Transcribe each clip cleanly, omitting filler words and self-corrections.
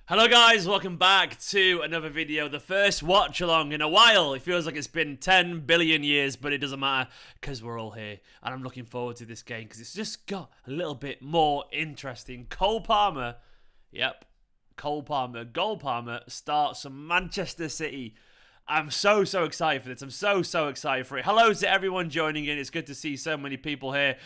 Hello guys, welcome back to another video, the first watch along in a while. It feels like it's been 10 billion years, but it doesn't matter because we're all here. And I'm looking forward to this game because it's just got a little bit more interesting. Cole Palmer, yep, Cole Palmer, Goal Palmer starts from Manchester City. I'm so excited for this. I'm so excited for it. Hello to everyone joining in. It's good to see so many people here.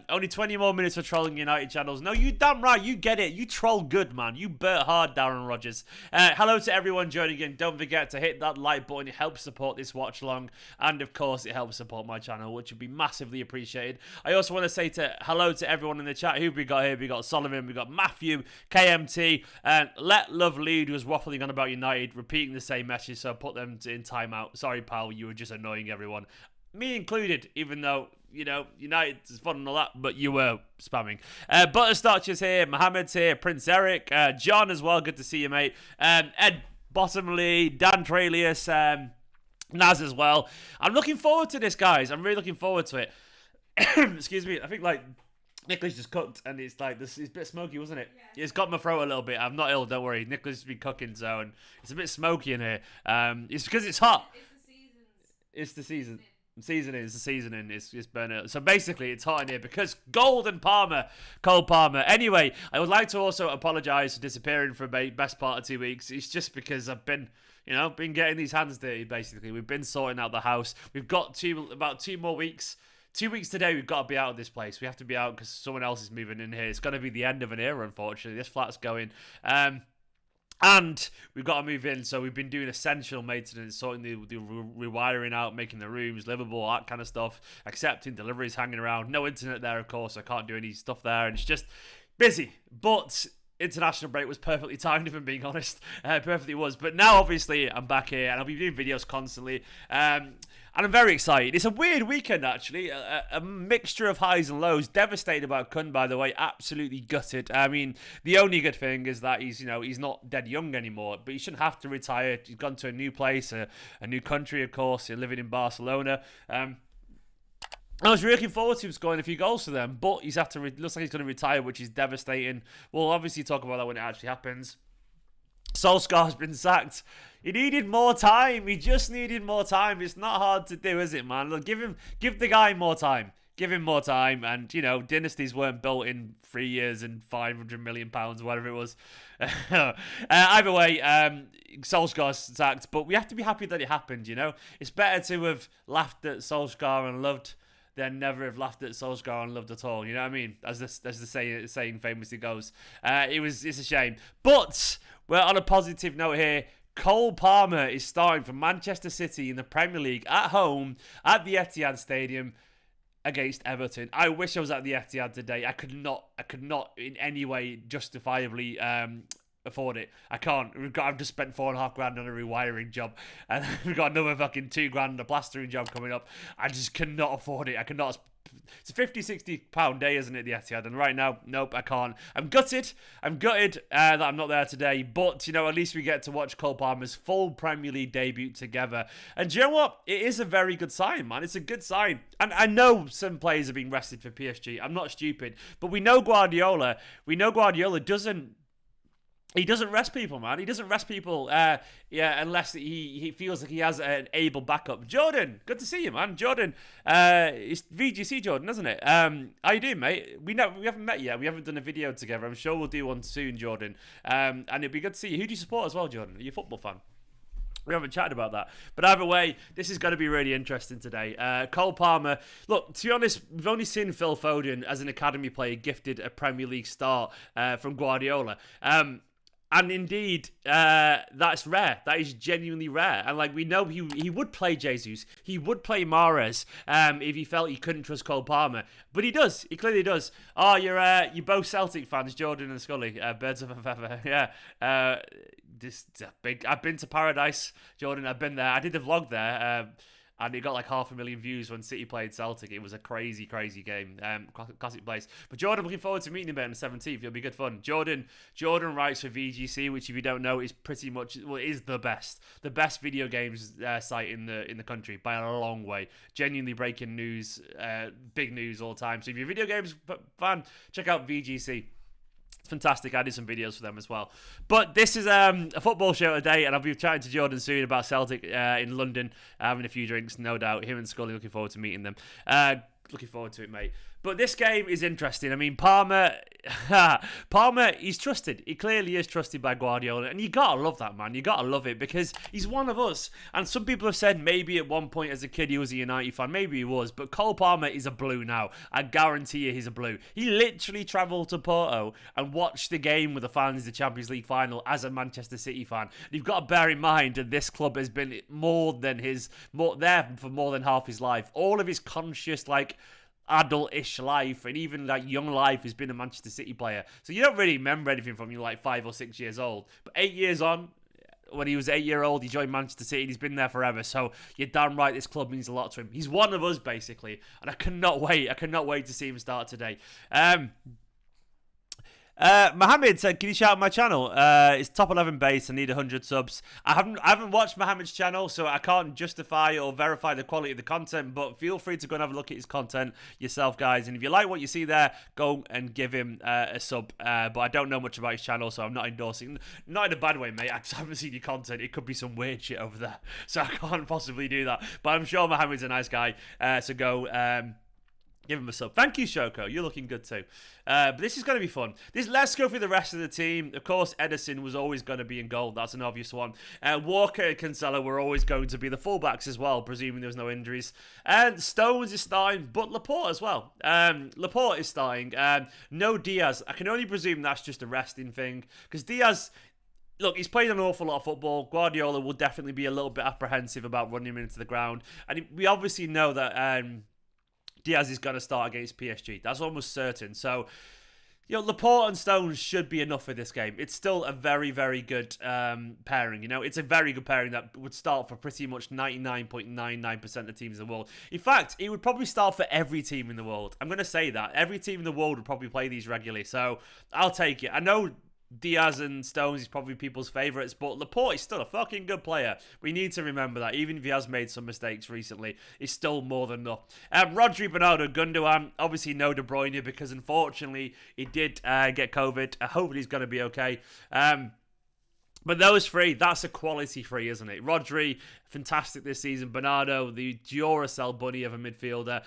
Only 20 more minutes for trolling United channels. No, you damn right. You get it. You troll good, man. You burnt hard, Darren Rodgers. Hello to everyone joining in. Don't forget to hit that like button. It helps support this watch along. And of course, it helps support my channel, which would be massively appreciated. I also want to say hello to everyone in the chat. Who we got here? We got Solomon. We got Matthew, KMT, and Let Love Lead, who was waffling on about United, repeating the same message. So I put them in timeout. Sorry, pal, you were just annoying everyone, me included, even though, you know, United is fun and all that, but you were spamming. Butterstarch is here, Mohammed's here, Prince Eric, John as well, good to see you, mate. Ed Bottomley, Dan Tralius, Naz as well. I'm looking forward to this, guys. I'm really looking forward to it. Excuse me, I think, like, Nicholas just cooked, and it's like this. It's a bit smoky, wasn't it? Yeah. It's got my throat a little bit. I'm not ill, don't worry. Nicholas has been cooking, so and it's a bit smoky in here. It's because it's hot. It's the season. Seasoning. It's the seasoning. It's burning. So basically, it's hot in here because Golden Palmer, Cole Palmer. Anyway, I would like to also apologise for disappearing for the best part of 2 weeks. It's just because I've been, been getting these hands dirty. Basically, we've been sorting out the house. We've got about 2 more weeks. 2 weeks today, we've got to be out of this place. We have to be out because someone else is moving in here. It's going to be the end of an era, unfortunately. This flat's going. And we've got to move in, so we've been doing essential maintenance, sorting the rewiring out, making the rooms livable, that kind of stuff, accepting deliveries hanging around. No internet there, of course. I can't do any stuff there, and it's just busy. But international break was perfectly timed, if I'm being honest. Perfectly was. But now, obviously, I'm back here, and I'll be doing videos constantly. And I'm very excited. It's a weird weekend, actually. A mixture of highs and lows. Devastated about Kun, by the way. Absolutely gutted. I mean, the only good thing is that he's not dead young anymore. But he shouldn't have to retire. He's gone to a new place, a new country, of course. He's living in Barcelona. I was really looking forward to him scoring a few goals for them. But looks like he's going to retire, which is devastating. We'll obviously talk about that when it actually happens. Solskjaer's been sacked. He needed more time. He just needed more time. It's not hard to do, is it, man? Look, give the guy more time. Give him more time. And, dynasties weren't built in 3 years and £500 million, whatever it was. Either way, Solskjaer's sacked. But we have to be happy that it happened, It's better to have laughed at Solskjaer and loved than never have laughed at Solskjaer and loved at all. You know what I mean? As the saying famously goes. It's a shame. But we're on a positive note here. Cole Palmer is starting for Manchester City in the Premier League at home at the Etihad Stadium against Everton. I wish I was at the Etihad today. I could not in any way justifiably afford it. I can't. I've just spent £4.5 on a rewiring job, and we've got another fucking £2 on a plastering job coming up. I just cannot afford it. I cannot. It's a £50-60 day, isn't it, the Etihad? And right now, nope, I can't. I'm gutted that I'm not there today. But, at least we get to watch Cole Palmer's full Premier League debut together. And do you know what? It is a very good sign, man. It's a good sign. And I know some players have been rested for PSG. I'm not stupid. But we know Guardiola doesn't... He doesn't rest people, man. He doesn't rest people, unless he feels like he has an able backup. Jordan, good to see you, man. Jordan, it's VGC Jordan, isn't it? How you doing, mate? We haven't met yet. We haven't done a video together. I'm sure we'll do one soon, Jordan. And it'd be good to see you. Who do you support as well, Jordan? Are you a football fan? We haven't chatted about that. But either way, this is going to be really interesting today. Cole Palmer, look, to be honest, we've only seen Phil Foden as an academy player gifted a Premier League start from Guardiola. And indeed, that's rare. That is genuinely rare. And we know he would play Jesus. He would play Mahrez if he felt he couldn't trust Cole Palmer. But he does. He clearly does. Oh, you're both Celtic fans, Jordan and Scully. Birds of a feather. Yeah. I've been to Paradise, Jordan. I've been there. I did a vlog there. And it got 500,000 views when City played Celtic. It was a crazy game. Classic place. But Jordan, looking forward to meeting him on the 17th. It'll be good fun. Jordan writes for VGC, which if you don't know is pretty much, is the best video games site in the country by a long way. Genuinely breaking news, big news all the time. So if you're a video games fan, check out VGC. It's fantastic. I did some videos for them as well. But this is a football show today, and I'll be chatting to Jordan soon about Celtic in London, having a few drinks, no doubt. Him and Scully, looking forward to meeting them. Looking forward to it, mate. But this game is interesting. I mean, Palmer, he's trusted. He clearly is trusted by Guardiola. And you got to love that, man. You got to love it because he's one of us. And some people have said maybe at one point as a kid he was a United fan. Maybe he was. But Cole Palmer is a blue now. I guarantee you he's a blue. He literally travelled to Porto and watched the game with the fans, the Champions League final, as a Manchester City fan. And you've got to bear in mind that this club has been there for more than half his life. All of his conscious, adult-ish life and even young life has been a Manchester City player. So you don't really remember anything from you 5 or 6 years old. But 8 years on, when he was 8-year-old, he joined Manchester City and he's been there forever. So you're damn right this club means a lot to him. He's one of us, basically. And I cannot wait. I cannot wait to see him start today. Mohammed said, can you shout out my channel? It's top 11 base. I need 100 subs. I haven't watched Mohammed's channel, so I can't justify or verify the quality of the content, but feel free to go and have a look at his content yourself, guys. And if you like what you see there, go and give him a sub. But I don't know much about his channel, so I'm not endorsing. Not in a bad way, mate. I just haven't seen your content. It could be some weird shit over there, so I can't possibly do that. But I'm sure Mohammed's a nice guy, so go... give him a sub. Thank you, Shoko. You're looking good too. But this is going to be fun. Let's go through the rest of the team. Of course, Ederson was always going to be in goal. That's an obvious one. Walker and Cancelo were always going to be the fullbacks as well, presuming there was no injuries. And Stones is starting, but Laporte as well. Laporte is starting. No Diaz. I can only presume that's just a resting thing. Because Diaz... Look, he's played an awful lot of football. Guardiola will definitely be a little bit apprehensive about running him into the ground. And we obviously know that... Diaz is going to start against PSG. That's almost certain. So, Laporte and Stones should be enough for this game. It's still a very, very good pairing. It's a very good pairing that would start for pretty much 99.99% of teams in the world. In fact, it would probably start for every team in the world. I'm going to say that. Every team in the world would probably play these regularly. So, I'll take it. I know Diaz and Stones is probably people's favourites, but Laporte is still a fucking good player. We need to remember that. Even if he has made some mistakes recently, he's still more than enough. Rodri, Bernardo, Gundogan, obviously no De Bruyne because unfortunately he did get COVID. Hopefully he's going to be okay. But those three, that's a quality three, isn't it? Rodri, fantastic this season. Bernardo, the Duracell bunny of a midfielder,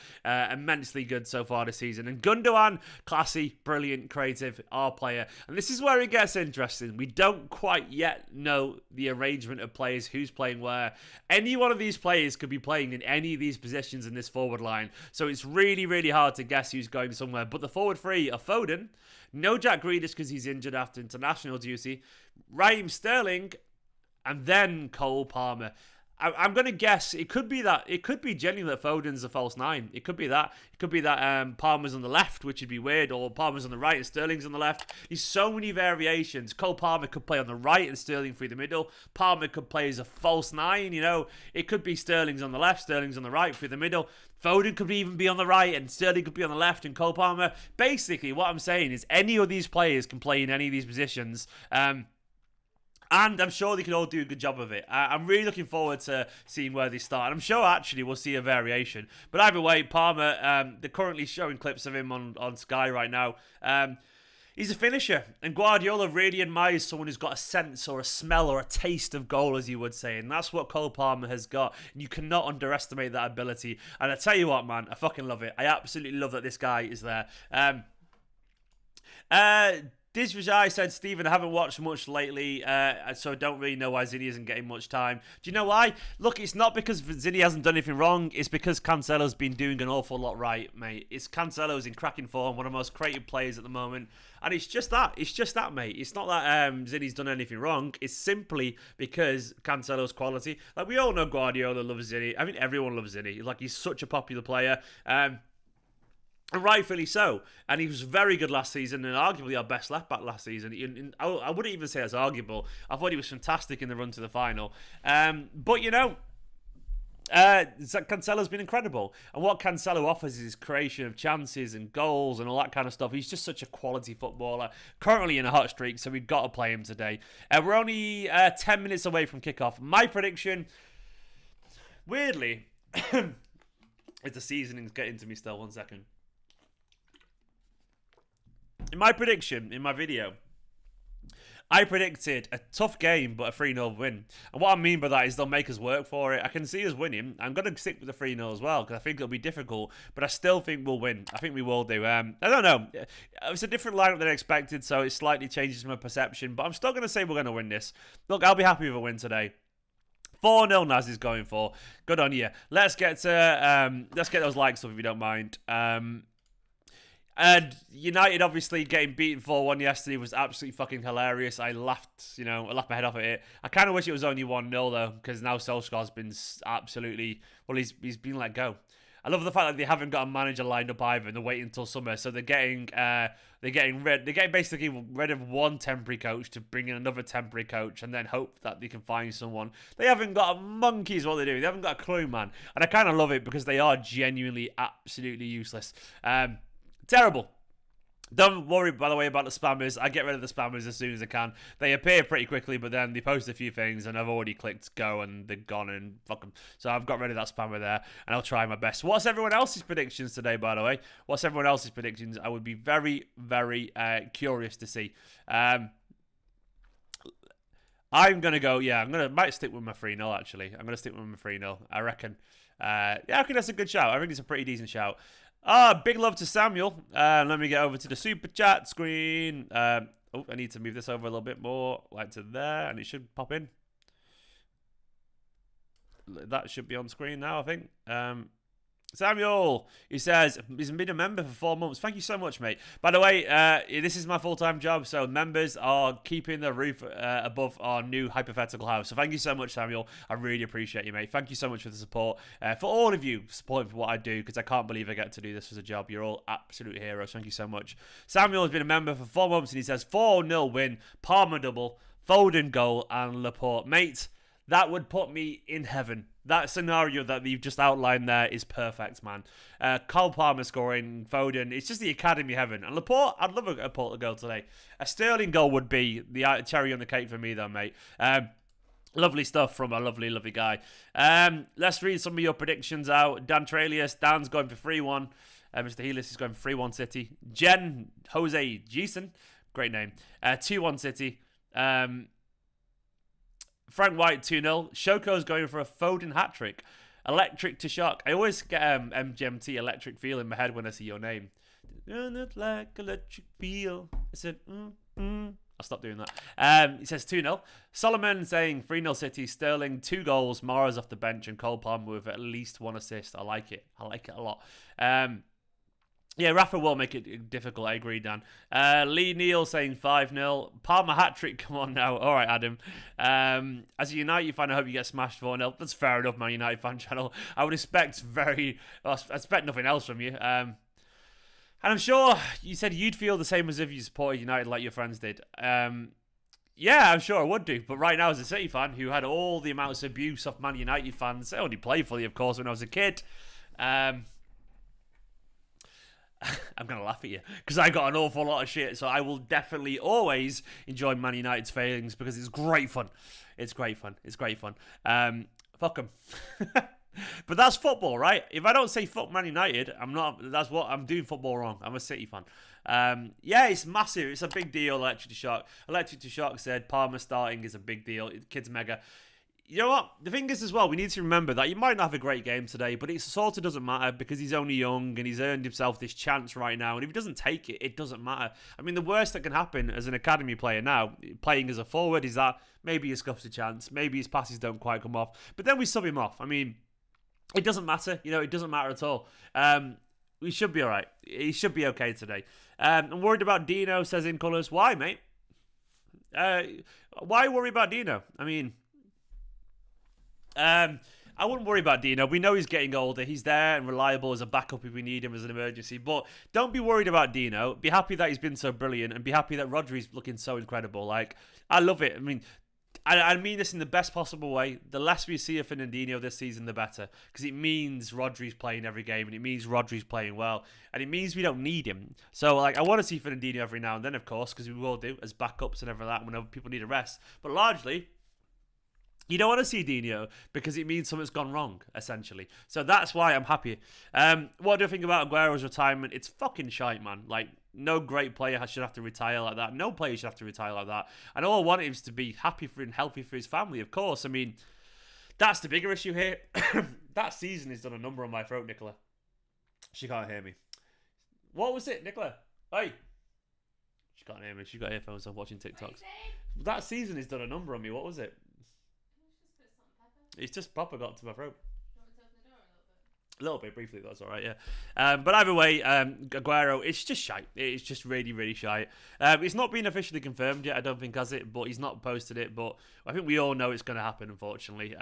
immensely good so far this season. And Gundogan, classy, brilliant, creative, our player. And this is where it gets interesting. We don't quite yet know the arrangement of players, who's playing where. Any one of these players could be playing in any of these positions in this forward line. So it's really, really hard to guess who's going somewhere. But the forward three are Foden, no Jack Grealish because he's injured after international duty, Raheem Sterling, and then Cole Palmer. I'm going to guess it could be genuinely that Foden's a false nine. It could be that. It could be that Palmer's on the left, which would be weird, or Palmer's on the right and Sterling's on the left. There's so many variations. Cole Palmer could play on the right and Sterling through the middle. Palmer could play as a false nine, It could be Sterling's on the left, Sterling's on the right through the middle. Foden could even be on the right and Sterling could be on the left and Cole Palmer. Basically, what I'm saying is any of these players can play in any of these positions. And I'm sure they can all do a good job of it. I'm really looking forward to seeing where they start. And I'm sure, actually, we'll see a variation. But either way, Palmer, they're currently showing clips of him on Sky right now. He's a finisher. And Guardiola really admires someone who's got a sense or a smell or a taste of goal, as you would say. And that's what Cole Palmer has got. And you cannot underestimate that ability. And I tell you what, man, I fucking love it. I absolutely love that this guy is there. Diz Vijay said, Stephen, I haven't watched much lately, so I don't really know why Zinni isn't getting much time. Do you know why? Look, it's not because Zinni hasn't done anything wrong. It's because Cancelo's been doing an awful lot right, mate. Cancelo's in cracking form, one of the most creative players at the moment. And it's just that. It's just that, mate. It's not that Zinni's done anything wrong. It's simply because Cancelo's quality. We all know Guardiola loves Zinni. I mean, everyone loves Zinni. He's such a popular player. And rightfully so. And he was very good last season and arguably our best left-back last season. I wouldn't even say that's arguable. I thought he was fantastic in the run to the final. But, Cancelo's been incredible. And what Cancelo offers is creation of chances and goals and all that kind of stuff. He's just such a quality footballer. Currently in a hot streak, so we've got to play him today. We're only 10 minutes away from kickoff. My prediction, weirdly, is the seasoning's getting to me still. 1 second. In my prediction, in my video, I predicted a tough game, but a 3-0 win. And what I mean by that is they'll make us work for it. I can see us winning. I'm going to stick with the 3-0 as well, because I think it'll be difficult, but I still think we'll win. I think we will do. I don't know. It's a different lineup than I expected, so it slightly changes my perception, but I'm still going to say we're going to win this. Look, I'll be happy with a win today. 4-0 Naz is going for. Good on you. Let's get those likes up if you don't mind. And United obviously getting beaten 4-1 yesterday was absolutely fucking hilarious. I laughed my head off at it. I kind of wish it was only 1-0 though, because now Solskjaer's been absolutely, well, he's been let go. I love the fact that they haven't got a manager lined up either, and they're waiting until summer, so they're getting basically rid of one temporary coach to bring in another temporary coach, and then hope that they can find someone. They haven't got a monkey's what they do. They haven't got a clue, man, and I kind of love it because they are genuinely absolutely useless. Terrible. Don't worry, by the way, about the spammers. I get rid of the spammers as soon as I can. They appear pretty quickly, but then they post a few things, and I've already clicked go, and they're gone, and fuck them. So I've got rid of that spammer there, and I'll try my best. What's everyone else's predictions today, by the way? What's everyone else's predictions? I would be very, very curious to see. I'm going to go, might stick with my 3-0, actually. I'm going to stick with my 3-0, I reckon. I think that's a good shout. I think it's a pretty decent shout. Big love to Samuel. Let me get over to the super chat screen. I need to move this over a little bit more, like to there, and it should pop in. That should be on screen now, I think. Samuel, he says, he's been a member for 4 months. Thank you so much, mate. By the way, this is my full-time job, so members are keeping the roof above our new hypothetical house. So thank you so much, Samuel. I really appreciate you, mate. Thank you so much for the support. For all of you supporting for what I do, because I can't believe I get to do this as a job. You're all absolute heroes. Thank you so much. Samuel has been a member for 4 months, and he says, 4-0 win, Palmer double, Foden goal, and Laporte. Mate, that would put me in heaven. That scenario that you've just outlined there is perfect, man. Cole Palmer scoring, Foden. It's just the academy heaven. And Laporte, I'd love a Laporte goal today. A Sterling goal would be the cherry on the cake for me, though, mate. Lovely stuff from a lovely, lovely guy. Let's read some of your predictions out. Dan Tralius, Dan's going for 3-1. Mr. Helis is going for 3-1 City. Jen Jose Jason, great name. 2-1 City. Frank White 2-0. Shoko's going for a Foden hat-trick. Electric to shock. I always get MGMT electric feel in my head when I see your name. Not like electric feel. I said, I'll stop doing that. He says 2-0. Solomon saying 3-0 City. Sterling 2 goals. Mara's off the bench, and Cole Palmer with at least 1 assist. I like it. I like it a lot. Yeah, Rafa will make it difficult. I agree, Dan. Lee Neal saying 5-0. Palmer hat-trick. Come on now. All right, Adam. As a United fan, I hope you get smashed 4-0. That's fair enough, my United fan channel. I would expect nothing else from you. And I'm sure you said you'd feel the same as if you supported United like your friends did. Yeah, I'm sure I would do. But right now, as a City fan who had all the amounts of abuse of Man United fans, I only played fully, of course, when I was a kid. I'm going to laugh at you because I got an awful lot of shit. So I will definitely always enjoy Man United's failings because it's great fun. It's great fun. It's great fun. Fuck them. But that's football, right? If I don't say fuck Man United, I'm doing football wrong. I'm a City fan. Yeah, it's massive. It's a big deal, Electric to Shock. Electric to Shock said Palmer starting is a big deal. Kid's mega. You know what? The thing is as well, we need to remember that he might not have a great game today, but it sort of doesn't matter because he's only young and he's earned himself this chance right now. And if he doesn't take it, it doesn't matter. I mean, the worst that can happen as an academy player now, playing as a forward, is that maybe he scuffs a chance, maybe his passes don't quite come off, but then we sub him off. I mean, it doesn't matter. You know, it doesn't matter at all. We should be all right. He should be okay today. I'm worried about Dino, says In Colours. Why, mate? Why worry about Dino? I mean, I wouldn't worry about Dino. We know he's getting older. He's there and reliable as a backup if we need him as an emergency. But don't be worried about Dino. Be happy that he's been so brilliant and be happy that Rodri's looking so incredible. Like, I love it. I mean, I mean this in the best possible way. The less we see of Fernandinho this season, the better. Because it means Rodri's playing every game and it means Rodri's playing well. And it means we don't need him. So, like, I want to see Fernandinho every now and then, of course, because we will do as backups and everything like that whenever people need a rest. But largely, you don't want to see Dino because it means something's gone wrong, essentially. So that's why I'm happy. What do I think about Aguero's retirement? It's fucking shite, man. Like, No great player should have to retire like that. No player should have to retire like that. And all I want is to be happy for and healthy for his family, of course. I mean, that's the bigger issue here. That season has done a number on my throat, Nicola. She can't hear me. What was it, Nicola? Hey. She can't hear me. She's got earphones on watching TikToks. That season has done a number on me. What was it? It's just Papa got to my throat. A little bit, briefly, that's all right, yeah. But either way, Aguero, it's just shite. It's just really, really shite. It's not been officially confirmed yet, I don't think, has it? But he's not posted it. But I think we all know it's going to happen, unfortunately.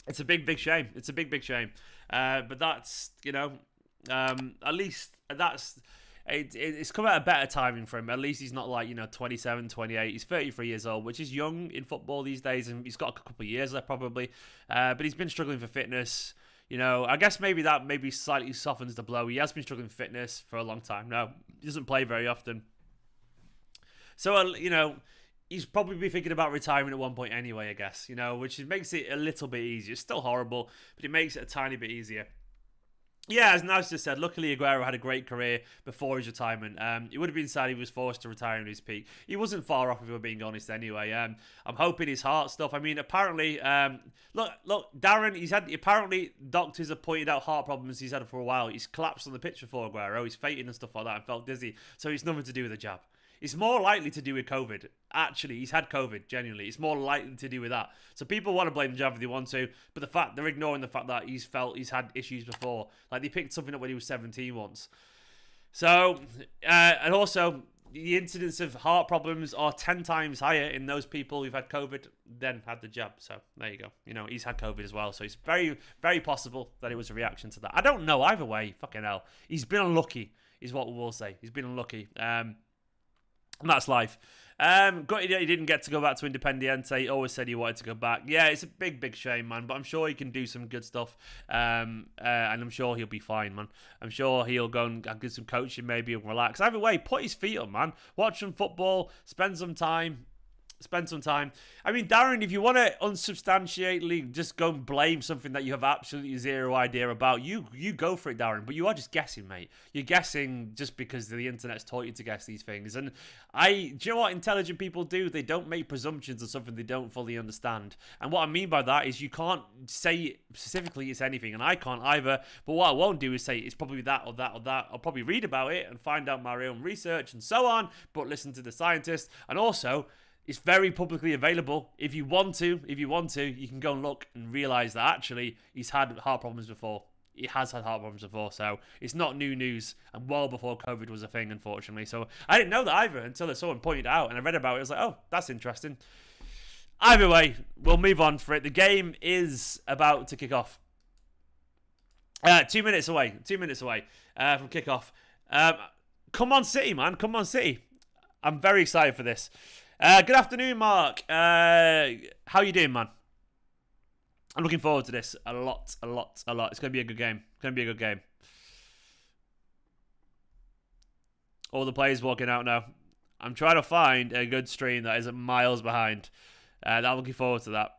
It's a big, big shame. It's a big, big shame. But that's, you know, at least that's... It's come at a better timing for him. At least he's not like, 27, 28. He's 33 years old, which is young in football these days, and he's got a couple of years left probably. But he's been struggling for fitness. I guess maybe that maybe slightly softens the blow. He has been struggling for fitness for a long time now. He doesn't play very often. So, he's probably thinking about retiring at one point anyway, I guess, which makes it a little bit easier. It's still horrible, but it makes it a tiny bit easier. Yeah, as Naz just said, luckily Aguero had a great career before his retirement. It would have been sad he was forced to retire in his peak. He wasn't far off, if we're being honest, anyway. I'm hoping his heart stuff. I mean, apparently, look, Darren, apparently doctors have pointed out heart problems he's had for a while. He's collapsed on the pitch before Aguero. He's fainting and stuff like that and felt dizzy. So it's nothing to do with the jab. It's more likely to do with COVID. Actually, he's had COVID, genuinely. It's more likely to do with that. So people want to blame the jab if they want to, but they're ignoring the fact that he's had issues before. Like, they picked something up when he was 17 once. So, and also, the incidence of heart problems are 10 times higher in those people who've had COVID than had the jab. So, there you go. He's had COVID as well. So, it's very, very possible that it was a reaction to that. I don't know. Either way, fucking hell. He's been unlucky, is what we will say. He's been unlucky. And that's life. He didn't get to go back to Independiente. He always said he wanted to go back. Yeah, it's a big, big shame, man. But I'm sure he can do some good stuff. And I'm sure he'll be fine, man. I'm sure he'll go and get some coaching maybe and relax. Either way, put his feet up, man. Watch some football. Spend some time. I mean, Darren, if you want to unsubstantiately just go and blame something that you have absolutely zero idea about, you go for it, Darren. But you are just guessing, mate. You're guessing just because the internet's taught you to guess these things. And do you know what intelligent people do? They don't make presumptions on something they don't fully understand. And what I mean by that is you can't say specifically it's anything, and I can't either. But what I won't do is say it's probably that or that or that. I'll probably read about it and find out my own research and so on, but listen to the scientists. And also, it's very publicly available. If you want to, you can go and look and realise that actually he's had heart problems before. He has had heart problems before, so it's not new news, and well before COVID was a thing, unfortunately. So I didn't know that either until someone pointed it out, and I read about it. I was like, oh, that's interesting. Either way, we'll move on for it. The game is about to kick off. 2 minutes away. 2 minutes away from kickoff. Come on, City, man. Come on, City. I'm very excited for this. Good afternoon, Mark. How you doing, man? I'm looking forward to this a lot. It's going to be a good game. All the players walking out now. I'm trying to find a good stream that isn't miles behind. I'm looking forward to that.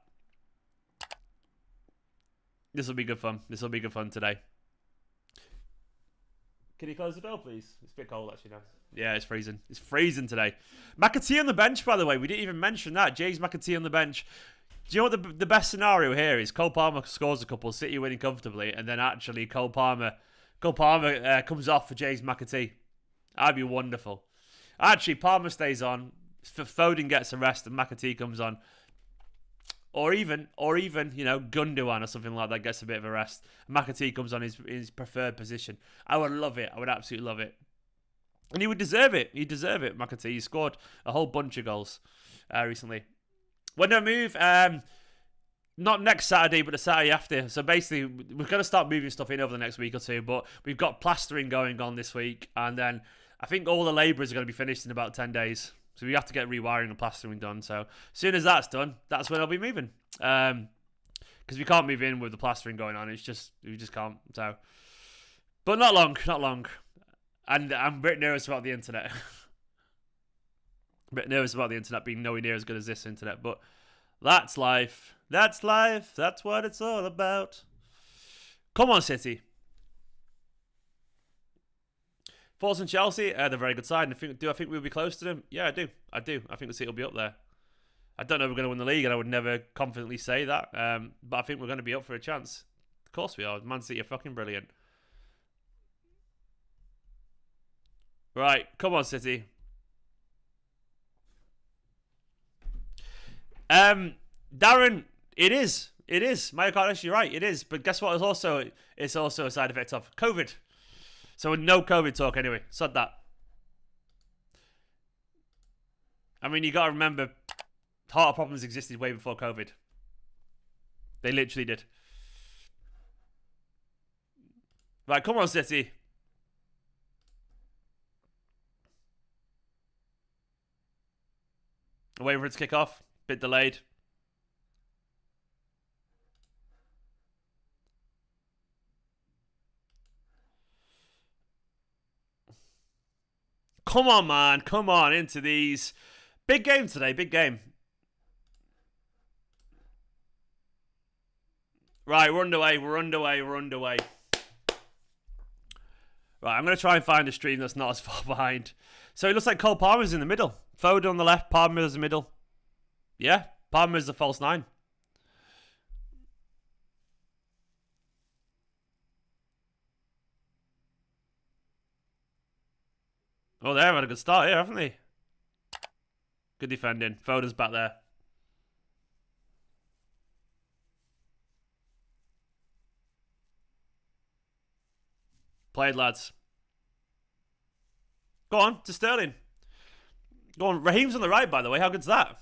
This will be good fun. Today. Can you close the door, please? It's a bit cold, actually, now. Yeah, it's freezing. It's freezing today. McAtee on the bench, by the way. We didn't even mention that. James McAtee on the bench. Do you know what the best scenario here is? Cole Palmer scores a couple, City winning comfortably, and then actually Cole Palmer comes off for James McAtee. That'd be wonderful. Actually, Palmer stays on. Foden gets a rest, and McAtee comes on. Or even, Gundogan or something like that gets a bit of a rest. McAtee comes on his preferred position. I would love it. I would absolutely love it. And he would deserve it. McAtee. He scored a whole bunch of goals recently. When do I move? Not next Saturday, but the Saturday after. So basically, we're going to start moving stuff in over the next week or two. But we've got plastering going on this week. And then I think all the labourers are going to be finished in about 10 days. So we have to get rewiring and plastering done. So as soon as that's done, that's when I'll be moving. Because we can't move in with the plastering going on. We just can't. So, but not long. And I'm a bit nervous about the internet. Being nowhere near as good as this internet. But that's life. That's life. That's what it's all about. Come on, City. Thoughts on Chelsea? They're a very good side. Do I think we'll be close to them? Yeah, I do. I do. I think the City will be up there. I don't know if we're going to win the league, and I would never confidently say that. But I think we're going to be up for a chance. Of course we are. Man City are fucking brilliant. Right, come on, City. Darren, it is. It is. Myocarditis, you're right. It is. But guess what? It's also a side effect of COVID. So no COVID talk anyway. Sod that. I mean, you got to remember, heart problems existed way before COVID. They literally did. Right, come on, City. Waiting for it to kick off. Bit delayed. Come on, man. Come on into these. Big game today. Big game. Right, we're underway. We're underway. We're underway. Right, I'm going to try and find a stream that's not as far behind. So it looks like Cole Palmer's in the middle. Foden on the left. Palmer's in the middle. Yeah, Palmer's the false 9. Oh, they've had a good start here, haven't they? Good defending. Foden's back there. Played, lads. Go on, to Sterling. Go on, Raheem's on the right, by the way. How good's that?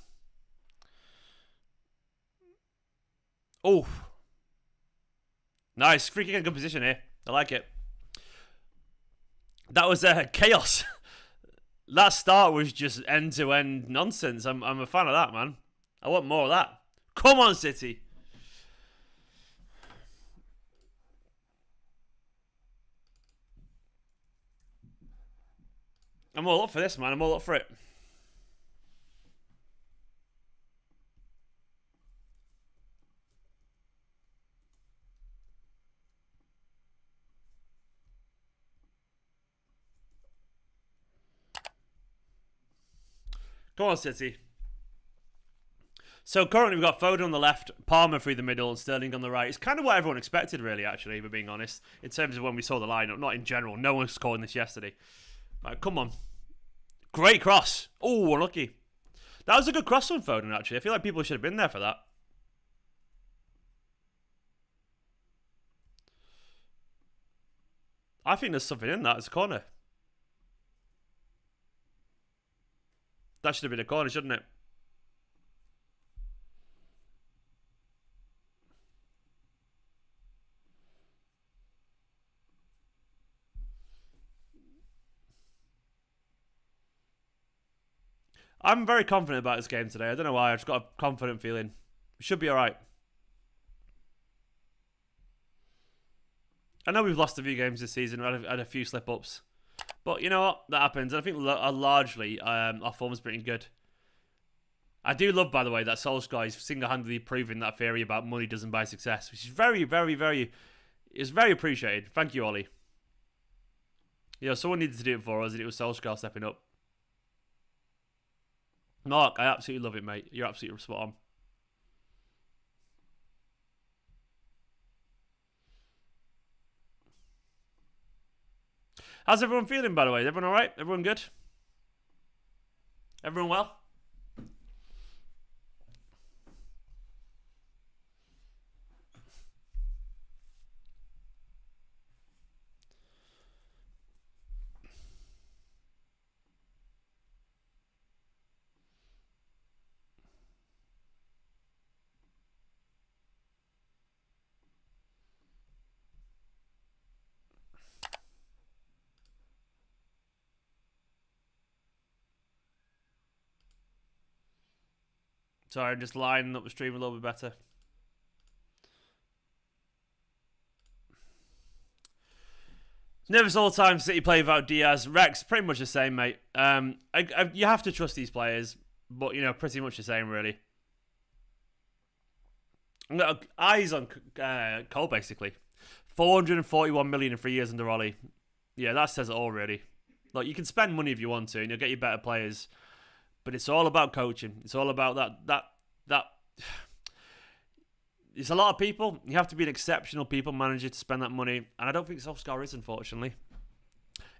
Oh. Nice. Free kick in a good position here. I like it. That was chaos. That start was just end-to-end nonsense. I'm a fan of that, man. I want more of that. Come on, City. I'm all up for this, man. I'm all up for it. Come on, City. So currently we've got Foden on the left, Palmer through the middle, and Sterling on the right. It's kind of what everyone expected, really, actually, if we're being honest, in terms of when we saw the lineup. Not in general. No one's calling this yesterday. Right, come on. Great cross. Oh, unlucky. That was a good cross from Foden, actually. I feel like people should have been there for that. I think there's something in that as a corner. That should have been a corner, shouldn't it? I'm very confident about this game today. I don't know why. I've just got a confident feeling. We should be alright. I know we've lost a few games this season. Had a few slip-ups. But you know what? That happens. And I think largely our form's pretty good. I do love, by the way, that Solskjaer is single-handedly proving that theory about money doesn't buy success, which is very, very, very... It's very appreciated. Thank you, Ollie. You know, someone needed to do it for us, and it was Solskjaer stepping up. Mark, I absolutely love it, mate. You're absolutely spot on. How's everyone feeling, by the way? Everyone alright? Everyone good? Everyone well? Sorry, I'm just lining up the stream a little bit better. Never saw the time City play without Diaz. Rex, pretty much the same, mate. You have to trust these players, but, you know, pretty much the same, really. Eyes on Cole, basically. 441 million in 3 years under Ollie. Yeah, that says it all, really. Like, you can spend money if you want to, and you'll get you better players, but it's all about coaching. It's all about that. It's a lot of people. You have to be an exceptional people manager to spend that money, and I don't think Solskjaer is, unfortunately.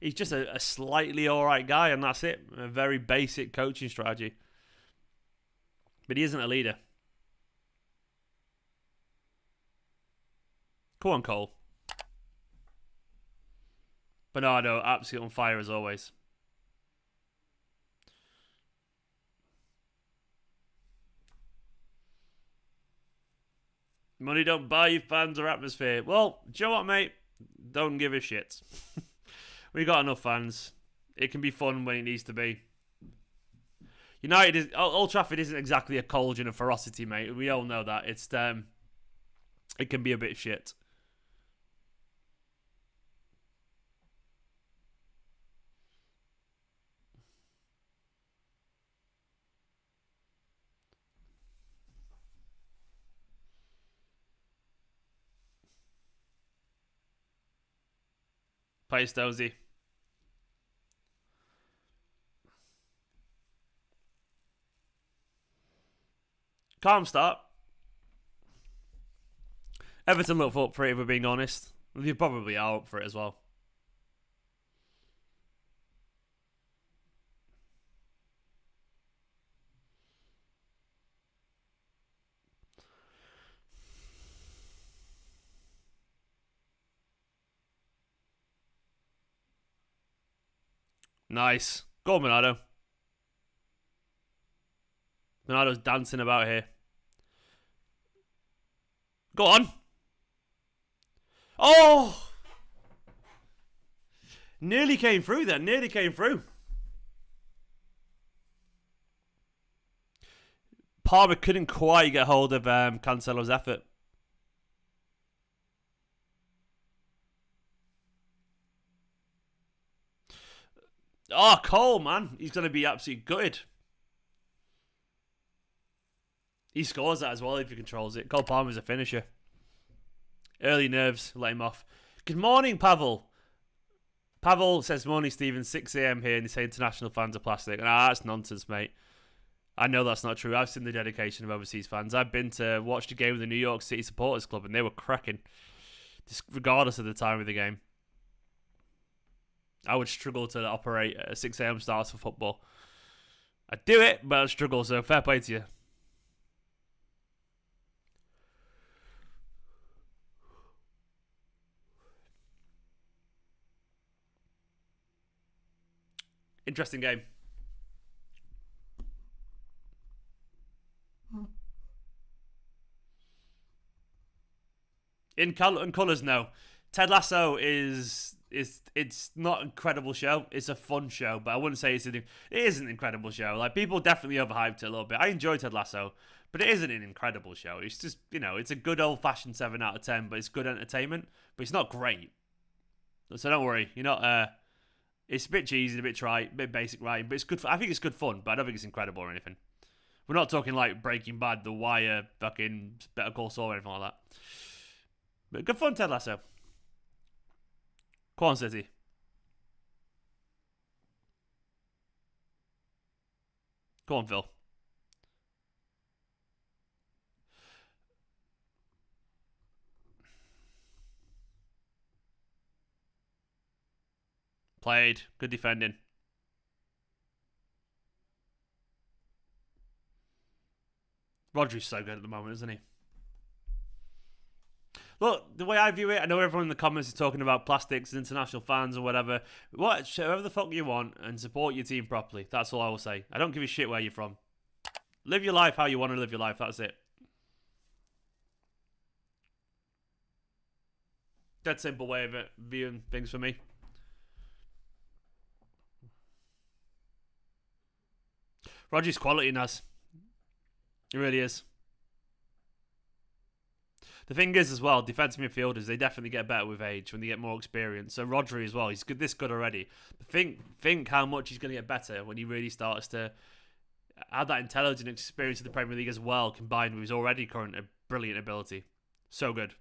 He's just a slightly alright guy, and that's it. A very basic coaching strategy. But he isn't a leader. Come on, Cole. Bernardo, absolutely on fire as always. Money don't buy you fans or atmosphere. Well, do you know what, mate? Don't give a shit. We got enough fans. It can be fun when it needs to be. United is Old Trafford isn't exactly a cauldron of ferocity, mate. We all know that. It can be a bit shit. Play Stosey. Calm start. Everton look up for it, if we're being honest. They probably are up for it as well. Nice. Go on, Bernardo. Bernardo's dancing about here. Go on. Oh! Nearly came through then. Nearly came through. Palmer couldn't quite get hold of Cancelo's effort. Oh, Cole, man. He's going to be absolutely gutted. He scores that as well if he controls it. Cole Palmer's a finisher. Early nerves, let him off. Good morning, Pavel. Pavel says, morning, Stephen. 6 a.m. here, and they say international fans are plastic. Nah, that's nonsense, mate. I know that's not true. I've seen the dedication of overseas fans. I've been to watch the game with the New York City Supporters Club, and they were cracking, regardless of the time of the game. I would struggle to operate at 6 a.m. starts for football. I'd do it, but I'd struggle, so fair play to you. Interesting game. In colours, no. Ted Lasso it's not an incredible show. It's a fun show, but I wouldn't say it is an incredible show. Like, people definitely overhyped it a little bit. I enjoy Ted Lasso, but it isn't an incredible show. It's just, it's a good old-fashioned 7 out of 10, but it's good entertainment, but it's not great. So don't worry, you're not. It's a bit cheesy, a bit trite, a bit basic writing, but it's good. I think it's good fun, but I don't think it's incredible or anything. We're not talking like Breaking Bad, The Wire, fucking Better Call Saul, or anything like that. But good fun, Ted Lasso. Go on, City. Go on, Phil. Played. Good defending. Rodri's so good at the moment, isn't he? Look, the way I view it, I know everyone in the comments is talking about plastics, international fans, or whatever. Watch whoever the fuck you want and support your team properly. That's all I will say. I don't give a shit where you're from. Live your life how you want to live your life. That's it. Dead simple way of it, viewing things for me. Rodri's quality, Naz. It really is. The thing is, as well, defensive midfielders, they definitely get better with age when they get more experience. So Rodri as well, he's good, this good already. But think how much he's going to get better when he really starts to have that intelligent experience of the Premier League as well, combined with his already current brilliant ability. So good.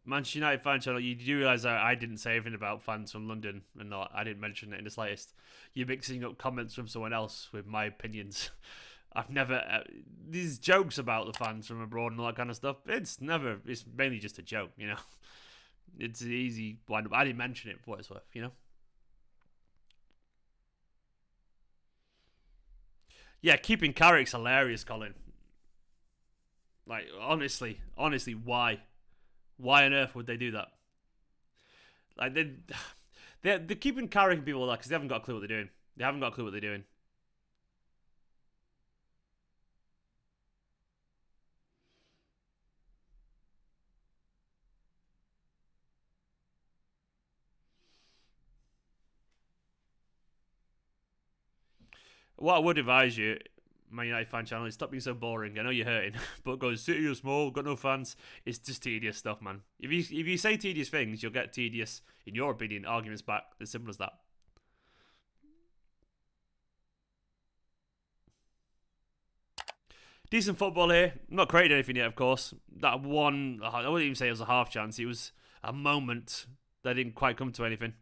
Manchester United fan channel, you do realise I didn't say anything about fans from London and not. I didn't mention it in the slightest. You're mixing up comments from someone else with my opinions. I've never these jokes about the fans from abroad and all that kind of stuff. It's mainly just a joke, you know. It's an easy wind up. I didn't mention it for what it's worth, you know. Yeah, keeping Carrick's hilarious, Colin. Like honestly, why? Why on earth would they do that? Like they're keeping Carrick people like because they haven't got a clue what they're doing. They haven't got a clue what they're doing. What I would advise you, Man United fan channel, is stop being so boring. I know you're hurting, but go City are small, got no fans. It's just tedious stuff, man. If you say tedious things, you'll get tedious, in your opinion, arguments back. As simple as that. Decent football here. Not created anything yet, of course. That one, I wouldn't even say it was a half chance. It was a moment that didn't quite come to anything.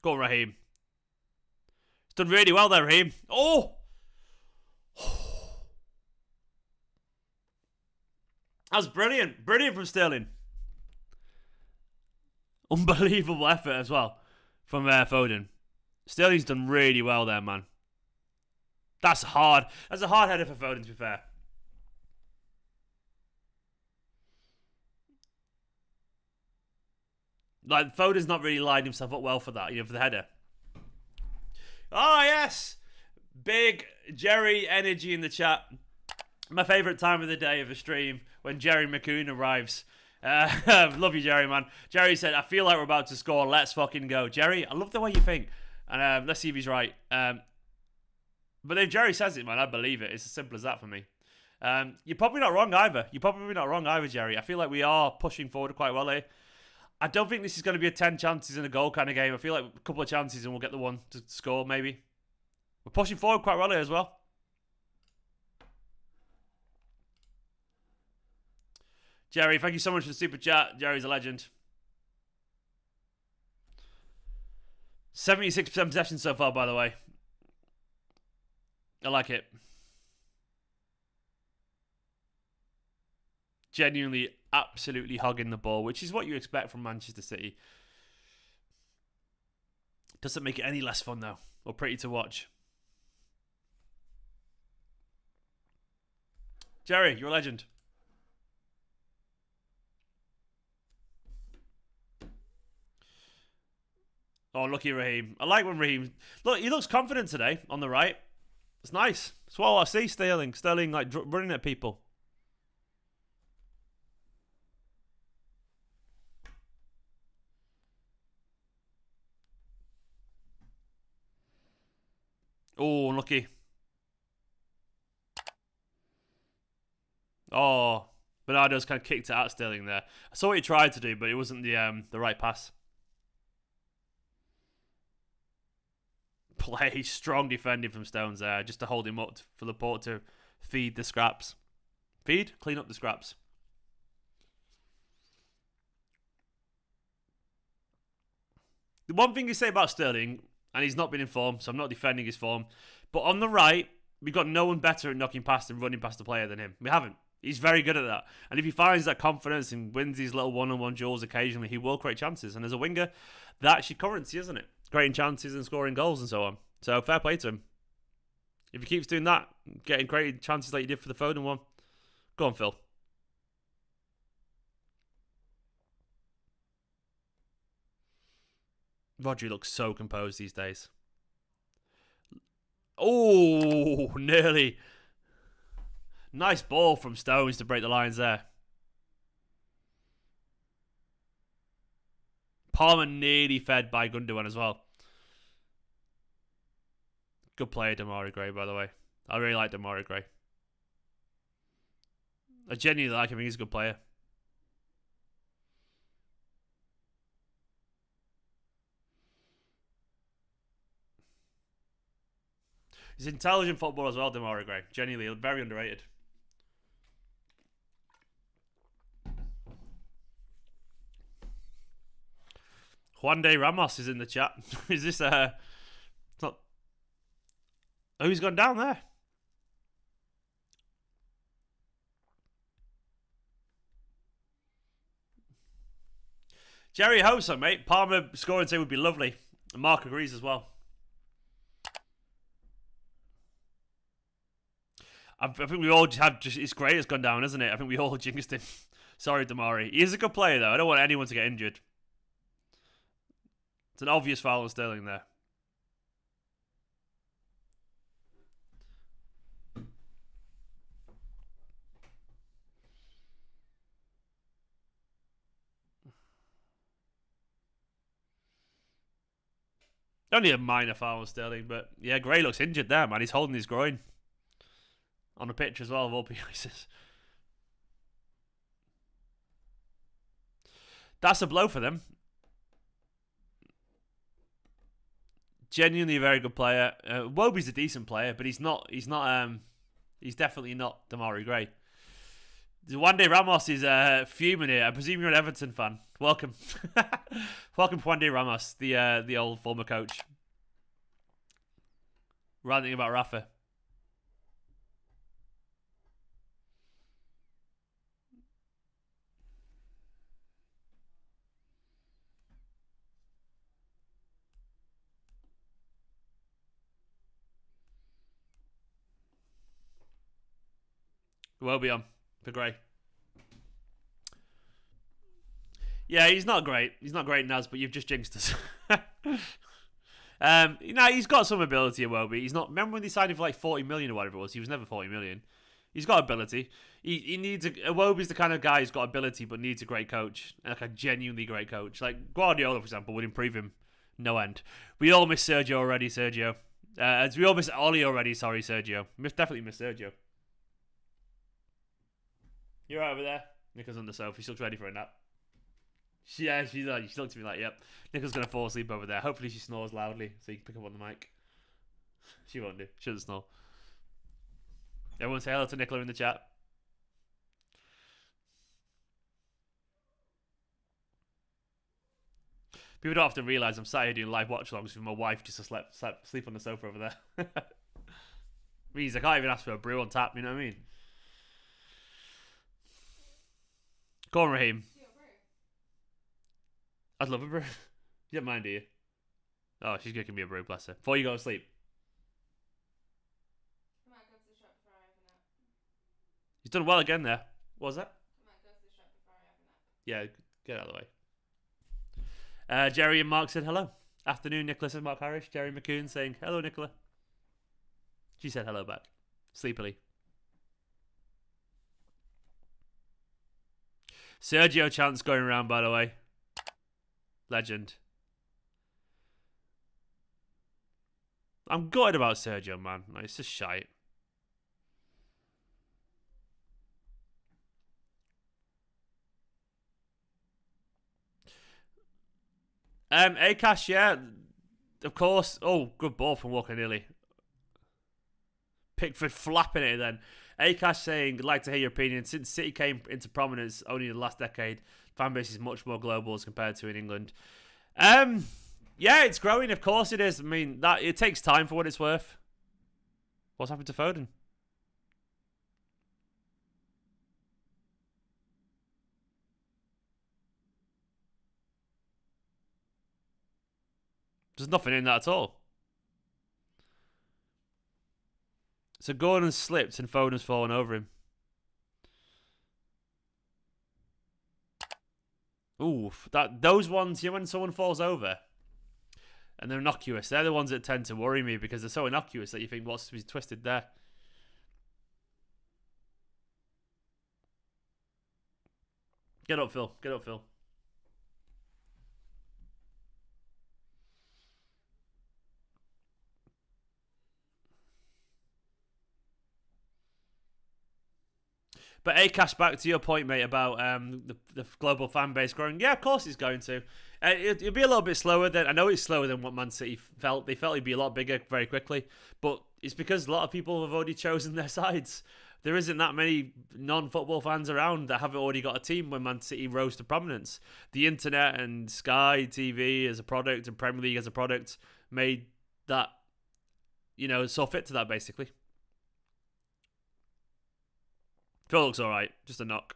Go on, Raheem. He's done really well there, Raheem. Oh! That was brilliant. Brilliant from Sterling. Unbelievable effort as well from Foden. Sterling's done really well there, man. That's hard. That's a hard header for Foden, to be fair. Like, Foden's not really lined himself up well for that, you know, for the header. Oh, yes! Big Jerry energy in the chat. My favourite time of the day of a stream, when Jerry McCoon arrives. Love you, Jerry, man. Jerry said, I feel like we're about to score. Let's fucking go. Jerry, I love the way you think. And let's see if he's right. But if Jerry says it, man, I believe it. It's as simple as that for me. You're probably not wrong either. Jerry. I feel like we are pushing forward quite well here. I don't think this is going to be a 10 chances in a goal kind of game. I feel like a couple of chances and we'll get the one to score, maybe. We're pushing forward quite well here as well. Jerry, thank you so much for the super chat. Jerry's a legend. 76% possession so far, by the way. I like it. Genuinely, absolutely hogging the ball, which is what you expect from Manchester City. Doesn't make it any less fun, though, or pretty to watch. Jerry, you're a legend. Oh, lucky Raheem. I like when Raheem... Look, he looks confident today on the right. It's nice. That's what I see, Sterling. Sterling, like, running at people. Oh, unlucky. Oh, Bernardo's kind of kicked it at Sterling there. I saw what he tried to do, but it wasn't the right pass. Play strong defending from Stones there, just to hold him up for Laporte to feed the scraps. Clean up the scraps. The one thing you say about Sterling, and he's not been in form, so I'm not defending his form, but on the right, we've got no one better at knocking past and running past the player than him. We haven't. He's very good at that. And if he finds that confidence and wins these little one-on-one duels occasionally, he will create chances. And as a winger, that's actually currency, isn't it? Creating chances and scoring goals and so on. So fair play to him. If he keeps doing that, creating chances like he did for the Foden one, go on, Phil. Rodri looks so composed these days. Oh, nearly. Nice ball from Stones to break the lines there. Palmer nearly fed by Gundogan as well. Good player, Demarai Gray, by the way. I really like Demarai Gray. I genuinely like him. He's a good player. He's intelligent football as well, Demarai Gray. Genuinely, very underrated. Juan de Ramos is in the chat. Is this It's not. Oh, he's gone down there. Jerry hopes so, mate. Palmer scoring today would be lovely. And Mark agrees as well. I think we all just have. It's great. It's gone down, isn't it? I think we all jinxed him. Sorry, Damari. He is a good player, though. I don't want anyone to get injured. It's an obvious foul on Sterling there. Only a minor foul on Sterling, but yeah, Gray looks injured there, man. He's holding his groin. On the pitch as well, of all places. That's a blow for them. Genuinely a very good player. Wobie's a decent player, but he's definitely not Demarai Gray. Juan de Ramos is fuming here. I presume you're an Everton fan. Welcome. Welcome, Juan de Ramos, the old former coach. Ranting about Rafa. Will be on for Gray. Yeah, he's not great. He's not great, Naz, but you've just jinxed us. He's got some ability at Wobie. He's not. Remember when they signed him for like 40 million or whatever it was? He was never 40 million. He's got ability. He needs Wobie's the kind of guy who's got ability but needs a great coach, like a genuinely great coach. Like Guardiola, for example, would improve him no end. We all miss Sergio already, Sergio. We all miss Ollie already. Sorry, Sergio. Definitely miss Sergio. You're right over there. Nico's on the sofa. She looks ready for a nap. Yeah, she looks at me like, yep. Nico's going to fall asleep over there. Hopefully she snores loudly so you can pick up on the mic. She won't do. She doesn't snore. Everyone say hello to Nicola in the chat. People don't often realise I'm sat here doing live watch-alongs with my wife just to sleep on the sofa over there. Means I can't even ask for a brew on tap, you know what I mean? Go on, Raheem. I'd love a brew. You don't mind, do you? Oh, she's going to give me a brew, bless her. Before you go to sleep. I might go to the shop before I have a nap. He's done well again there. What was that? I might go to the shop before I have a nap. Yeah, get out of the way. Jerry and Mark said hello. Afternoon, Nicholas and Mark Harris. Jerry McCoon saying hello, Nicola. She said hello back. Sleepily. Sergio chants going around, by the way. Legend. I'm gutted about Sergio, man. Like, it's just shite. Akash, yeah. Of course. Oh, good ball from Walker Nearly. Pickford flapping it then. Akash saying, I'd like to hear your opinion. Since City came into prominence only in the last decade, fan base is much more global as compared to in England. Yeah, it's growing. Of course it is. I mean, that it takes time for what it's worth. What's happened to Foden? There's nothing in that at all. So Gordon slipped and Foden's fallen over him. Oof. Those ones, you know, when someone falls over and they're innocuous, they're the ones that tend to worry me because they're so innocuous that you think, what's to be twisted there? Get up, Phil. Get up, Phil. But Akash, back to your point, mate, about the global fan base growing. Yeah, of course it's going to. It'll be a little bit slower than I know it's slower than what Man City felt. They felt it'd be a lot bigger very quickly, but it's because a lot of people have already chosen their sides. There isn't that many non-football fans around that haven't already got a team when Man City rose to prominence. The internet and Sky TV as a product and Premier League as a product made that, so fit to that, basically. Phil looks alright. Just a knock.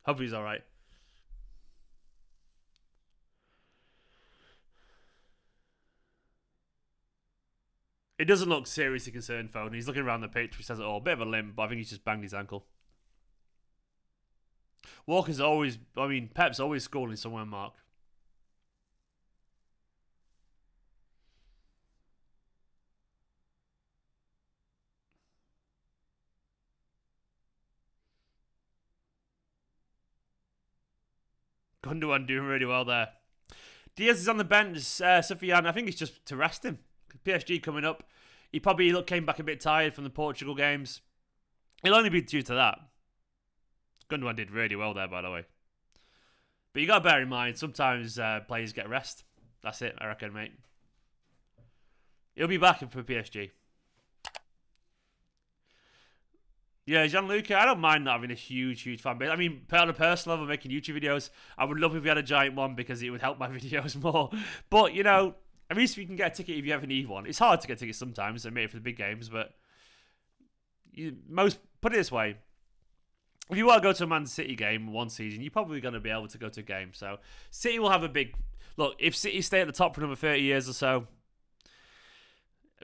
Hope he's alright. It doesn't look seriously concerned, Foden. He's looking around the pitch, which says it all. Bit of a limp, but I think he's just banged his ankle. Pep's always scoring somewhere, Mark. Gundogan doing really well there. Diaz is on the bench. Sufyan, I think it's just to rest him. PSG coming up. He probably came back a bit tired from the Portugal games. It'll only be due to that. Gundogan did really well there, by the way. But you got to bear in mind, sometimes players get rest. That's it, I reckon, mate. He'll be back for PSG. Yeah, Gianluca, I don't mind not having a huge fan base. I mean, on a personal level, making YouTube videos, I would love if we had a giant one because it would help my videos more. But, at least you can get a ticket if you ever need one. It's hard to get tickets sometimes, admit it, for the big games, but put it this way. If you want to go to a Man City game one season, you're probably going to be able to go to a game. So, City will have a big... Look, if City stay at the top for another 30 years or so,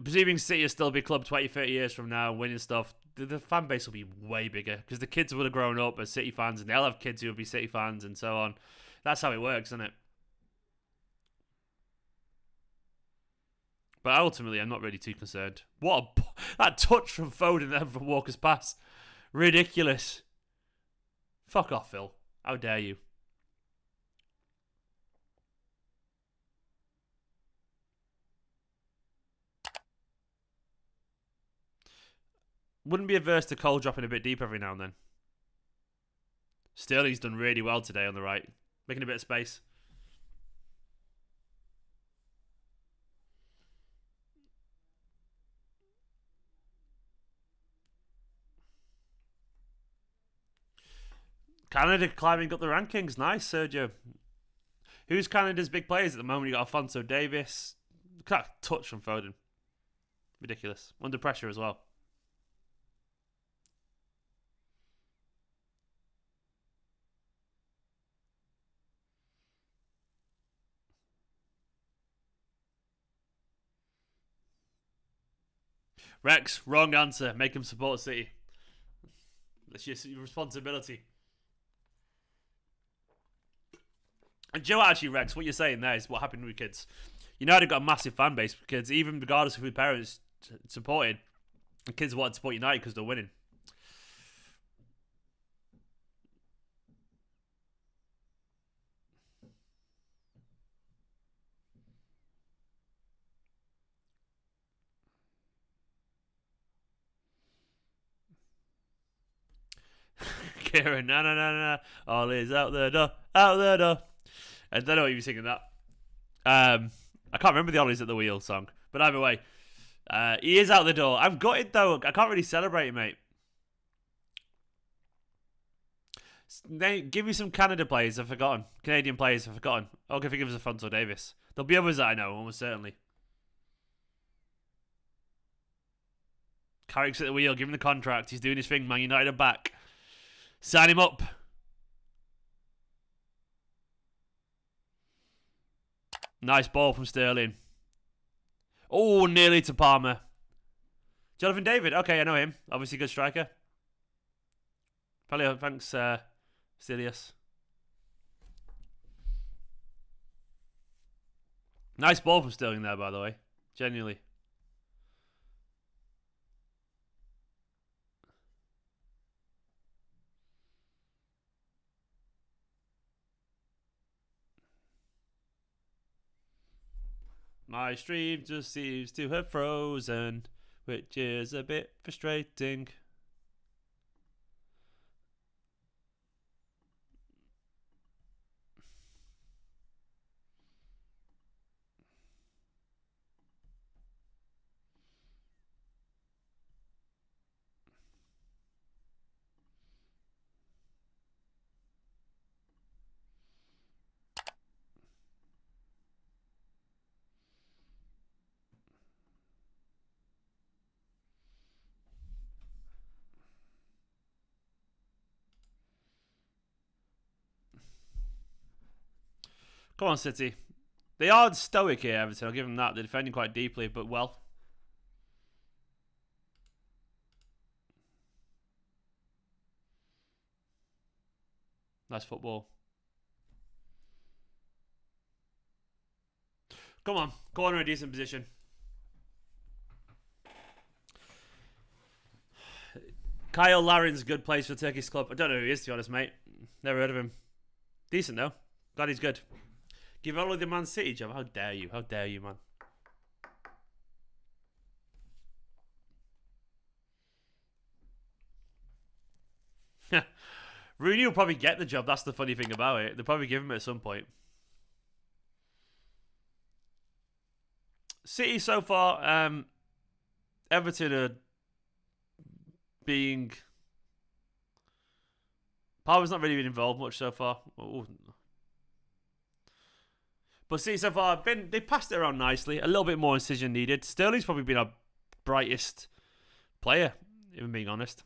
presuming City is still a big club 20, 30 years from now, winning stuff, the fan base will be way bigger because the kids would have grown up as City fans and they'll have kids who will be City fans and so on. That's how it works, isn't it? But ultimately, I'm not really too concerned. That touch from Foden there from Walker's pass. Ridiculous. Fuck off, Phil. How dare you? Wouldn't be averse to Cole dropping a bit deep every now and then. Sterling's done really well today on the right. Making a bit of space. Canada climbing up the rankings. Nice, Sergio. Who's Canada's big players at the moment? You got Alphonso Davies. Look at that touch from Foden. Ridiculous. Under pressure as well. Rex, wrong answer. Make him support City. That's your responsibility. And Joe, actually, Rex, what you're saying there is what happened with kids. United got a massive fan base for kids, even regardless of who parents supported. The kids wanted to support United because they're winning. Kieran, no. All is out the door, out the door. I don't know what you were singing that. I can't remember the Ollie's at the Wheel song. But either way, he is out the door. I've got it though. I can't really celebrate it, mate. Give me some Canada players I've forgotten. Canadian players I've forgotten. Okay, forgive us Alphonso Davies. There'll be others that I know, almost certainly. Carrick's at the wheel. Give him the contract. He's doing his thing, Man United are back. Sign him up. Nice ball from Sterling. Oh, nearly to Palmer. Jonathan David. Okay, I know him. Obviously good striker. Thanks, Silius. Nice ball from Sterling there, by the way. Genuinely. My stream just seems to have frozen, which is a bit frustrating. Come on, City. They are stoic here, Everton. I'll give them that. They're defending quite deeply, but well. Nice football. Come on. Corner, a decent position. Kyle Larin's good place for Turkish club. I don't know who he is, to be honest, mate. Never heard of him. Decent, though. Glad he's good. Give all of the Man City job. How dare you? How dare you, man? Rooney will probably get the job. That's the funny thing about it. They'll probably give him it at some point. City so far, Everton are being... Palmer's not really been involved much so far. Ooh. But City so far, they passed it around nicely. A little bit more incision needed. Sterling's probably been our brightest player, if I'm being honest.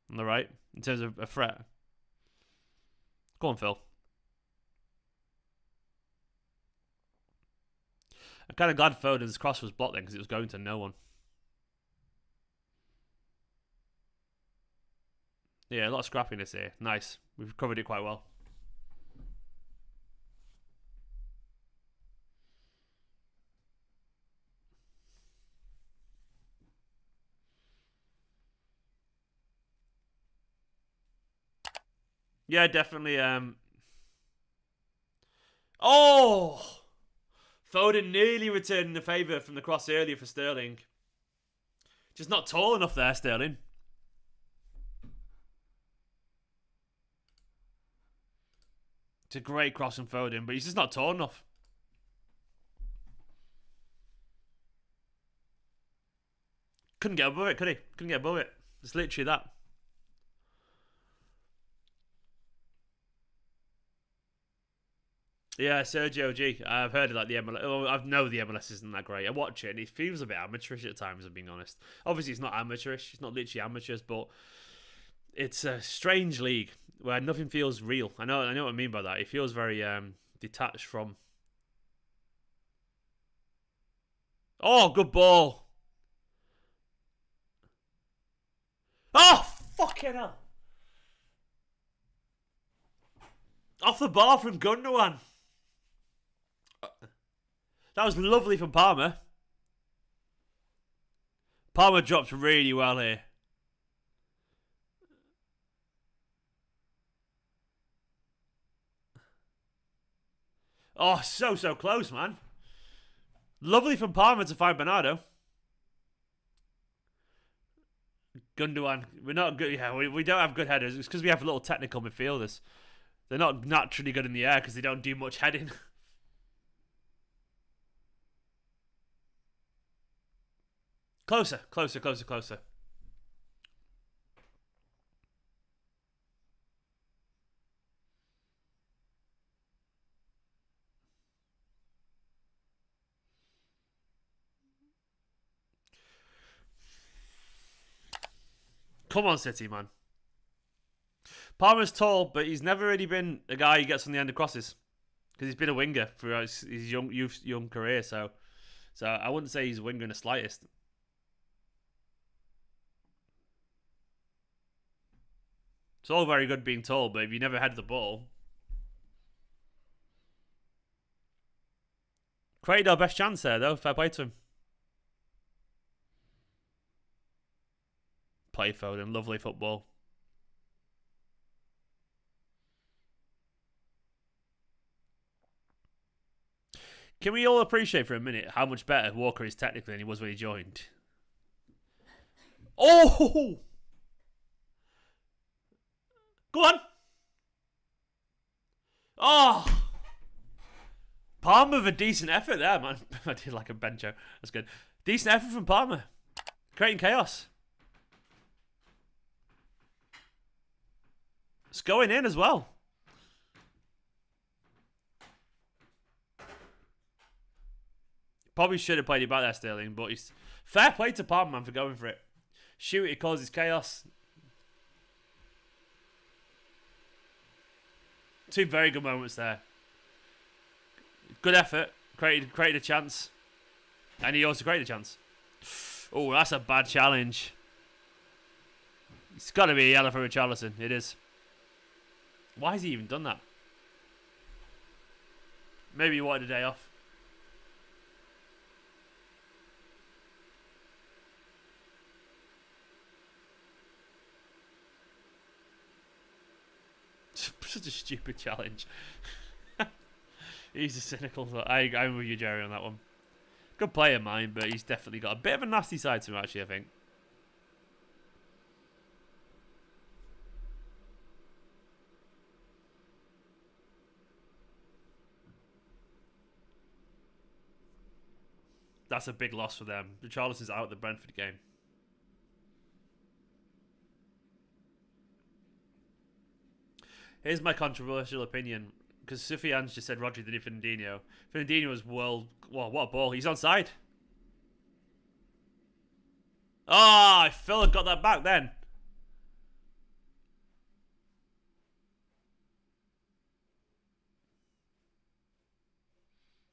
On the right, in terms of a threat. Go on, Phil. I'm kind of glad Foden's cross was blocked then, because it was going to no one. Yeah, a lot of scrappiness here. Nice. We've covered it quite well. Yeah, definitely. Oh! Foden nearly returning the favour from the cross earlier for Sterling. Just not tall enough there, Sterling. It's a great cross from Foden, but he's just not tall enough. Couldn't get above it, could he? Couldn't get above it. It's literally that. Yeah, Sergio G. I've heard of like the MLS. Oh, I know the MLS isn't that great. I watch it and it feels a bit amateurish at times, I'm being honest. Obviously, it's not amateurish. It's not literally amateurs, but it's a strange league where nothing feels real. I know what I mean by that. It feels very detached from. Oh, good ball. Oh, fucking hell. Off the bar from Gundogan. That was lovely from Palmer. Palmer dropped really well here. Oh, so close, man. Lovely from Palmer to find Bernardo. Gundogan. We're not good. Yeah, we don't have good headers. It's because we have little technical midfielders. They're not naturally good in the air because they don't do much heading. Closer. Come on, City, man. Palmer's tall, but he's never really been a guy who gets on the end of crosses because he's been a winger throughout his young career. So I wouldn't say he's a winger in the slightest. It's all very good being tall, but if you never had the ball, created our best chance there, though. Fair play to him. Play Foden, lovely football. Can we all appreciate for a minute how much better Walker is technically than he was when he joined? Oh! Go on! Oh! Palmer with a decent effort there, man. I did like a bencho. That's good. Decent effort from Palmer. Creating chaos. It's going in as well. Probably should have played it back there, Sterling, but he's fair play to Palmer, man, for going for it. Shoot, it causes chaos. Two very good moments there. Good effort. Created a chance. And he also created a chance. Oh, that's a bad challenge. It's got to be a yellow for Richarlison. It is. Why has he even done that? Maybe he wanted a day off. Such a stupid challenge. He's a cynical. I'm with you, Jerry, on that one. Good player, mine, but he's definitely got a bit of a nasty side to him, actually, I think. That's a big loss for them. Richarlison's out of the Brentford game. Here's my controversial opinion. Because Sufyan's just said Rodri did Fernandinho. Fernandinho was world... Whoa, what a ball. He's onside. Oh, Phil had got that back then.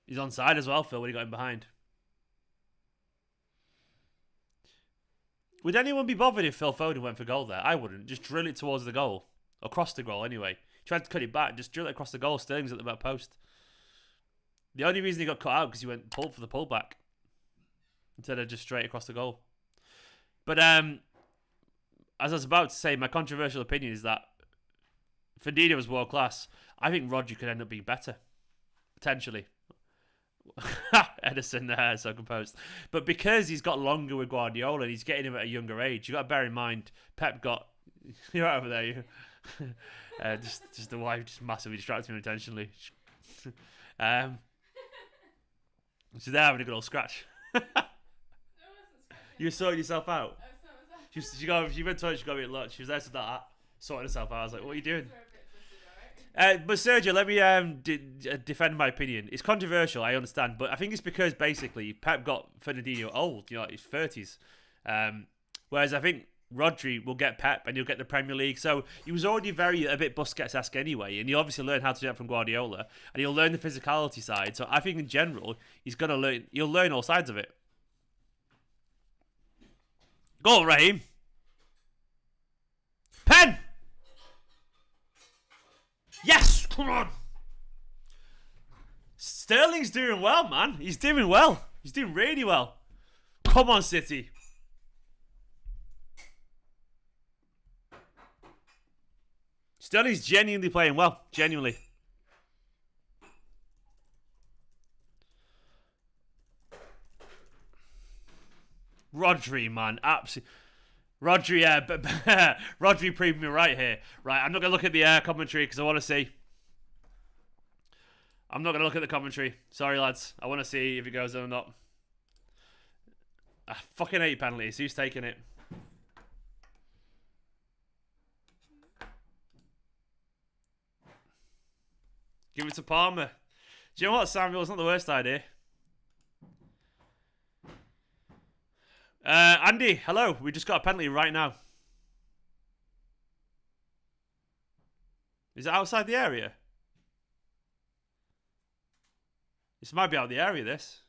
He's onside as well, Phil, when he got him behind. Would anyone be bothered if Phil Foden went for goal there? I wouldn't. Just drill it towards the goal. Across the goal, anyway. Tried to cut it back, just drill it across the goal. Sterling's at the back post. The only reason he got cut out because he went pulled for the pullback instead of just straight across the goal. But as I was about to say, my controversial opinion is that Fernandinho was world class. I think Rodri could end up being better, potentially. Edison there, so composed. But because he's got longer with Guardiola and he's getting him at a younger age, you got to bear in mind Pep got. You're right over there. You. Just the wife just massively distracted me intentionally. She's there having a good old scratch. You sorted yourself out. She went to the toilet. She got me a lot. She was there to that, sorting herself out. I was like, "What are you doing?" But Sergio, let me defend my opinion. It's controversial, I understand, but I think it's because basically Pep got Fernandinho old, you know, his 30s. Whereas I think Rodri will get Pep and he'll get the Premier League. So he was already a bit Busquets-esque anyway, and he'll obviously learn how to do that from Guardiola, and he'll learn the physicality side. So I think in general, he'll learn all sides of it. Go, Raheem. Pen! Yes! Come on! Sterling's doing well, man. He's doing well. He's doing really well. Come on, City. Sterling's genuinely playing well. Genuinely. Rodri, man. Absolutely. Rodri, Rodri proved me right here. Right, I'm not going to look at the commentary because I want to see. I'm not going to look at the commentary. Sorry, lads. I want to see if it goes in or not. I fucking hate penalties. Who's taking it? Give it to Palmer. Do you know what, Samuel? It's not the worst idea. Andy, hello. We just got a penalty right now. Is it outside the area? This might be out of the area, this.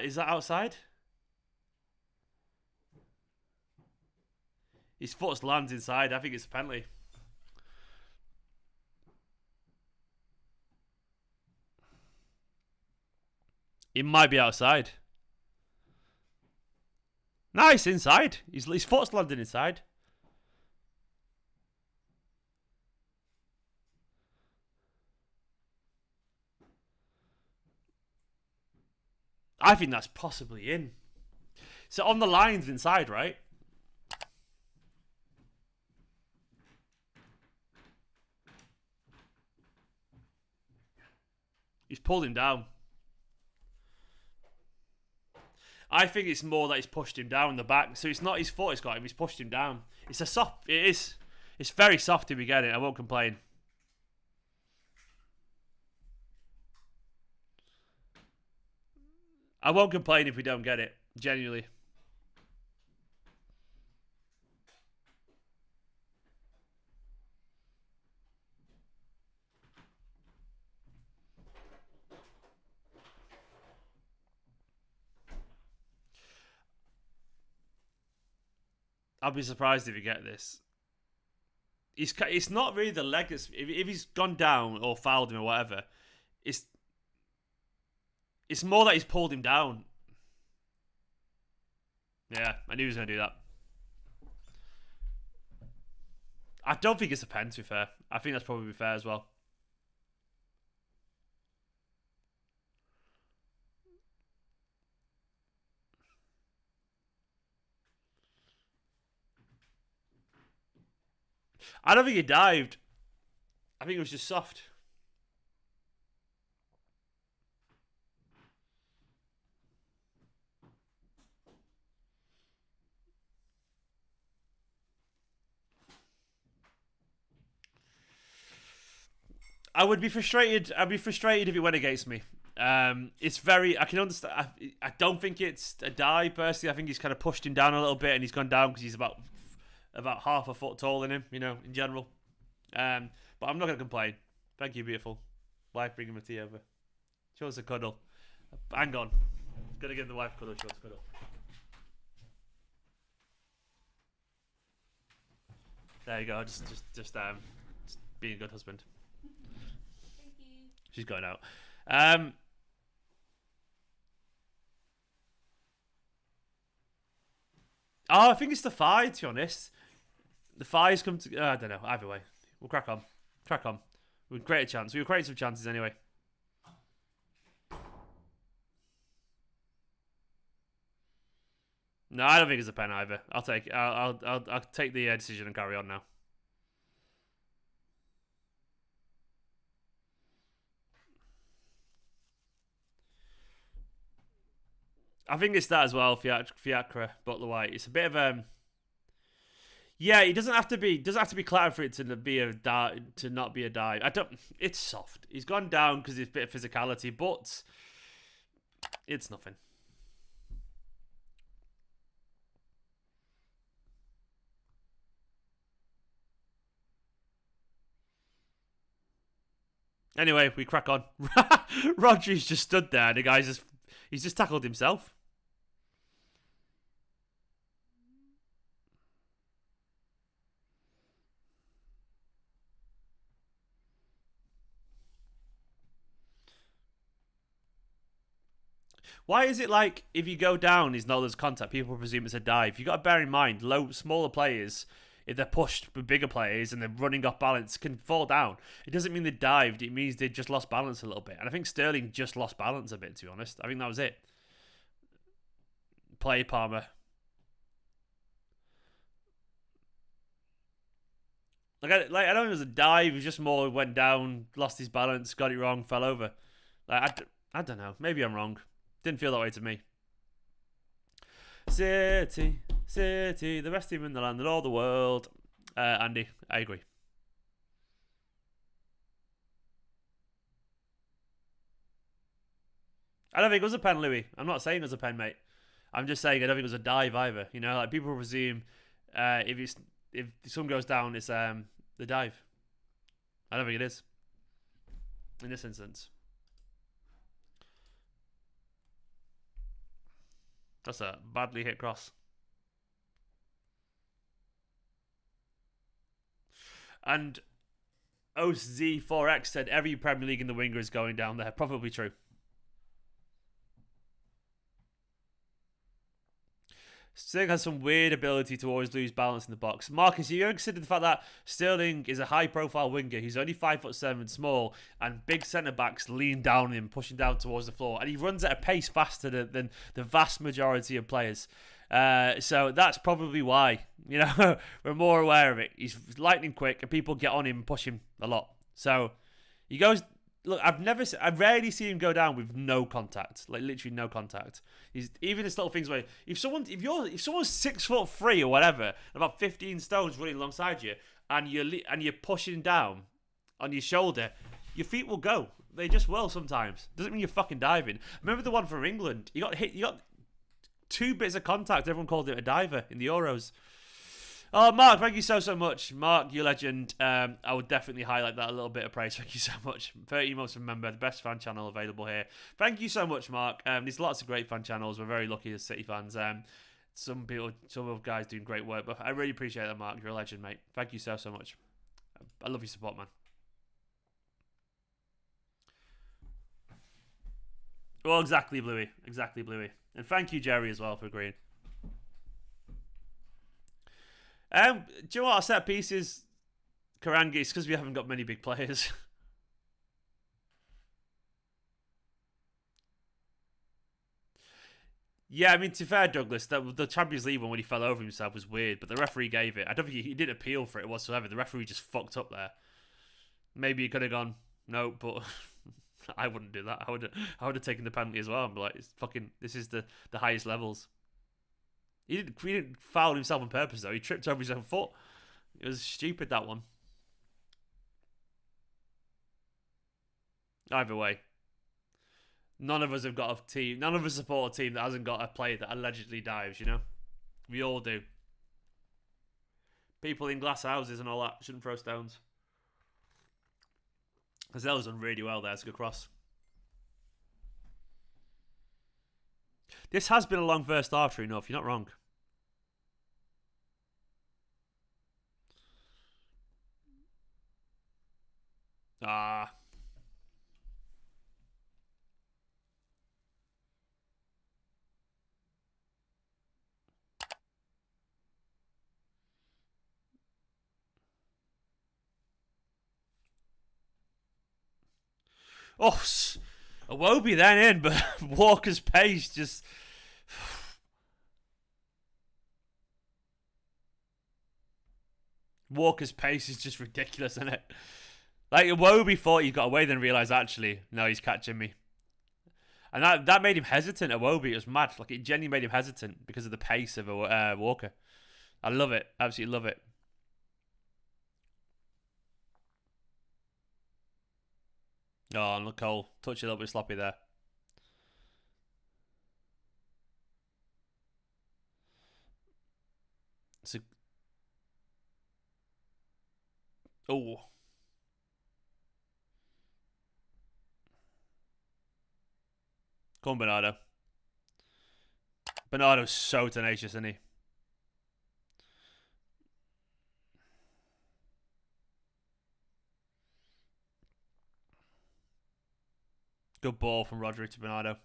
Is that outside? His foot lands inside. I think it's a penalty. It might be outside. Nice, inside. His foot's landing inside. I think that's possibly in. So on the lines inside, right? He's pulled him down. I think it's more that he's pushed him down in the back. So it's not his foot he's got him, he's pushed him down. It's a soft, it is. It's very soft if we get it, I won't complain. I won't complain if we don't get it, genuinely. I'll be surprised if you get this. It's not really the leg that's... If he's gone down or fouled him or whatever, it's more that he's pulled him down. Yeah, I knew he was going to do that. I don't think it's a pen, to be fair. I think that's probably fair as well. I don't think he dived. I think it was just soft. I would be frustrated. I'd be frustrated if it went against me. It's very... I can understand. I don't think it's a dive, personally. I think he's kind of pushed him down a little bit and he's gone down because he's about half a foot taller than him, you know, in general. But I'm not going to complain. Thank you, beautiful wife, bringing my tea over. Show us a cuddle. Hang on. Gotta give the wife a cuddle. Show us a cuddle. There you go. Just being a good husband. Thank you. She's going out. I think it's the thigh, to be honest. The thighs come to... I don't know. Either way. We'll crack on. Crack on. We'll create a chance. We'll create some chances anyway. No, I don't think it's a pen either. I'll take the decision and carry on now. I think it's that as well, Fiacre, Butler White. It's a bit of yeah, it doesn't have to be clattered for it to be to not be a dive. It's soft. He's gone down because it's a bit of physicality, but it's nothing. Anyway, we crack on. Rodri's just stood there. The guy's he's just tackled himself. Why is it like if you go down, there's no contact, people presume it's a dive? You got to bear in mind, smaller players, if they're pushed with bigger players and they're running off balance, can fall down. It doesn't mean they dived, it means they just lost balance a little bit. And I think Sterling just lost balance a bit, to be honest. I think that was it. Play Palmer. I don't think it was a dive. It was just more went down, lost his balance, got it wrong, fell over. I don't know. Maybe I'm wrong. Didn't feel that way to me. City, the best team in the land and all the world. Andy, I agree. I don't think it was a pen, Louis. I'm not saying it was a pen, mate. I'm just saying I don't think it was a dive either. You know, like people presume if someone goes down, it's the dive. I don't think it is in this instance. That's a badly hit cross. And OZ4X said every Premier League in the winger is going down there. Probably true. Sterling has some weird ability to always lose balance in the box. Marcus, you consider the fact that Sterling is a high-profile winger. He's only 5'7", small, and big centre-backs lean down on him, pushing down towards the floor. And he runs at a pace faster than the vast majority of players. So that's probably why, you know, we're more aware of it. He's lightning quick, and people get on him and push him a lot. So he goes... Look, I've rarely seen him go down with no contact, like literally no contact. He's even this little things where if someone's 6'3" or whatever, about 15 stones running alongside you, and you're pushing down on your shoulder, your feet will go. They just will sometimes. Doesn't mean you're fucking diving. Remember the one from England? You got hit. You got 2 bits of contact. Everyone called it a diver in the Euros. Oh, Mark, thank you so much. Mark, you legend. I would definitely highlight that a little bit of praise. Thank you so much. 30 months from member, the best fan channel available here. Thank you so much, Mark. There's lots of great fan channels. We're very lucky as City fans. some people, some of guys doing great work. But I really appreciate that, Mark. You're a legend, mate. Thank you so much. I love your support, man. Well, exactly, Bluey. Exactly, Bluey. And thank you, Jerry, as well, for agreeing. Do you know what? Our set pieces, Karangi, it's because we haven't got many big players. Yeah, I mean, to be fair, Douglas, the Champions League one when he fell over himself was weird, but the referee gave it. I don't think he didn't appeal for it whatsoever. The referee just fucked up there. Maybe he could have gone, no, but I wouldn't do that. I would have taken the penalty as well. I'm like, it's fucking, this is the highest levels. He didn't foul himself on purpose, though. He tripped over his own foot. It was stupid, that one. Either way. None of us have got a team. None of us support a team that hasn't got a player that allegedly dives, you know? We all do. People in glass houses and all that shouldn't throw stones. Gazelle's done really well there. It's a good cross. This has been a long first half, true enough. You're not wrong. Ah. Oh, Iwobi then in, but Walker's pace just... Walker's pace is just ridiculous, isn't it? Like, Iwobi thought he got away, then realised, actually, no, he's catching me. And that made him hesitant, Iwobi. It was mad. Like, it genuinely made him hesitant because of the pace of Walker. I love it. Absolutely love it. Oh, and look, Cole. Touch a little bit sloppy there. Oh. Come on, Bernardo. Bernardo's so tenacious, isn't he? Good ball from Rodri to Bernardo.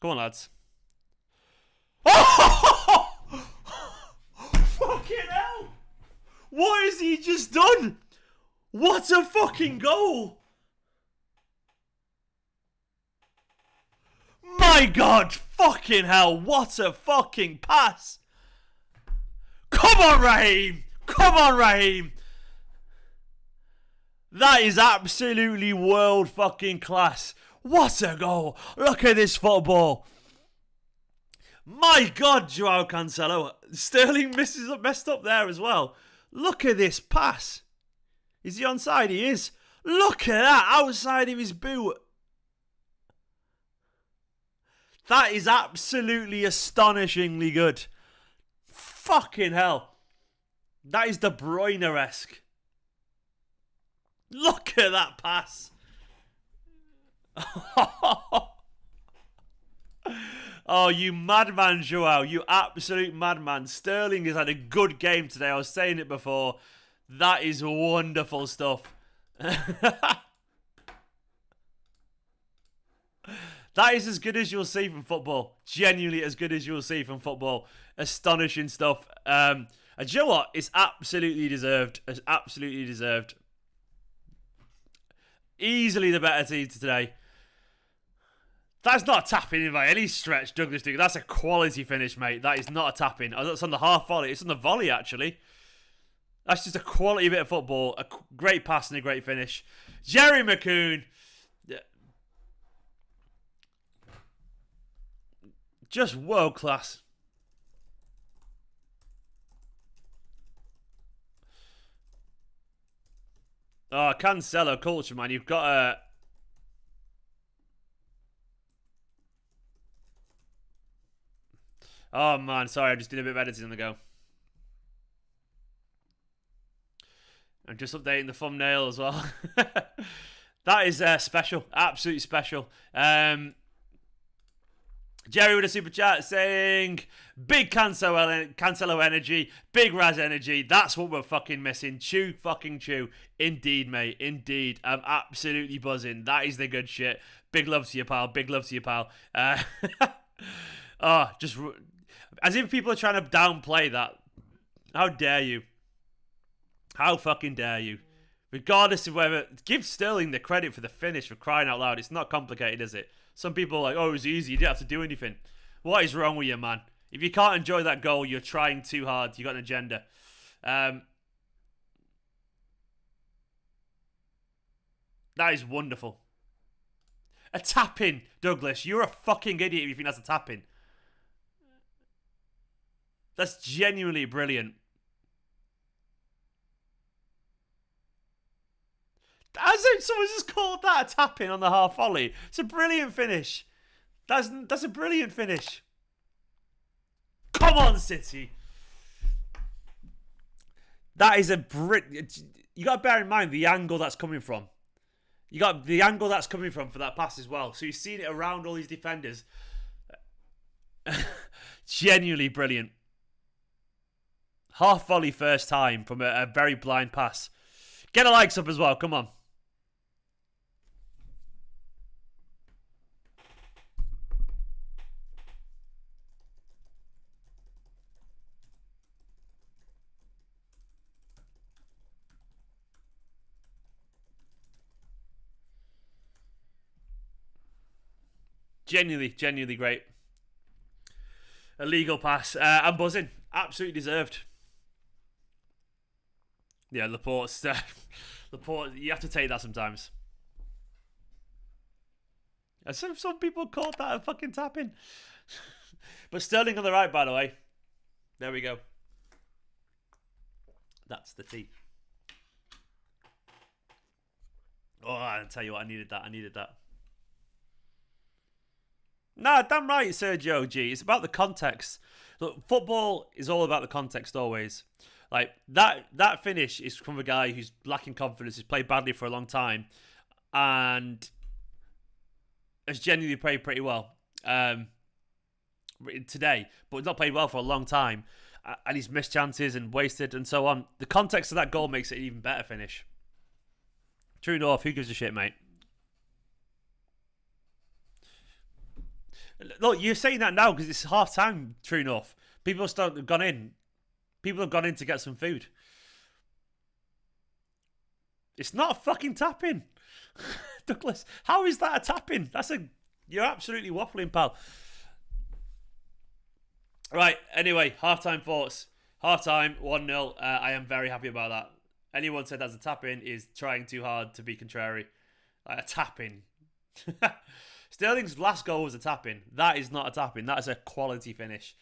Come on, lads. Oh! Fucking hell! What has he just done? What a fucking goal! My God! Fucking hell! What a fucking pass! Come on, Raheem! Come on, Raheem! That is absolutely world fucking class. What a goal! Look at this football. My God, Joao Cancelo. Sterling messed up there as well. Look at this pass. Is he onside? He is. Look at that, outside of his boot. That is absolutely astonishingly good. Fucking hell. That is De Bruyne-esque. Look at that pass. Oh, you madman, Joao. You absolute madman. Sterling has had a good game today. I was saying it before. That is wonderful stuff. That is as good as you'll see from football. Genuinely as good as you'll see from football. Astonishing stuff. And you know what? It's absolutely deserved. It's absolutely deserved. Easily the better team today. That's not a tap-in by any stretch, Douglas Duke. That's a quality finish, mate. That is not a tap-in. That's on the half volley. It's on the volley, actually. That's just a quality bit of football. A great pass and a great finish. Jerry McCoon. Just world class. Oh, Cancelo culture, man. You've got a... Oh, man. Sorry, I just did a bit of editing on the go. I'm just updating the thumbnail as well. That is special. Absolutely special. Jerry with a super chat saying, big Cancelo energy, big Raz energy. That's what we're fucking missing. Chew fucking chew. Indeed, mate. Indeed. I'm absolutely buzzing. That is the good shit. Big love to you, pal. Big love to you, pal. Just as if people are trying to downplay that. How dare you? How fucking dare you? Regardless of whether... Give Sterling the credit for the finish, for crying out loud. It's not complicated, is it? Some people are like, oh, it was easy. You didn't have to do anything. What is wrong with you, man? If you can't enjoy that goal, you're trying too hard. You got an agenda. That is wonderful. A tap-in, Douglas. You're a fucking idiot if you think that's a tap-in. That's genuinely brilliant. As if someone just called that a tap-in on the half volley. It's a brilliant finish. That's a brilliant finish. Come on, City. That is a brilliant... You got to bear in mind the angle that's coming from. You got the angle that's coming from for that pass as well. So you've seen it around all these defenders. Genuinely brilliant. Half volley first time from a very blind pass. Get a likes up as well. Come on. Genuinely great. A legal pass. I'm buzzing. Absolutely deserved. Yeah, Laporte's... Laporte, you have to take that sometimes. And some people called that a fucking tap-in. But Sterling on the right, by the way. There we go. That's the tea. Oh, I'll tell you what, I needed that. Nah, damn right, Sergio G. It's about the context. Look, football is all about the context always. Like, that finish is from a guy who's lacking confidence, who's played badly for a long time, and has genuinely played pretty well today, but not played well for a long time, and he's missed chances and wasted and so on. The context of that goal makes it an even better finish. True North, who gives a shit, mate? Look, you're saying that now because it's half time, True North. People have gone in. People have gone in to get some food. It's not a fucking tap-in. Douglas, how is that a tap-in? You're absolutely waffling, pal. Right, anyway, half-time thoughts. Half-time, 1-0. I am very happy about that. Anyone said that's a tap-in is trying too hard to be contrary. Like a tap-in. Sterling's last goal was a tap-in. That is not a tap-in. That is a quality finish.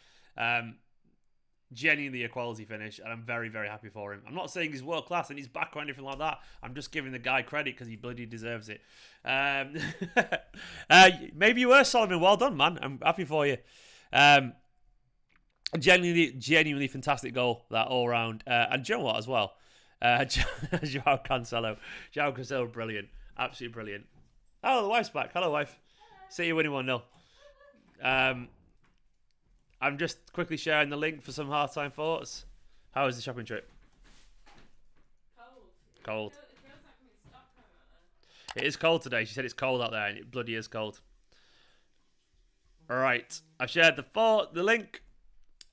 Genuinely a quality finish, and I'm very, very happy for him. I'm not saying he's world class and he's back or anything like that. I'm just giving the guy credit because he bloody deserves it. Maybe you were, Solomon. Well done, man. I'm happy for you. Genuinely fantastic goal, that all round. And you know what, as well? João Cancelo, brilliant. Absolutely brilliant. Oh, the wife's back. Hello, wife. See you winning 1-0. I'm just quickly sharing the link for some halftime thoughts. How was the shopping trip? Cold. It feels like I'm in Stockholm out there. It is cold today. She said it's cold out there, and it bloody is cold. All right. I've shared the link,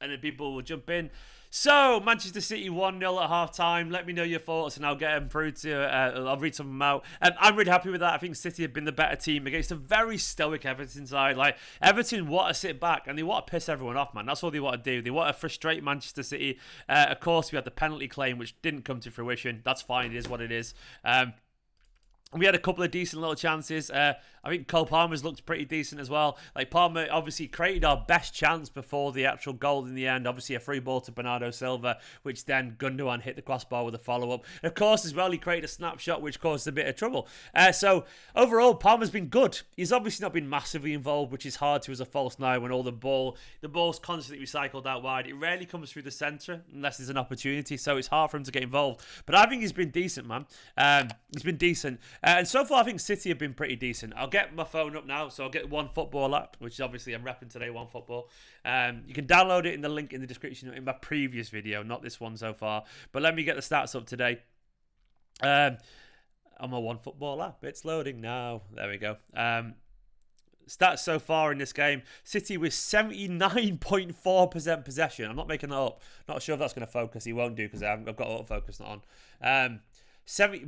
and then people will jump in. So, Manchester City 1-0 at half-time. Let me know your thoughts, and I'll get them through to... I'll read some of them out. I'm really happy with that. I think City have been the better team against a very stoic Everton side. Like, Everton want to sit back, and they want to piss everyone off, man. That's all they want to do. They want to frustrate Manchester City. Of course, we had the penalty claim, which didn't come to fruition. That's fine. It is what it is. We had a couple of decent little chances. I think Cole Palmer's looked pretty decent as well. Like, Palmer obviously created our best chance before the actual goal in the end. Obviously, a free ball to Bernardo Silva, which then Gundogan hit the crossbar with a follow-up. Of course, as well, he created a snapshot, which caused a bit of trouble. So, overall, Palmer's been good. He's obviously not been massively involved, which is hard to as a false nine when all the ball's constantly recycled out wide. It rarely comes through the centre unless there's an opportunity, so it's hard for him to get involved. But I think he's been decent, man. He's been decent. And so far, I think City have been pretty decent. I'll get my phone up now, so I'll get One Football app, which is obviously I'm repping today, One Football. You can download it in the link in the description in my previous video, not this one so far. But let me get the stats up today. On my One Football app. It's loading now. There we go. Stats so far in this game. City with 79.4% possession. I'm not making that up. Not sure if that's going to focus. He won't do because I've got autofocus not on.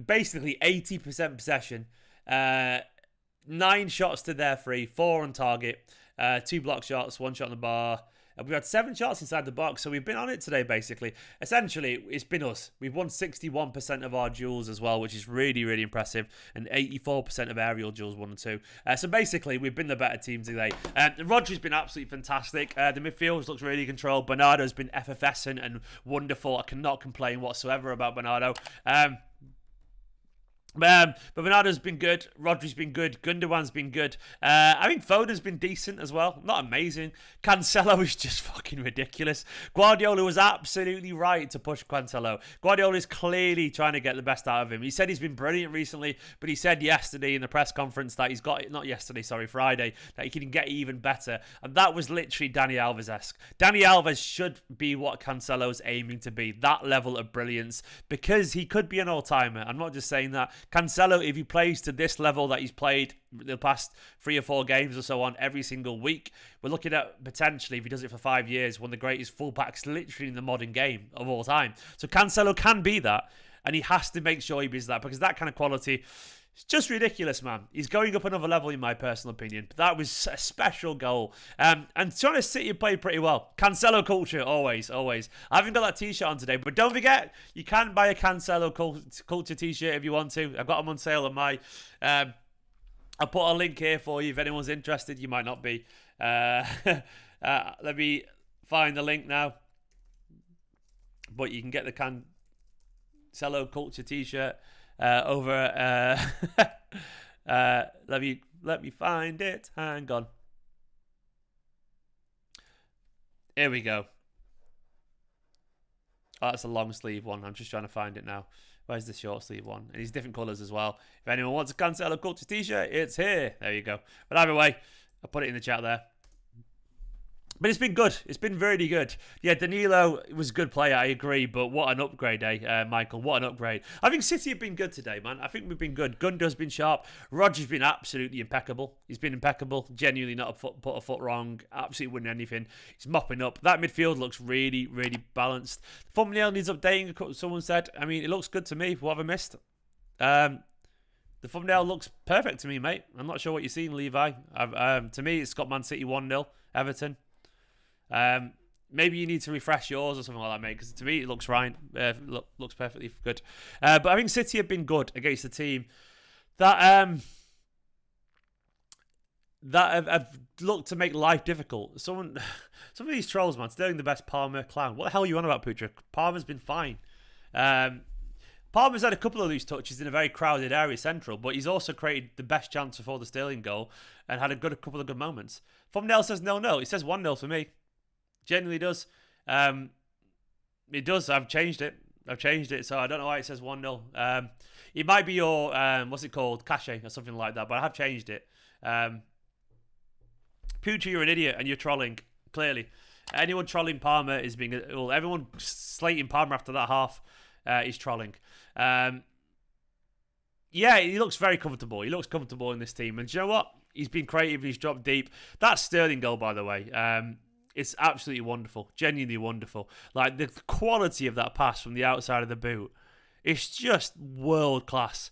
Basically 80% possession. 9 shots to their 3. 4 on target. 2 block shots. 1 shot on the bar. We've had 7 shots inside the box, so we've been on it today, basically. Essentially, it's been us. We've won 61% of our duels as well, which is really, really impressive. And 84% of aerial duels, 1 and 2. So basically, we've been the better team today. Rodri's been absolutely fantastic. The midfield looks really controlled. Bernardo's been effervescent and wonderful. I cannot complain whatsoever about Bernardo. But Bernardo's been good. Rodri's been good. Gundogan's been good. I think Foden's been decent as well. Not amazing. Cancelo is just fucking ridiculous. Guardiola was absolutely right to push Cancelo. Guardiola is clearly trying to get the best out of him. He said he's been brilliant recently, but he said yesterday in the press conference that he's got, Friday, that he can get even better. And that was literally Dani Alves-esque. Dani Alves should be what Cancelo's aiming to be. That level of brilliance. Because he could be an all-timer. I'm not just saying that. Cancelo, if he plays to this level that he's played the past 3 or 4 games or so on every single week, we're looking at potentially, if he does it for 5 years, one of the greatest fullbacks literally in the modern game of all time. So Cancelo can be that, and he has to make sure he be that, because that kind of quality... It's just ridiculous, man. He's going up another level, in my personal opinion. But that was a special goal. And to be honest, City played pretty well. Cancelo culture, always, always. I haven't got that t-shirt on today. But don't forget, you can buy a Cancelo culture t-shirt if you want to. I've got them on sale on my... I'll put a link here for you if anyone's interested. You might not be. Let me find the link now. But you can get the Cancelo culture t-shirt. Let me find it. Hang on. Here we go. Oh, that's a long sleeve one. I'm just trying to find it now. Where's the short sleeve one? And these different colours as well. If anyone wants a Cancelo culture t-shirt, it's here. There you go. But either way, I'll put it in the chat there. But it's been good. It's been really good. Yeah, Danilo was a good player, I agree. But what an upgrade, Michael? What an upgrade. I think City have been good today, man. I think we've been good. Gundo's been sharp. Rodri's been absolutely impeccable. He's been impeccable. Genuinely not put a foot wrong. Absolutely winning anything. He's mopping up. That midfield looks really, really balanced. The thumbnail needs updating, someone said. I mean, it looks good to me. What have I missed? The thumbnail looks perfect to me, mate. I'm not sure what you're seeing, Levi. To me, it's got Man City 1-0. Everton. Maybe you need to refresh yours or something like that, mate, because to me it looks right. Looks perfectly good. But I think City have been good against a team that have looked to make life difficult. Some of these trolls, man, Sterling the best, Palmer clown. What the hell are you on about, Putra? Palmer's been fine. Palmer's had a couple of loose touches in a very crowded area, central, but he's also created the best chance before the Sterling goal and had a couple of good moments. Thumbnail says 0-0. It says 1-0 for me. Genuinely does. It does. I've changed it, so I don't know why it says 1-0. It might be your, what's it called? Cache or something like that, but I have changed it. Putra, you're an idiot and you're trolling, clearly. Anyone trolling Palmer is being... Well, everyone slating Palmer after that half is trolling. Yeah, he looks very comfortable. He looks comfortable in this team. And do you know what? He's been creative. He's dropped deep. That Sterling goal, by the way, it's absolutely wonderful. Genuinely wonderful. Like, the quality of that pass from the outside of the boot, it's just world class.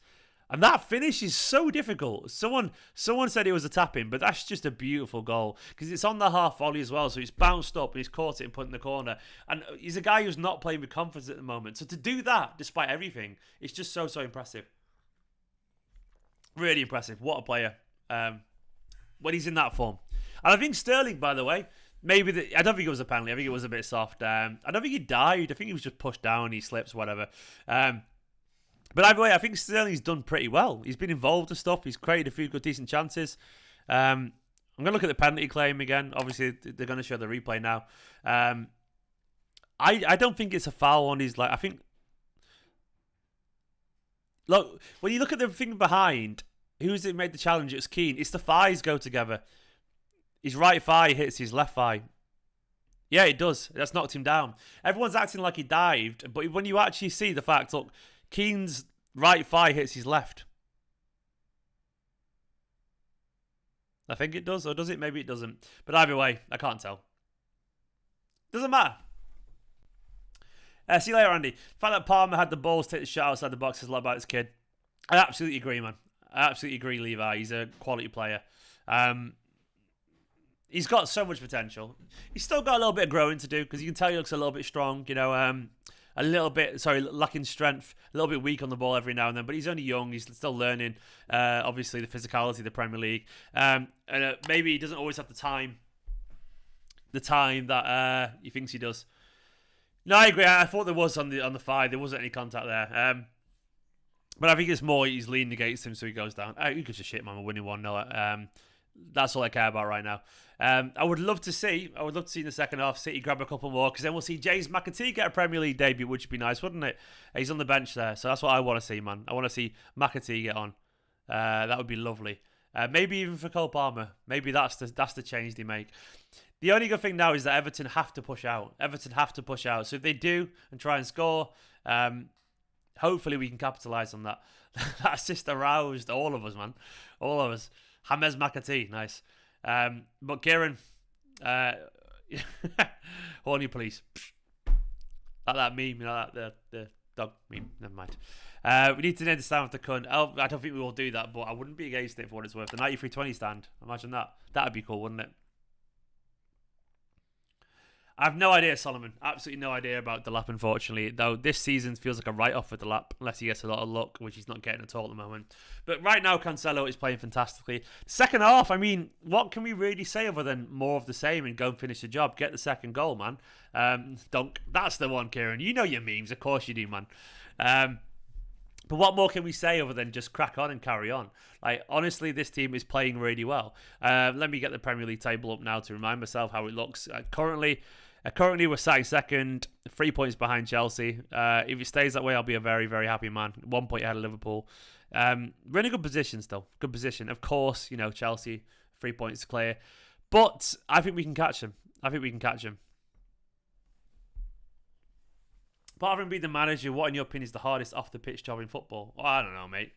And that finish is so difficult. Someone said it was a tap-in, but that's just a beautiful goal. Because it's on the half volley as well, so it's bounced up and he's caught it and put it in the corner. And he's a guy who's not playing with confidence at the moment. So to do that, despite everything, it's just so, so impressive. Really impressive. What a player. When he's in that form. And I think Sterling, by the way, I don't think it was a penalty. I think it was a bit soft. I don't think he died. I think he was just pushed down. He slips, whatever. But either way, I think Sterling's done pretty well. He's been involved in stuff. He's created a few good, decent chances. I'm going to look at the penalty claim again. Obviously, they're going to show the replay now. I don't think it's a foul on his... I think... Look, when you look at the thing behind, who's it made the challenge? It's Keane. It's the thighs go together. His right thigh hits his left thigh. Yeah, it does. That's knocked him down. Everyone's acting like he dived, but when you actually see the fact, look, Keane's right thigh hits his left. I think it does, or does it? Maybe it doesn't. But either way, I can't tell. Doesn't matter. See you later, Andy. The fact that Palmer had the balls take the shot outside the box says a lot about this kid. I absolutely agree, man. I absolutely agree, Levi. He's a quality player. He's got so much potential. He's still got a little bit of growing to do because you can tell he looks a little bit strong, a little bit, lacking strength, a little bit weak on the ball every now and then, but he's only young. He's still learning, obviously, the physicality of the Premier League. And maybe he doesn't always have the time that he thinks he does. No, I agree. I thought there was on the thigh. There wasn't any contact there. But I think it's more he's leaning against him, so he goes down. Who gives a shit, man? We're winning 1-0. That's all I care about right now. I would love to see in the second half City grab a couple more, because then we'll see James McAtee get a Premier League debut, which would be nice, wouldn't it? He's on the bench there, so that's what I want to see, man. I want to see McAtee get on. That would be lovely. Maybe even for Cole Palmer. Maybe that's the change they make. The only good thing now is that Everton have to push out. So if they do and try and score, hopefully we can capitalise on that. That assist aroused all of us, man. All of us. James McAtee, nice. But Kieran, horny police. Like that meme, the dog meme. Never mind. We need to name the stand with the cunt. I don't think we will do that, but I wouldn't be against it for what it's worth. The 93-20 stand. Imagine that. That'd be cool, wouldn't it? I have no idea, Solomon. Absolutely no idea about Delap, unfortunately. Though this season feels like a write-off for Delap, unless he gets a lot of luck, which he's not getting at all at the moment. But right now, Cancelo is playing fantastically. Second half, I mean, what can we really say other than more of the same and go and finish the job? Get the second goal, man. Dunk. That's the one, Kieran. You know your memes. Of course you do, man. But what more can we say other than just crack on and carry on? Honestly, this team is playing really well. Let me get the Premier League table up now to remind myself how it looks. Currently, we're sat in second, 3 points behind Chelsea. If it stays that way, I'll be a very, very happy man. 1 point ahead of Liverpool. We're in a good position still. Good position. Of course, Chelsea, 3 points clear. But I think we can catch them. Apart from being the manager, what in your opinion is the hardest off-the-pitch job in football? Well, I don't know, mate.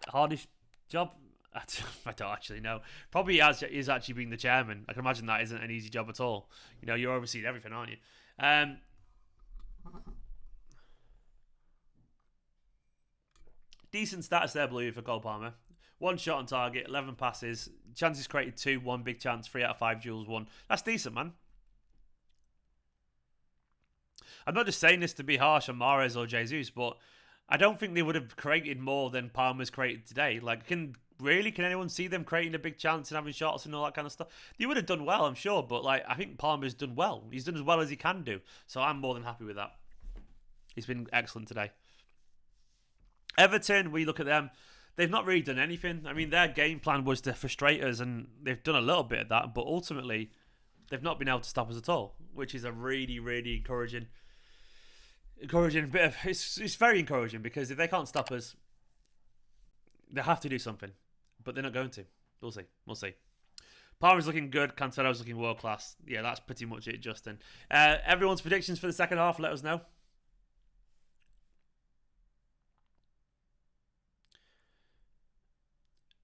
Hardest job? I don't actually know. Probably is actually being the chairman. I can imagine that isn't an easy job at all. You're overseeing everything, aren't you? Decent stats there, Blue, for Cole Palmer. 1 shot on target, 11 passes, chances created 2, 1 big chance, 3 out of 5 duels, 1. That's decent, man. I'm not just saying this to be harsh on Mahrez or Jesus, but I don't think they would have created more than Palmer's created today. Can anyone see them creating a big chance and having shots and all that kind of stuff? They would have done well, I'm sure, but I think Palmer's done well. He's done as well as he can do, so I'm more than happy with that. He's been excellent today. Everton, we look at them. They've not really done anything. I mean, their game plan was to frustrate us, and they've done a little bit of that, but ultimately, they've not been able to stop us at all, which is a really, really encouraging bit of... It's very encouraging, because if they can't stop us, they have to do something, but they're not going to. We'll see. Palmer's looking good. Cancelo's looking world class. Yeah, that's pretty much it, Justin. Everyone's predictions for the second half, let us know.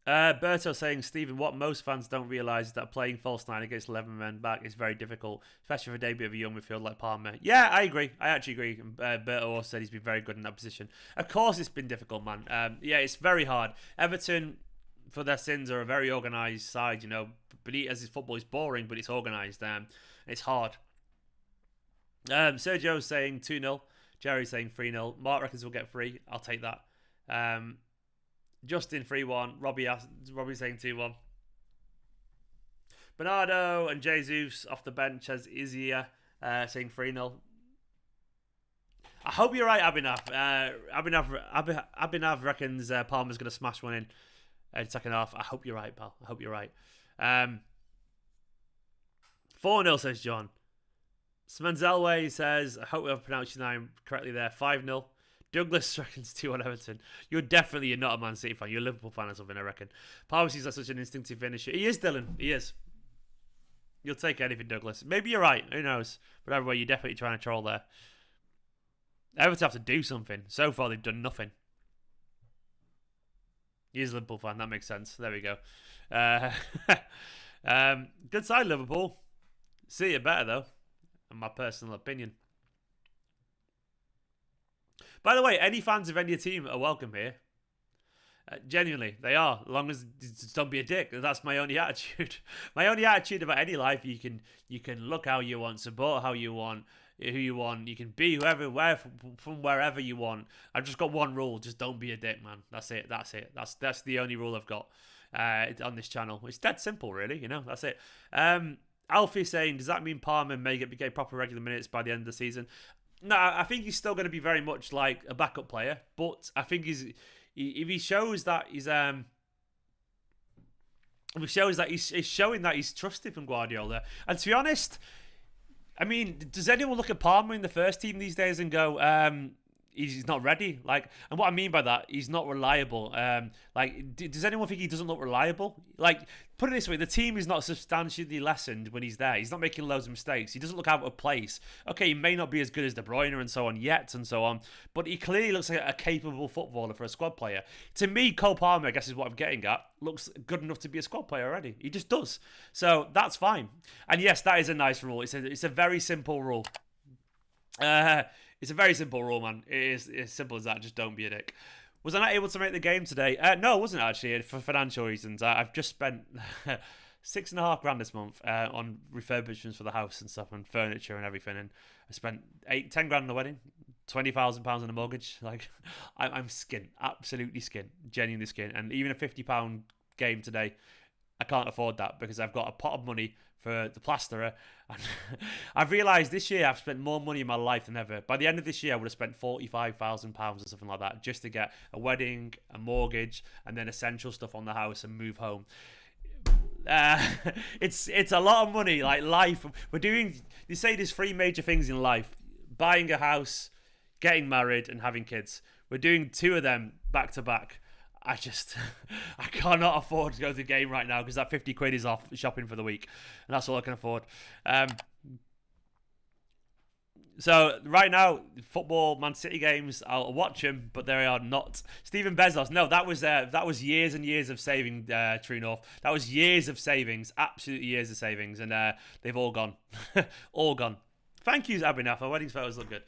Berto saying, Stephen, what most fans don't realise is that playing false 9 against 11 men back is very difficult, especially for a debut of a young midfield like Palmer. Yeah, I agree. I actually agree. Berto also said he's been very good in that position. Of course it's been difficult, man. Yeah, it's very hard. Everton, for their sins, are a very organised side, Benitez's football is boring, but it's organised. It's hard. Sergio's saying 2-0. Jerry's saying 3-0. Mark reckons we'll get 3. I'll take that. Justin 3-1. Robbie saying 2-1. Bernardo and Jesus off the bench as Izia saying 3-0. I hope you're right, Abhinav. Abhinav reckons Palmer's going to smash one in second half. I hope you're right, pal. I hope you're right. 4-0 says John. Smenzelway says, I hope I've pronounced your name correctly there. 5-0. Douglas reckons 2-1 Everton. You're not a Man City fan. You're a Liverpool fan or something, I reckon. Palmer seems like such an instinctive finisher. He is, Dylan. He is. You'll take anything, Douglas. Maybe you're right. Who knows? But either way, you're definitely trying to troll there. Everton have to do something. So far, they've done nothing. He is a Liverpool fan. That makes sense. There we go. Good side, Liverpool. See it better, though. In my personal opinion. By the way, any fans of any team are welcome here. Genuinely, they are. As long as just don't be a dick. That's my only attitude. My only attitude about any life. You can look how you want, support how you want, who you want. You can be from wherever you want. I've just got one rule: just don't be a dick, man. That's it. That's the only rule I've got on this channel. It's dead simple, really. You know, that's it. Alfie saying, does that mean Palmer may get proper regular minutes by the end of the season? No, I think he's still going to be very much like a backup player, but I think if he shows that he's showing that he's trusted from Guardiola. And to be honest, I mean, does anyone look at Palmer in the first team these days and go, he's not ready? Like, and what I mean by that, he's not reliable. Does anyone think he doesn't look reliable? Like, put it this way, the team is not substantially lessened when he's there. He's not making loads of mistakes. He doesn't look out of place. Okay, he may not be as good as De Bruyne and so on, but he clearly looks like a capable footballer for a squad player. To me, Cole Palmer, I guess is what I'm getting at, looks good enough to be a squad player already. He just does. So that's fine. And yes, that is a nice rule. It's a very simple rule. It's a very simple rule, man. It is as simple as that. Just don't be a dick. Was I not able to make the game today? No, I wasn't actually, for financial reasons. I've just spent $6,500 this month on refurbishments for the house and stuff, and furniture and everything. And I spent 10 grand on the wedding, £20,000 on a mortgage. Like, I'm skint, absolutely skint, genuinely skint. And even a £50 game today, I can't afford that because I've got a pot of money for the plasterer. And I've realised this year I've spent more money in my life than ever. By the end of this year, I would have spent £45,000 or something like that just to get a wedding, a mortgage, and then essential stuff on the house and move home. It's a lot of money. Like, life, they say there's 3 major things in life: buying a house, getting married, and having kids. We're doing 2 of them back to back. I cannot afford to go to the game right now because that 50 quid is off shopping for the week, and that's all I can afford. So right now, football, Man City games, I'll watch them, but they are not. Stephen Bezos, no, that was years and years of saving, True North. That was years of savings, absolutely years of savings, and they've all gone, all gone. Thank you, Abhinav. Our wedding photos look good.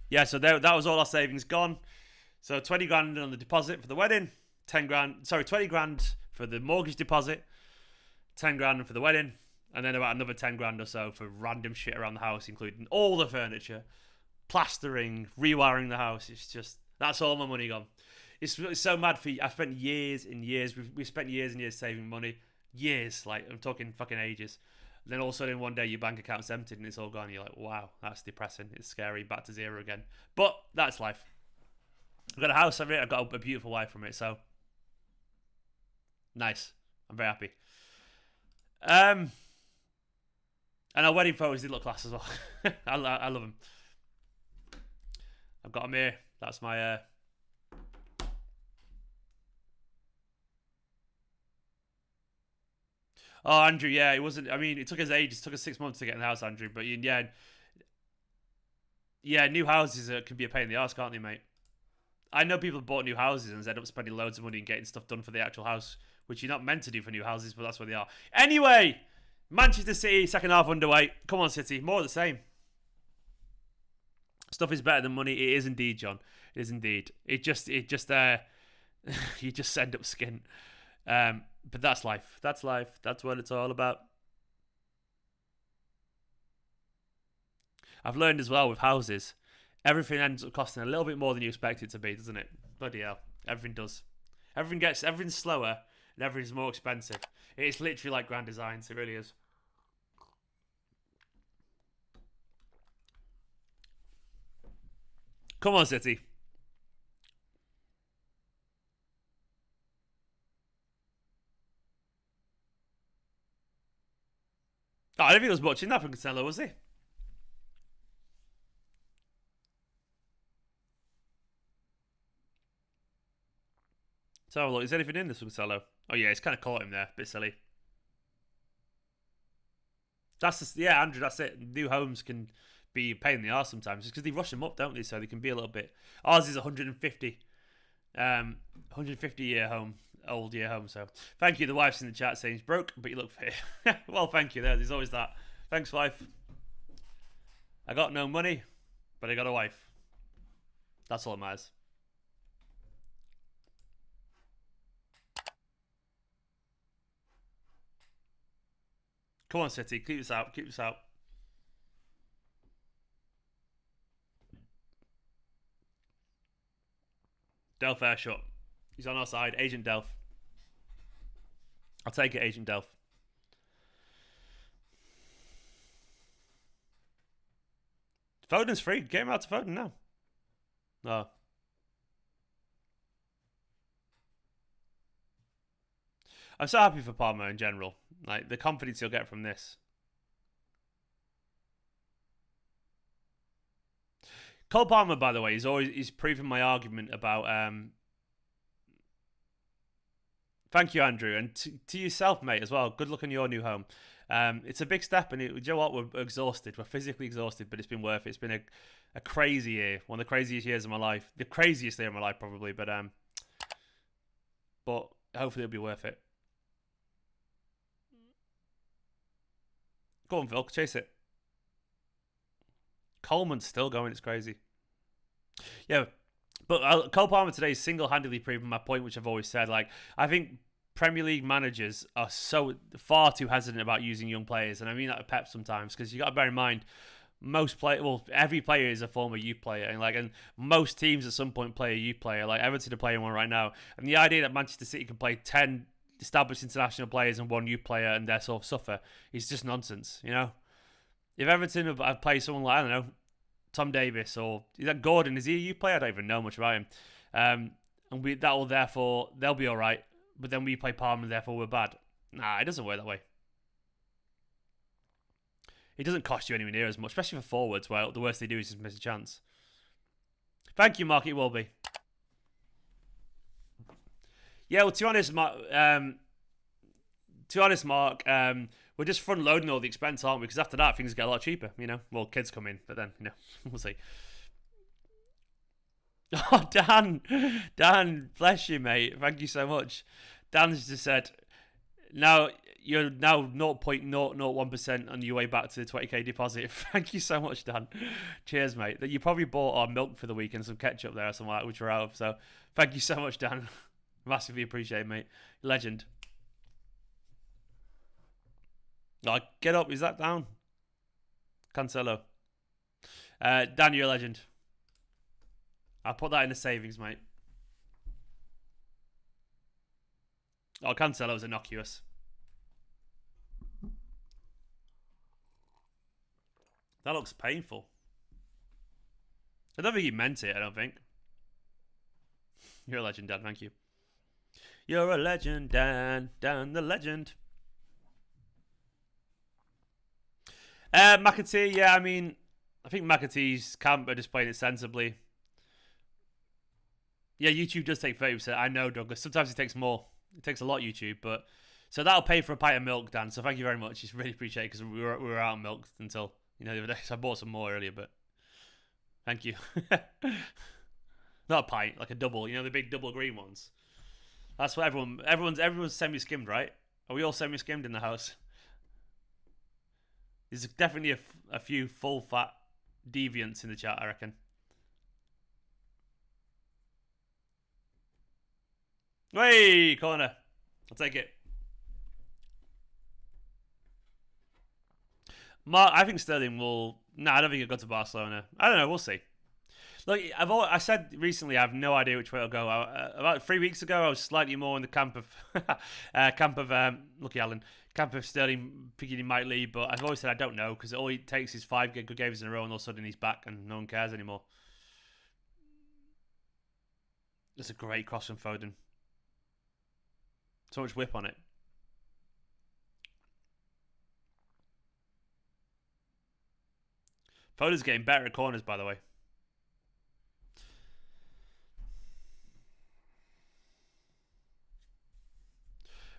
Yeah, so that was all our savings gone. So 20 grand on the deposit for the wedding, 20 grand for the mortgage deposit, 10 grand for the wedding, and then about another 10 grand or so for random shit around the house, including all the furniture, plastering, rewiring the house. It's just, that's all my money gone. It's so mad for you. I spent years and years, we spent years and years saving money. Years, like, I'm talking fucking ages. And then all of a sudden one day your bank account's emptied and it's all gone. You're like, wow, that's depressing. It's scary, back to zero again. But that's life. I've got a house from it. I've got a beautiful wife from it. So nice. I'm very happy. And our wedding photos did look class as well. I love them. I've got them here. That's my. Oh, Andrew. Yeah, it wasn't. I mean, it took us ages. It took us 6 months to get in the house, Andrew. But yeah, new houses can be a pain in the arse, can't they, mate? I know people bought new houses and end up spending loads of money and getting stuff done for the actual house, which you're not meant to do for new houses, but that's where they are. Anyway, Manchester City, second half underway. Come on, City. More of the same. Stuff is better than money. It is indeed, John. It is indeed. It just you just end up skint. But that's life. That's life. That's what it's all about. I've learned as well with houses, everything ends up costing a little bit more than you expect it to be, doesn't it? Bloody hell. Everything does. Everything's slower and everything's more expensive. It's literally like Grand Designs. It really is. Come on, City. Oh, I don't think he was watching that from Cancelo, was he? So look, is anything in this from Cancelo? Oh yeah, it's kind of caught him there. Bit silly. Yeah, Andrew. That's it. New homes can be a pain in the arse sometimes, just because they rush them up, don't they? So they can be a little bit. Ours is 150, 150 year home, old year home. So thank you. The wife's in the chat saying he's broke, but you look fit. Well, thank you. There's always that. Thanks, wife. I got no money, but I got a wife. That's all that matters. Come on, City. Keep this out. Keep this out. Delph air shot. He's on our side. Agent Delph. I'll take it, Agent Delph. Foden's free. Get him out to Foden now. Oh. I'm so happy for Palmer in general. Like, the confidence he'll get from this. Cole Palmer, by the way, he's proven my argument about... Thank you, Andrew. And to yourself, mate, as well. Good luck on your new home. It's a big step, and you know what? We're exhausted. We're physically exhausted, but it's been worth it. It's been a crazy year. One of the craziest years of my life. The craziest year of my life, probably. But hopefully it'll be worth it. Go on, Phil. Chase it. Coleman's still going. It's crazy. Yeah, but Cole Palmer today is single-handedly proven my point, which I've always said. Like, I think Premier League managers are so far too hesitant about using young players, and I mean that with Pep sometimes, because you got to bear in mind every player is a former youth player, and most teams at some point play a youth player. Like Everton are playing one right now, and the idea that Manchester City can play 10 established international players and one youth player and they're sort of suffer is just nonsense. You know, if Everton have played someone like, I don't know, Tom Davis, or is that Gordon? Is he a youth player? I don't even know much about him. And they'll be all right. But then we play Palmer, and therefore we're bad. Nah, it doesn't work that way. It doesn't cost you anywhere near as much, especially for forwards, where the worst they do is just miss a chance. Thank you, Mark. It will be. Yeah, well, to be honest, Mark, we're just front loading all the expense, aren't we? Because after that, things get a lot cheaper. You know, well, kids come in, but then we'll see. Oh, Dan, bless you, mate. Thank you so much. Dan's just said, now you're now 0.001% on your way back to the 20k deposit. Thank you so much, Dan. Cheers, mate. That you probably bought our milk for the week and some ketchup there or something like that, which we're out of. So thank you so much, Dan. Massively appreciate it, mate. Legend. Oh, get up. Is that down? Cancelo. Dan, you're a legend. I'll put that in the savings, mate. Oh, Cancelo's innocuous. That looks painful. I don't think he meant it, I don't think. You're a legend, Dan. Thank you. You're a legend, Dan. Dan the legend. McAtee, yeah, I mean, I think McAtee's camp are just playing it sensibly. Yeah, YouTube does take 30%. I know, Douglas. Sometimes it takes more. It takes a lot, YouTube. But so that'll pay for a pint of milk, Dan. So thank you very much. It's really appreciate it because we were out of milk until the other day. So I bought some more earlier, but thank you. Not a pint, like a double. The big double green ones. That's what everyone's semi-skimmed, right? Are we all semi-skimmed in the house? There's definitely a few full fat deviants in the chat, I reckon. Hey, corner. I'll take it. Mark, I think Sterling will... Nah, I don't think he'll go to Barcelona. I don't know. We'll see. Look, I said recently I have no idea which way it'll go. About 3 weeks ago, I was slightly more in the camp of Lucky Allen, camp of Sterling thinking he might leave, but I've always said I don't know because all he takes is 5 good games in a row, and all of a sudden he's back and no one cares anymore. That's a great cross from Foden. So much whip on it. Foden's getting better at corners, by the way.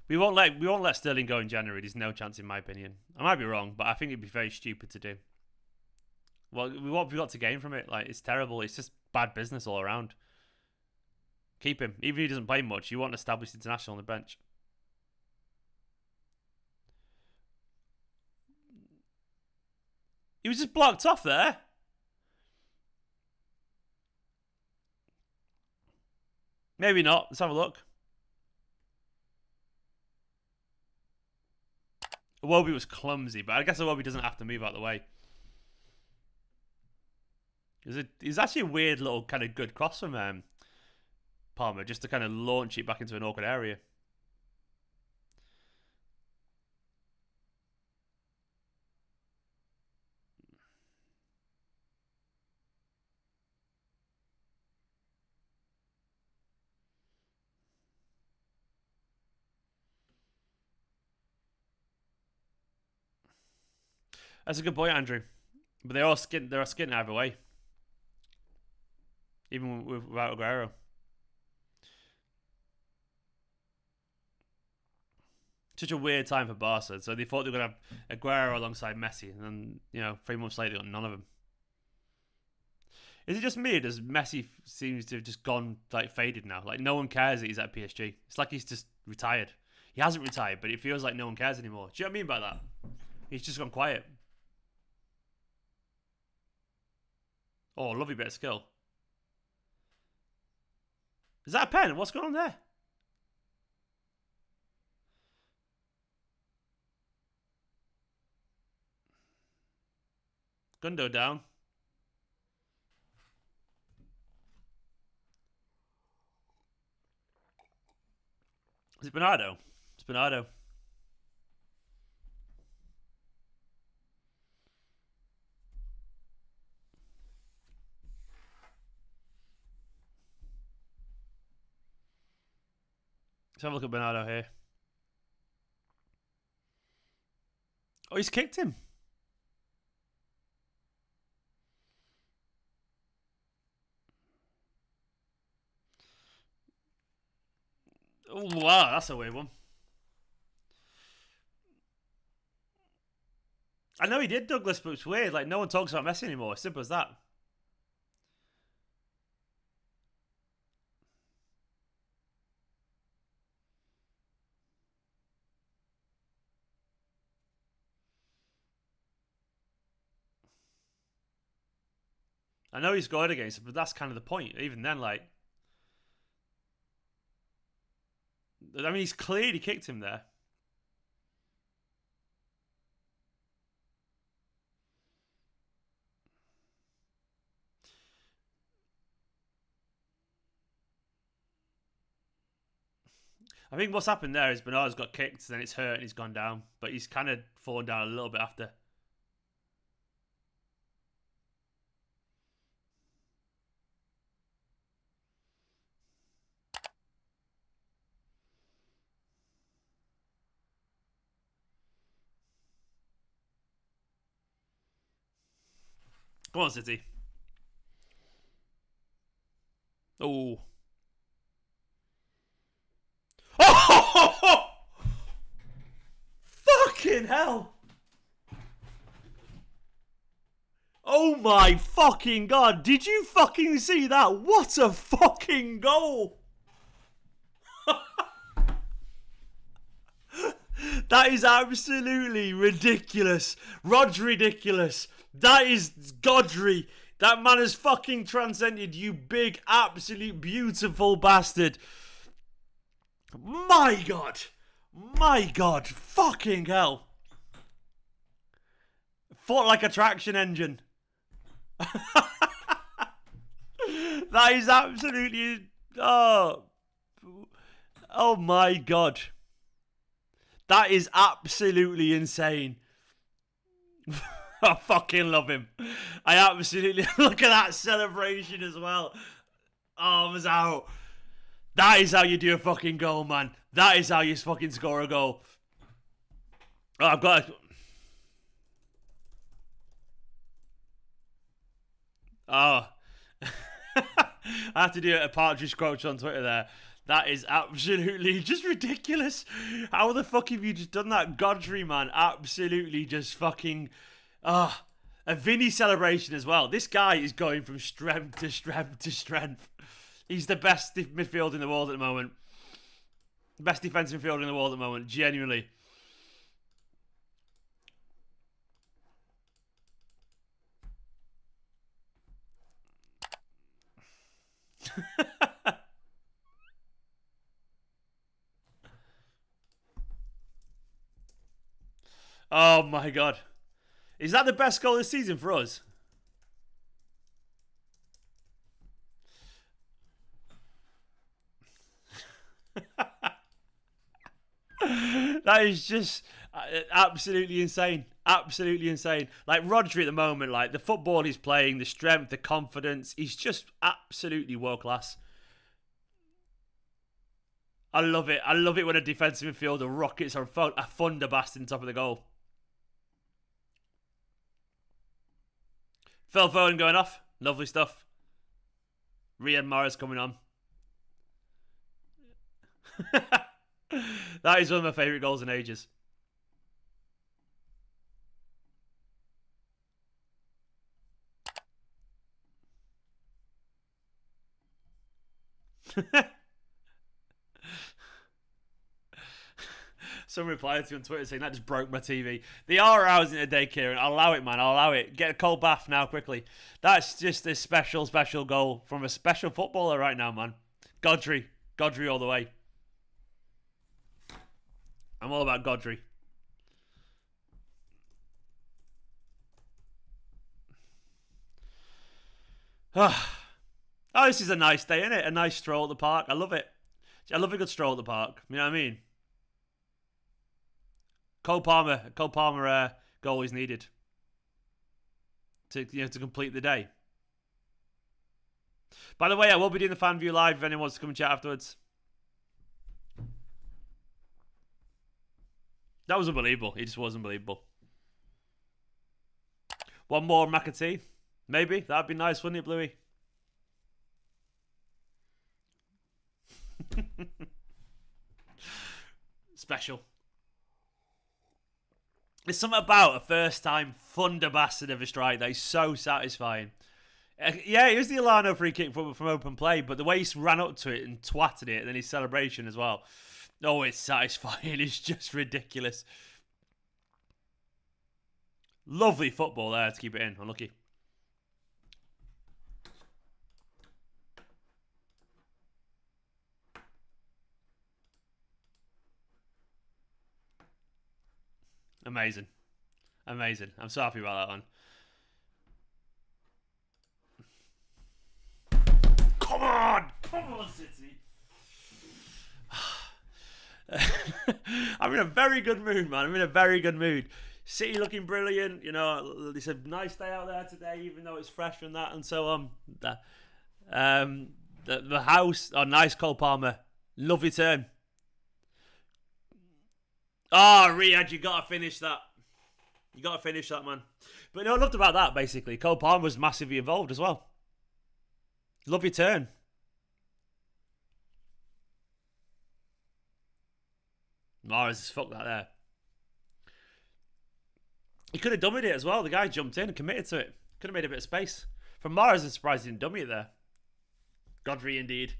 We won't let Sterling go in January. There's no chance, in my opinion. I might be wrong, but I think it'd be very stupid to do. Well, what have we got to gain from it? Like, it's terrible. It's just bad business all around. Keep him, even if he doesn't play much. You want an established international on the bench. He was just blocked off there. Maybe not. Let's have a look. Iwobi was clumsy, but I guess Iwobi doesn't have to move out of the way. It's actually a weird little kind of good cross from Palmer, just to kind of launch it back into an awkward area. That's a good point, Andrew. But they're skidding either way. Even without Aguero. Such a weird time for Barca. So they thought they were going to have Aguero alongside Messi. And then, 3 months later, they got none of them. Is it just me, or does Messi seems to have just gone, faded now? Like, no one cares that he's at PSG. It's like he's just retired. He hasn't retired, but it feels like no one cares anymore. Do you know what I mean by that? He's just gone quiet. Oh, lovely bit of skill. Is that a pen? What's going on there? Gundo down. Is it Bernardo? It's Bernardo. Let's have a look at Bernardo here. Oh, he's kicked him. Oh, wow, that's a weird one. I know he did, Douglas, but it's weird. Like, no one talks about Messi anymore. Simple as that. I know he scored against him, but that's kind of the point. Even then, I mean, he's clearly kicked him there. I think what's happened there is Bernardo's got kicked, then it's hurt and he's gone down. But he's kind of fallen down a little bit after. Come on, City. Oh. Oh! Fucking hell. Oh my fucking god. Did you fucking see that? What a fucking goal. That is absolutely ridiculous. Ridiculous. That is Godry. That man has fucking transcended, you big, absolute, beautiful bastard. My God. My God. Fucking hell. Fought like a traction engine. That is absolutely... Oh my God. That is absolutely insane. I fucking love him. I absolutely... Look at that celebration as well. Arms out. That is how you do a fucking goal, man. That is how you fucking score a goal. Oh, I've got to... Oh. I have to do a partridge quote on Twitter there. That is absolutely just ridiculous. How the fuck have you just done that? Godfrey, man. Absolutely just fucking... Ah. A Vinny celebration as well. This guy is going from strength to strength to strength. He's the best midfielder in the world at the moment. Best defensive midfielder in the world at the moment. Genuinely. Oh my God. Is that the best goal this season for us? That is just absolutely insane. Absolutely insane. Like Rodri at the moment, like the football he's playing, the strength, the confidence, he's just absolutely world class. I love it. I love it when a defensive midfielder rockets a thunderbast in top of the goal. Phil Foden going off. Lovely stuff. Riyad Mahrez coming on. That is one of my favourite goals in ages. Someone replied to you on Twitter saying that just broke my TV. They are hours in a day, Kieran. I'll allow it, man. I'll allow it. Get a cold bath now, quickly. That's just a special, special goal from a special footballer right now, man. Godfrey. Godfrey all the way. I'm all about Godfrey. Oh, this is a nice day, isn't it? A nice stroll at the park. I love it. I love a good stroll at the park. You know what I mean? Cole Palmer goal is needed to complete the day. By the way, I will be doing the fan view live if anyone wants to come and chat afterwards. That was unbelievable. He just was unbelievable. One more McAtee, maybe that'd be nice, wouldn't it, Bluey? Special. There's something about a first-time thunder bastard of a strike that is so satisfying. Yeah, it was the Alano free kick from open play, but the way he ran up to it and twatted it, and then his celebration as well. Oh, it's satisfying. It's just ridiculous. Lovely football there to keep it in. Unlucky. Amazing. Amazing. I'm so happy about that one. Come on! Come on, City! I'm in a very good mood, man. I'm in a very good mood. City looking brilliant. You know, it's a nice day out there today, even though it's fresh and that and so on. The house, nice Cole Palmer. Lovely turn. Oh, Riyad, you got to finish that. You got to finish that, man. But no, I loved about that, basically. Cole Palmer was massively involved as well. Lovely turn. Mahrez, fuck that there. He could have dummied it as well. The guy jumped in and committed to it. Could have made a bit of space. From Mahrez, I'm surprised he didn't dummy it there. Godfrey, indeed.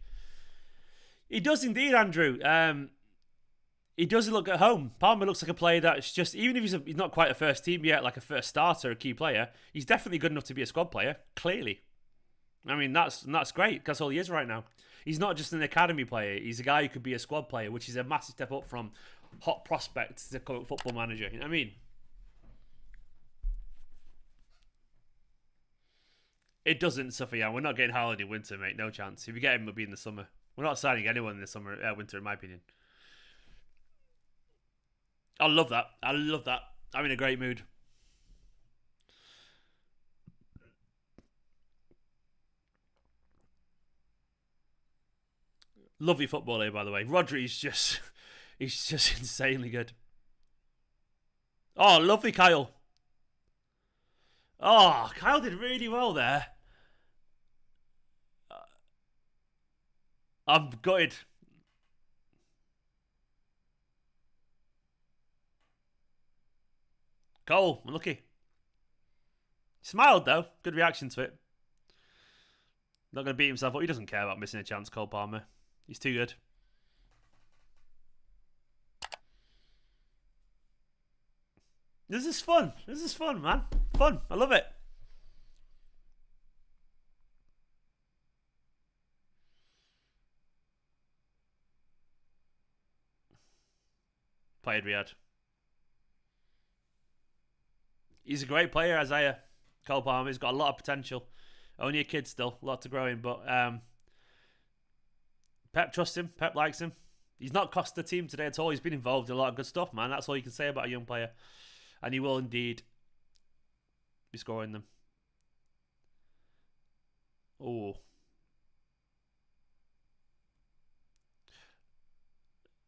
He does indeed, Andrew. He does look at home. Palmer looks like a player that's just, even if he's not quite a first team yet, like a first starter, a key player, he's definitely good enough to be a squad player, clearly. I mean, that's great. That's all he is right now. He's not just an academy player. He's a guy who could be a squad player, which is a massive step up from hot prospect to current football manager. You know what I mean? It doesn't suffer, yeah. We're not getting Haaland in winter, mate. No chance. If we get him, it'll be in the summer. We're not signing anyone in the summer, winter, in my opinion. I love that. I love that. I'm in a great mood. Lovely football here, by the way. Rodri's just, he's just insanely good. Oh, lovely Kyle. Oh, Kyle did really well there. I'm gutted. Goal, unlucky. Smiled though. Good reaction to it. Not going to beat himself up. He doesn't care about missing a chance, Cole Palmer. He's too good. This is fun. This is fun, man. Fun. I love it. Played Riyadh. He's a great player, Isaiah. Cole Palmer. He's got a lot of potential. Only a kid still. A lot to grow in. But Pep trusts him. Pep likes him. He's not cost the team today at all. He's been involved in a lot of good stuff, man. That's all you can say about a young player. And he will indeed be scoring them. Oh.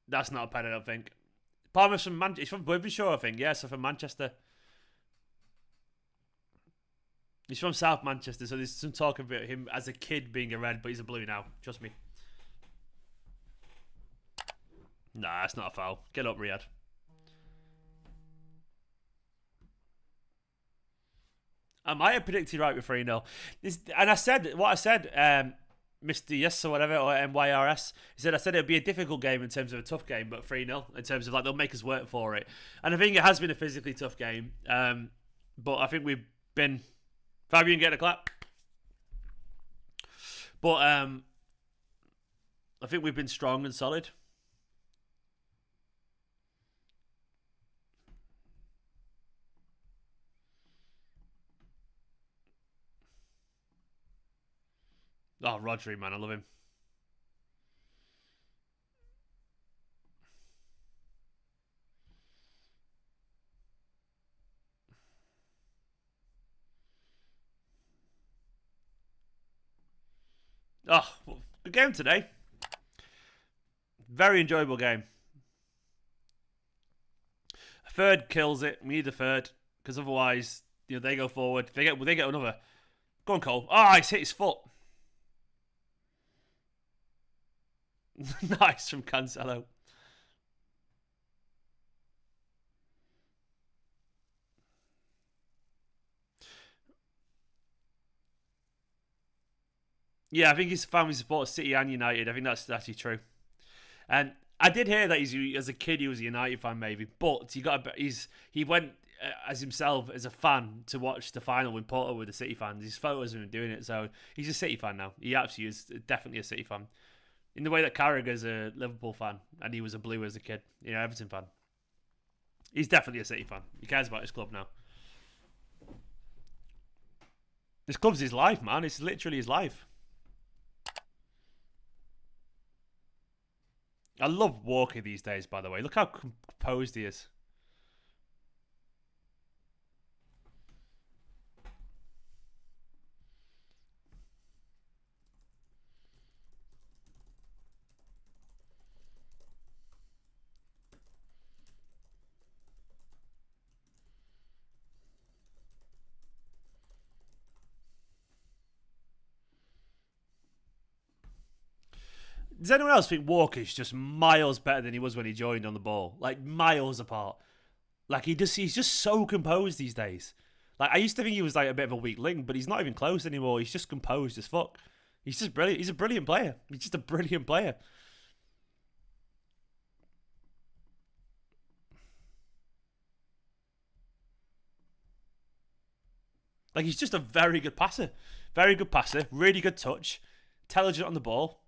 That's not a pen, I don't think. Palmer's from Manchester. He's from Wimbledon, I think. Yeah, so from Manchester. He's from South Manchester, so there's some talk about him as a kid being a red, but he's a blue now. Trust me. Nah, that's not a foul. Get up, Riyadh. I might have predicted right with 3-0. And I said, what I said, Mr. Yes or whatever, or MYRS, he said, I said it would be a difficult game in terms of a tough game, but 3-0, in terms of like they'll make us work for it. And I think it has been a physically tough game. But I think we've been... Fabian, get a clap. But I think we've been strong and solid. Oh, Rodri, man, I love him. Oh, good game today. Very enjoyable game. A third kills it. We need a third, because otherwise, you know, they go forward. They get another. Go on, Cole. Oh, he's hit his foot. Nice from Cancelo. Yeah, I think his family supports City and United. I think that's actually true. And I did hear that as a kid he was a United fan, maybe, but he went as himself as a fan to watch the final in Porto with the City fans. His photos of him doing it, so he's a City fan now. He absolutely is definitely a City fan. In the way that Carragher's a Liverpool fan, and he was a Blue as a kid, you know, Everton fan. He's definitely a City fan. He cares about his club now. This club's his life, man. It's literally his life. I love Walker these days, by the way. Look how composed he is. Does anyone else think Walker's just miles better than he was when he joined on the ball? Like, miles apart. Like, he's just so composed these days. Like, I used to think he was like a bit of a weak link, but he's not even close anymore. He's just composed as fuck. He's just brilliant. He's a brilliant player. He's just a brilliant player. Like, he's just a very good passer. Very good passer. Really good touch. Intelligent on the ball.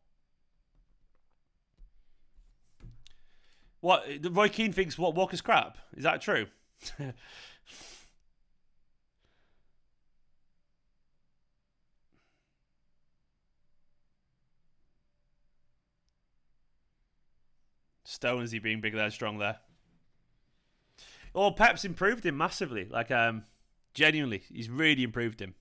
What? Roy Keane thinks what Walker's crap? Is that true? Stonesy being bigger than strong there. Well, Pep's improved him massively. Like, genuinely, he's really improved him.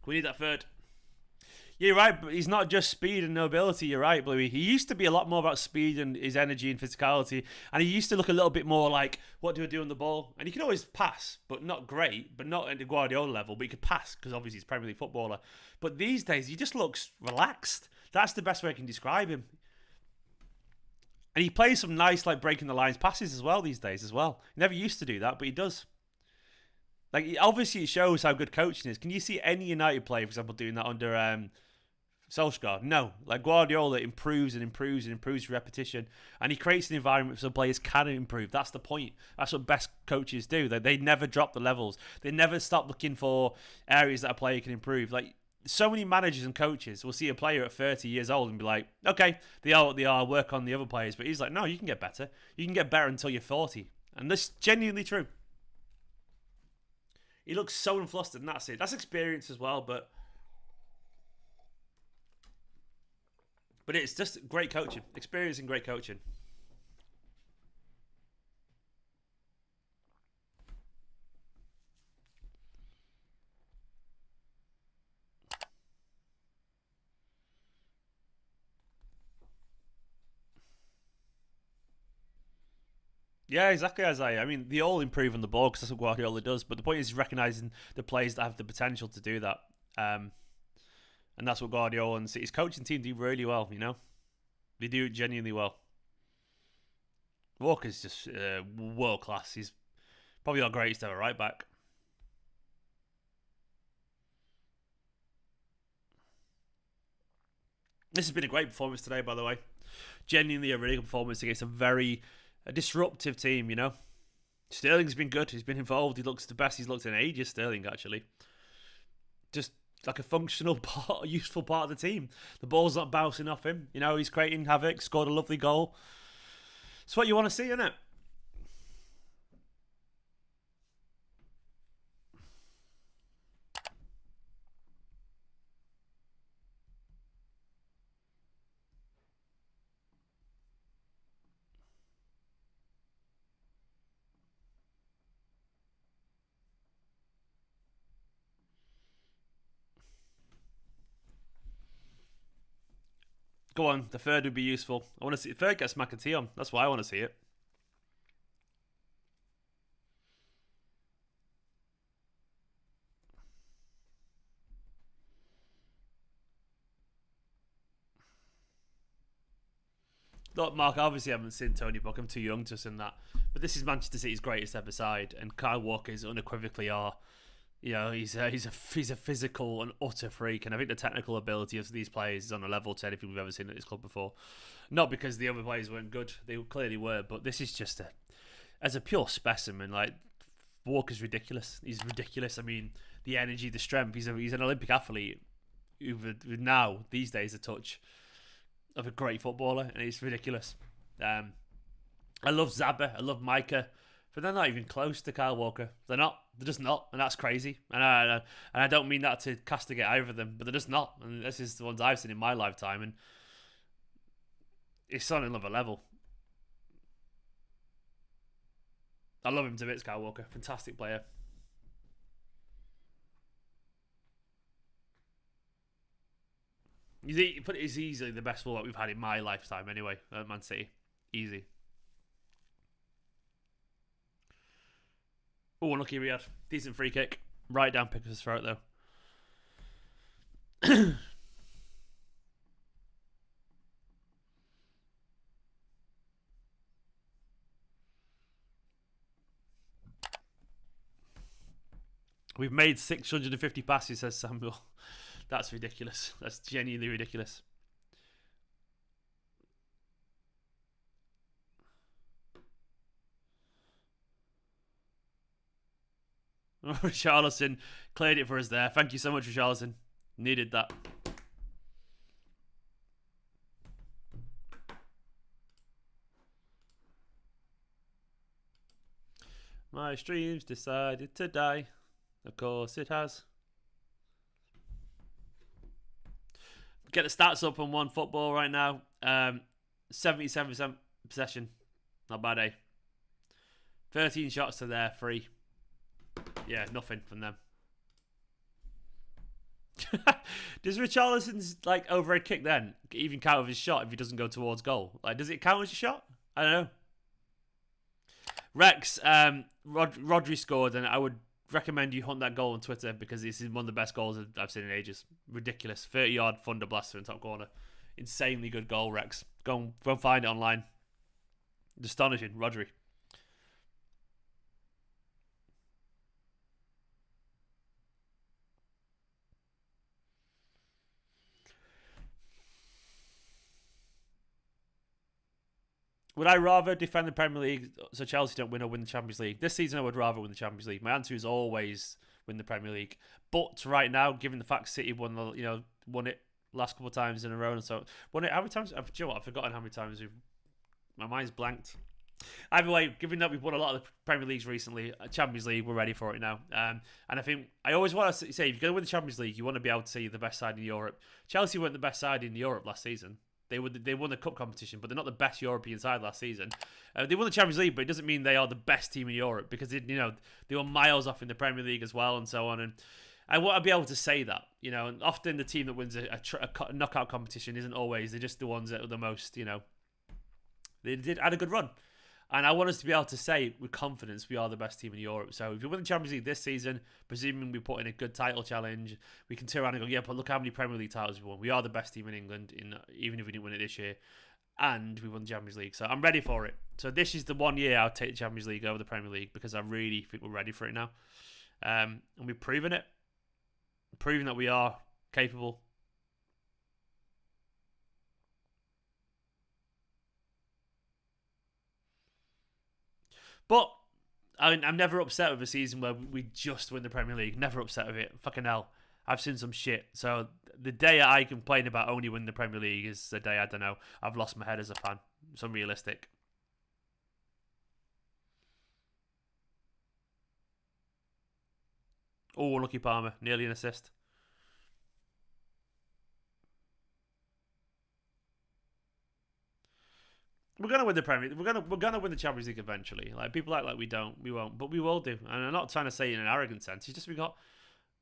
We need that third. Yeah, you're right, but he's not just speed and nobility. You're right, Bluey. He used to be a lot more about speed and his energy and physicality, and he used to look a little bit more like, what do I do on the ball? And he could always pass, but not great, but not at the Guardiola level, but he could pass, because obviously he's a Premier League footballer. But these days, he just looks relaxed. That's the best way I can describe him. And he plays some nice, like, breaking the lines passes as well these days as well. He never used to do that, but he does. Like, obviously it shows how good coaching is. Can you see any United player, for example, doing that under Solskjaer? No. Like, Guardiola improves and improves and improves repetition, and he creates an environment so players can improve. That's the point. That's what best coaches do. They never drop the levels. They never stop looking for areas that a player can improve. Like, so many managers and coaches will see a player at 30 years old and be like, okay, they are what they are, work on the other players. But he's like, no, you can get better. You can get better until you're 40. And that's genuinely true. He looks so unflustered, and that's it. That's experience as well, but it's just great coaching. Experience and great coaching. Yeah, exactly, Isaiah. I mean, they all improve on the ball because that's what Guardiola does. But the point is recognising the players that have the potential to do that. And that's what Guardiola and his coaching team do really well, you know? They do it genuinely well. Walker's just world class. He's probably our greatest ever right back. This has been a great performance today, by the way. Genuinely a really good performance against a disruptive team, you know. Sterling's been good. He's been involved. He looks the best he's looked in ages, Sterling, actually. Just like a functional part, a useful part of the team. The ball's not bouncing off him. You know, he's creating havoc, scored a lovely goal. It's what you want to see, isn't it? Go on, the third would be useful. I want to see the third gets McAtee on. That's why I want to see it. Look, Mark, I obviously haven't seen Tony Buck. I'm too young to see that. But this is Manchester City's greatest ever side, and Kyle Walker is unequivocally our. You know, he's a physical and utter freak, and I think the technical ability of these players is on a level to anything we've ever seen at this club before. Not because the other players weren't good; they clearly were, but this is just as a pure specimen. Like, Walker's ridiculous. He's ridiculous. I mean, the energy, the strength. He's an Olympic athlete with now these days a touch of a great footballer, and it's ridiculous. I love Zabba. I love Micah. But they're not even close to Kyle Walker. They're not. They're just not, and that's crazy. And I don't mean that to castigate either of them, but they're just not. And this is the ones I've seen in my lifetime, and it's on another level. I love him to bits, Kyle Walker. Fantastic player. He's easily the best fullback we've had in my lifetime, anyway, at Man City. Easy. Oh, unlucky Riyadh. Decent free kick. Right down Pickford's throat, though. We've made 650 passes, says Samuel. That's ridiculous. That's genuinely ridiculous. Richarlison cleared it for us there. Thank you so much, Richarlison. Needed that. My stream's decided to die. Of course it has. Get the stats up on One Football right now. 77% possession. Not bad, eh? 13 shots to their 3. Yeah, nothing from them. Does Richarlison's like overhead kick then even count as his shot if he doesn't go towards goal? Like, does it count as a shot? I don't know. Rex, Rodri scored, and I would recommend you hunt that goal on Twitter because this is one of the best goals I've seen in ages. Ridiculous. 30-yard thunder blaster in top corner. Insanely good goal, Rex. Go and find it online. Astonishing, Rodri. Would I rather defend the Premier League so Chelsea don't win or win the Champions League? This season, I would rather win the Champions League. My answer is always win the Premier League. But right now, given the fact City won it last couple of times in a row, and so won it how many times? Do you know what? I've forgotten how many times my mind's blanked. Either way, given that we've won a lot of the Premier Leagues recently, Champions League, we're ready for it now. And I think I always want to say, if you're going to win the Champions League, you want to be able to see the best side in Europe. Chelsea weren't the best side in Europe last season. They won the cup competition, but they're not the best European side last season. They won the Champions League, but it doesn't mean they are the best team in Europe because they were miles off in the Premier League as well and so on. And I want to be able to say that, And often the team that wins a knockout competition isn't always. They're just the ones that are the most, They had a good run. And I want us to be able to say with confidence we are the best team in Europe. So if we win the Champions League this season, presuming we put in a good title challenge, we can turn around and go, yeah, but look how many Premier League titles we won. We are the best team in England, even if we didn't win it this year. And we won the Champions League. So I'm ready for it. So this is the one year I'll take the Champions League over the Premier League because I really think we're ready for it now. And we've proven it. Proving that we are capable. But I'm never upset with a season where we just win the Premier League. Never upset with it. Fucking hell. I've seen some shit. So the day I complain about only winning the Premier League is the day, I don't know, I've lost my head as a fan. It's unrealistic. Oh, lucky Palmer. Nearly an assist. We're gonna win the Premier League. We're gonna win the Champions League eventually. Like people act like we won't, but we will do. And I'm not trying to say it in an arrogant sense. It's just we got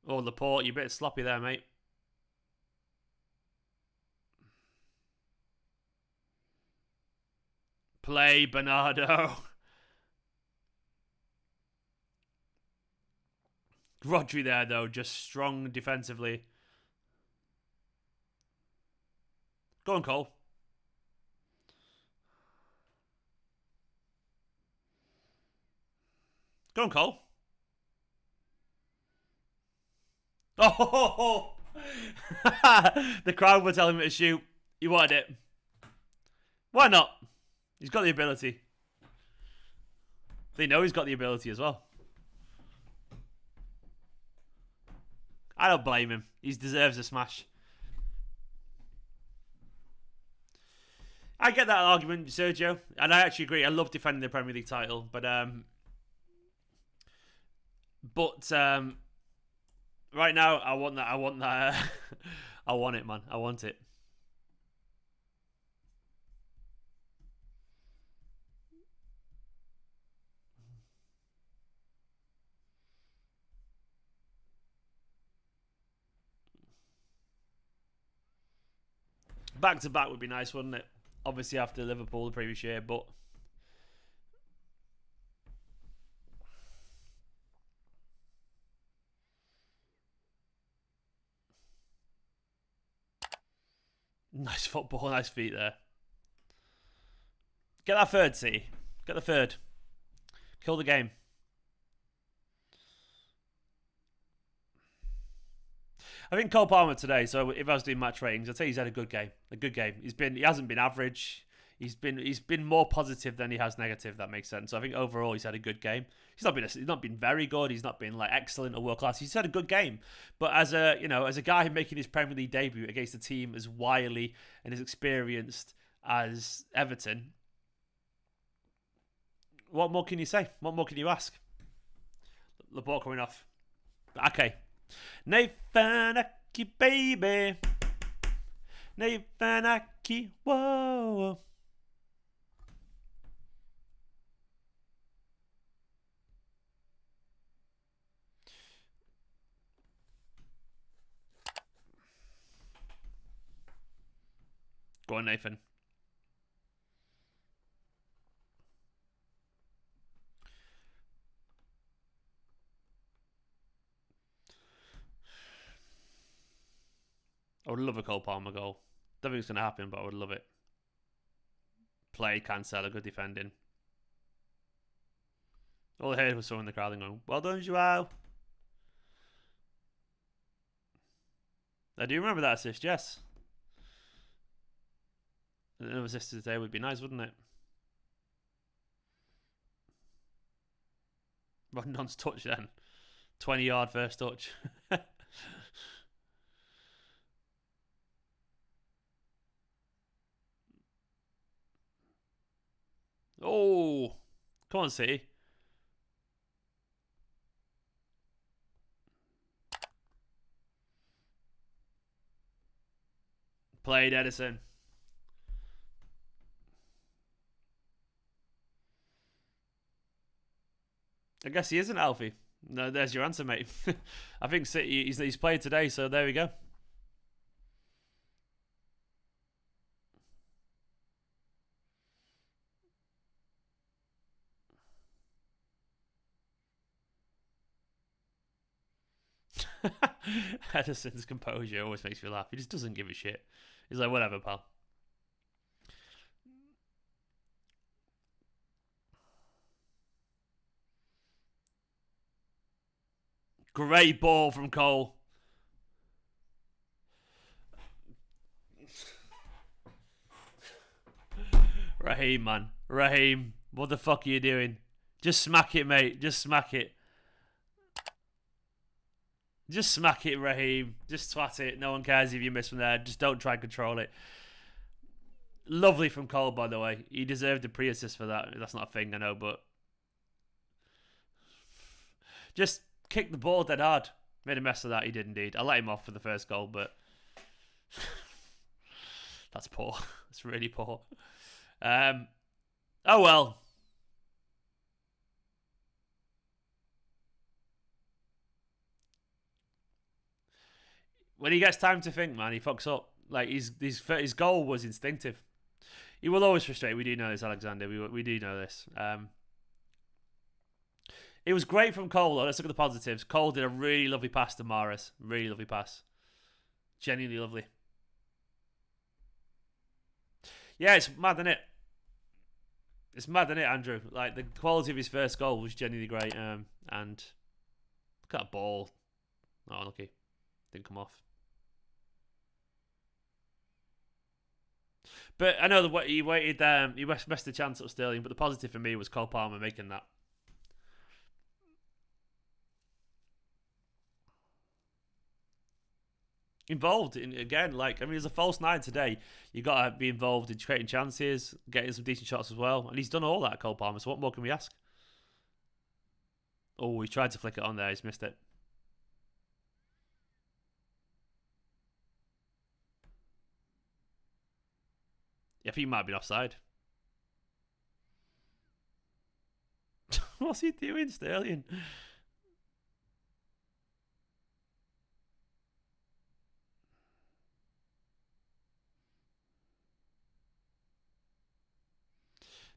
Laporte, you're a bit sloppy there, mate. Play Bernardo. Rodri there though, just strong defensively. Go on, Cole. Go on, Cole. Oh! The crowd were telling him to shoot. He wanted it. Why not? He's got the ability. They know he's got the ability as well. I don't blame him. He deserves a smash. I get that argument, Sergio, and I actually agree. I love defending the Premier League title, but right now I want that. I want that. I want it, man. I want it. Back to back would be nice, wouldn't it? Obviously after Liverpool the previous year, but nice football, nice feet there. Get that third, City. Get the third. Kill the game. I think Cole Palmer today, so if I was doing match ratings, I'd say he's had a good game. A good game. He hasn't been average. He's been more positive than he has negative, that makes sense. So I think overall he's had a good game. He's not been very good, he's not been like excellent or world class. He's had a good game. But as a guy making his Premier League debut against a team as wily and as experienced as Everton, what more can you say? What more can you ask? The ball coming off. Okay. Nathan Aki, baby. Nathan Aki, whoa. Go on, Nathan. I would love a Cole Palmer goal. Don't think it's going to happen, but I would love it. Play, Cancelo, good defending. All I heard was someone in the crowd going, well done, Joao. I do remember that assist, yes. Another assist today would be nice, wouldn't it? Rondon's touch then. 20-yard first touch. Oh, come on, City. Played Edison. I guess he isn't Alfie. No, there's your answer, mate. I think City, he's played today, so there we go. Edison's composure always makes me laugh. He just doesn't give a shit. He's like, whatever, pal. Great ball from Cole. Raheem, man. Raheem, what the fuck are you doing? Just smack it, mate. Just smack it. Just smack it, Raheem. Just twat it. No one cares if you miss from there. Just don't try and control it. Lovely from Cole, by the way. He deserved a pre-assist for that. That's not a thing, I know, but... Just kick the ball dead hard. Made a mess of that, he did indeed. I let him off for the first goal, but... That's poor. That's really poor. Oh, well. When he gets time to think, man, he fucks up. Like, his goal was instinctive. He will always frustrate. We do know this, Alexander. We do know this. It was great from Cole, though. Let's look at the positives. Cole did a really lovely pass to Mahrez. Really lovely pass. Genuinely lovely. Yeah, it's mad, isn't it? It's mad, isn't it, Andrew? Like, the quality of his first goal was genuinely great. And look at that ball. Oh, unlucky. Didn't come off. But I know that he waited. He missed the chance at Sterling. But the positive for me was Cole Palmer making that. Involved in again, like I mean, there's a false nine today. You got to be involved in creating chances, getting some decent shots as well, and he's done all that, Cole Palmer. So what more can we ask? Oh, he tried to flick it on there. He's missed it. I think he might have been offside. What's he doing, Sterling?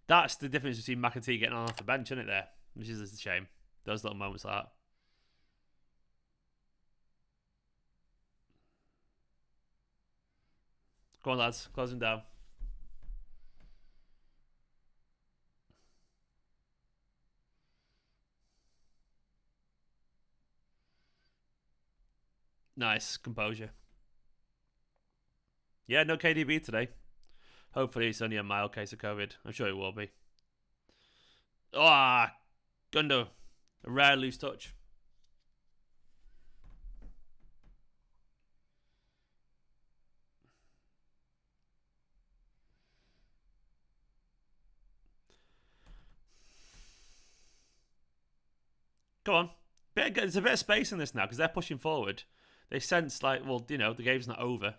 That's the difference between McAtee getting on off the bench, isn't it, there? Which is a shame. Those little moments like that. Go on, lads. Close him down. Nice. Composure. Yeah, no KDB today. Hopefully it's only a mild case of COVID. I'm sure it will be. Ah, Gundo. A rare loose touch. Come on. There's a bit of space in this now because they're pushing forward. They sense like, well, you know, the game's not over.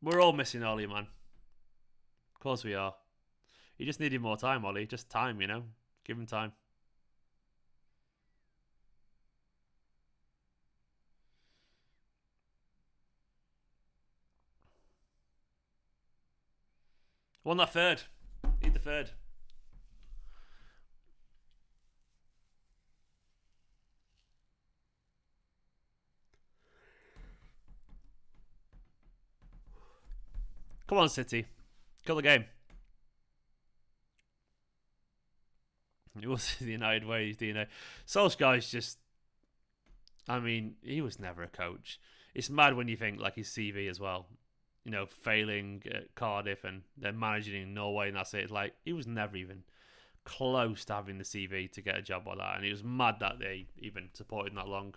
We're all missing Ollie, man. Of course we are. He just needed more time, Ollie. Just time, you know. Give him time. Won that third. Need the third. Come on, City. Kill the game. You will see the United way, you know. Solskjaer's just... I mean, he was never a coach. It's mad when you think, like, his CV as well. You know, failing at Cardiff and then managing in Norway and that's it. Like, he was never even close to having the CV to get a job like that. And it was mad that they even supported him that long.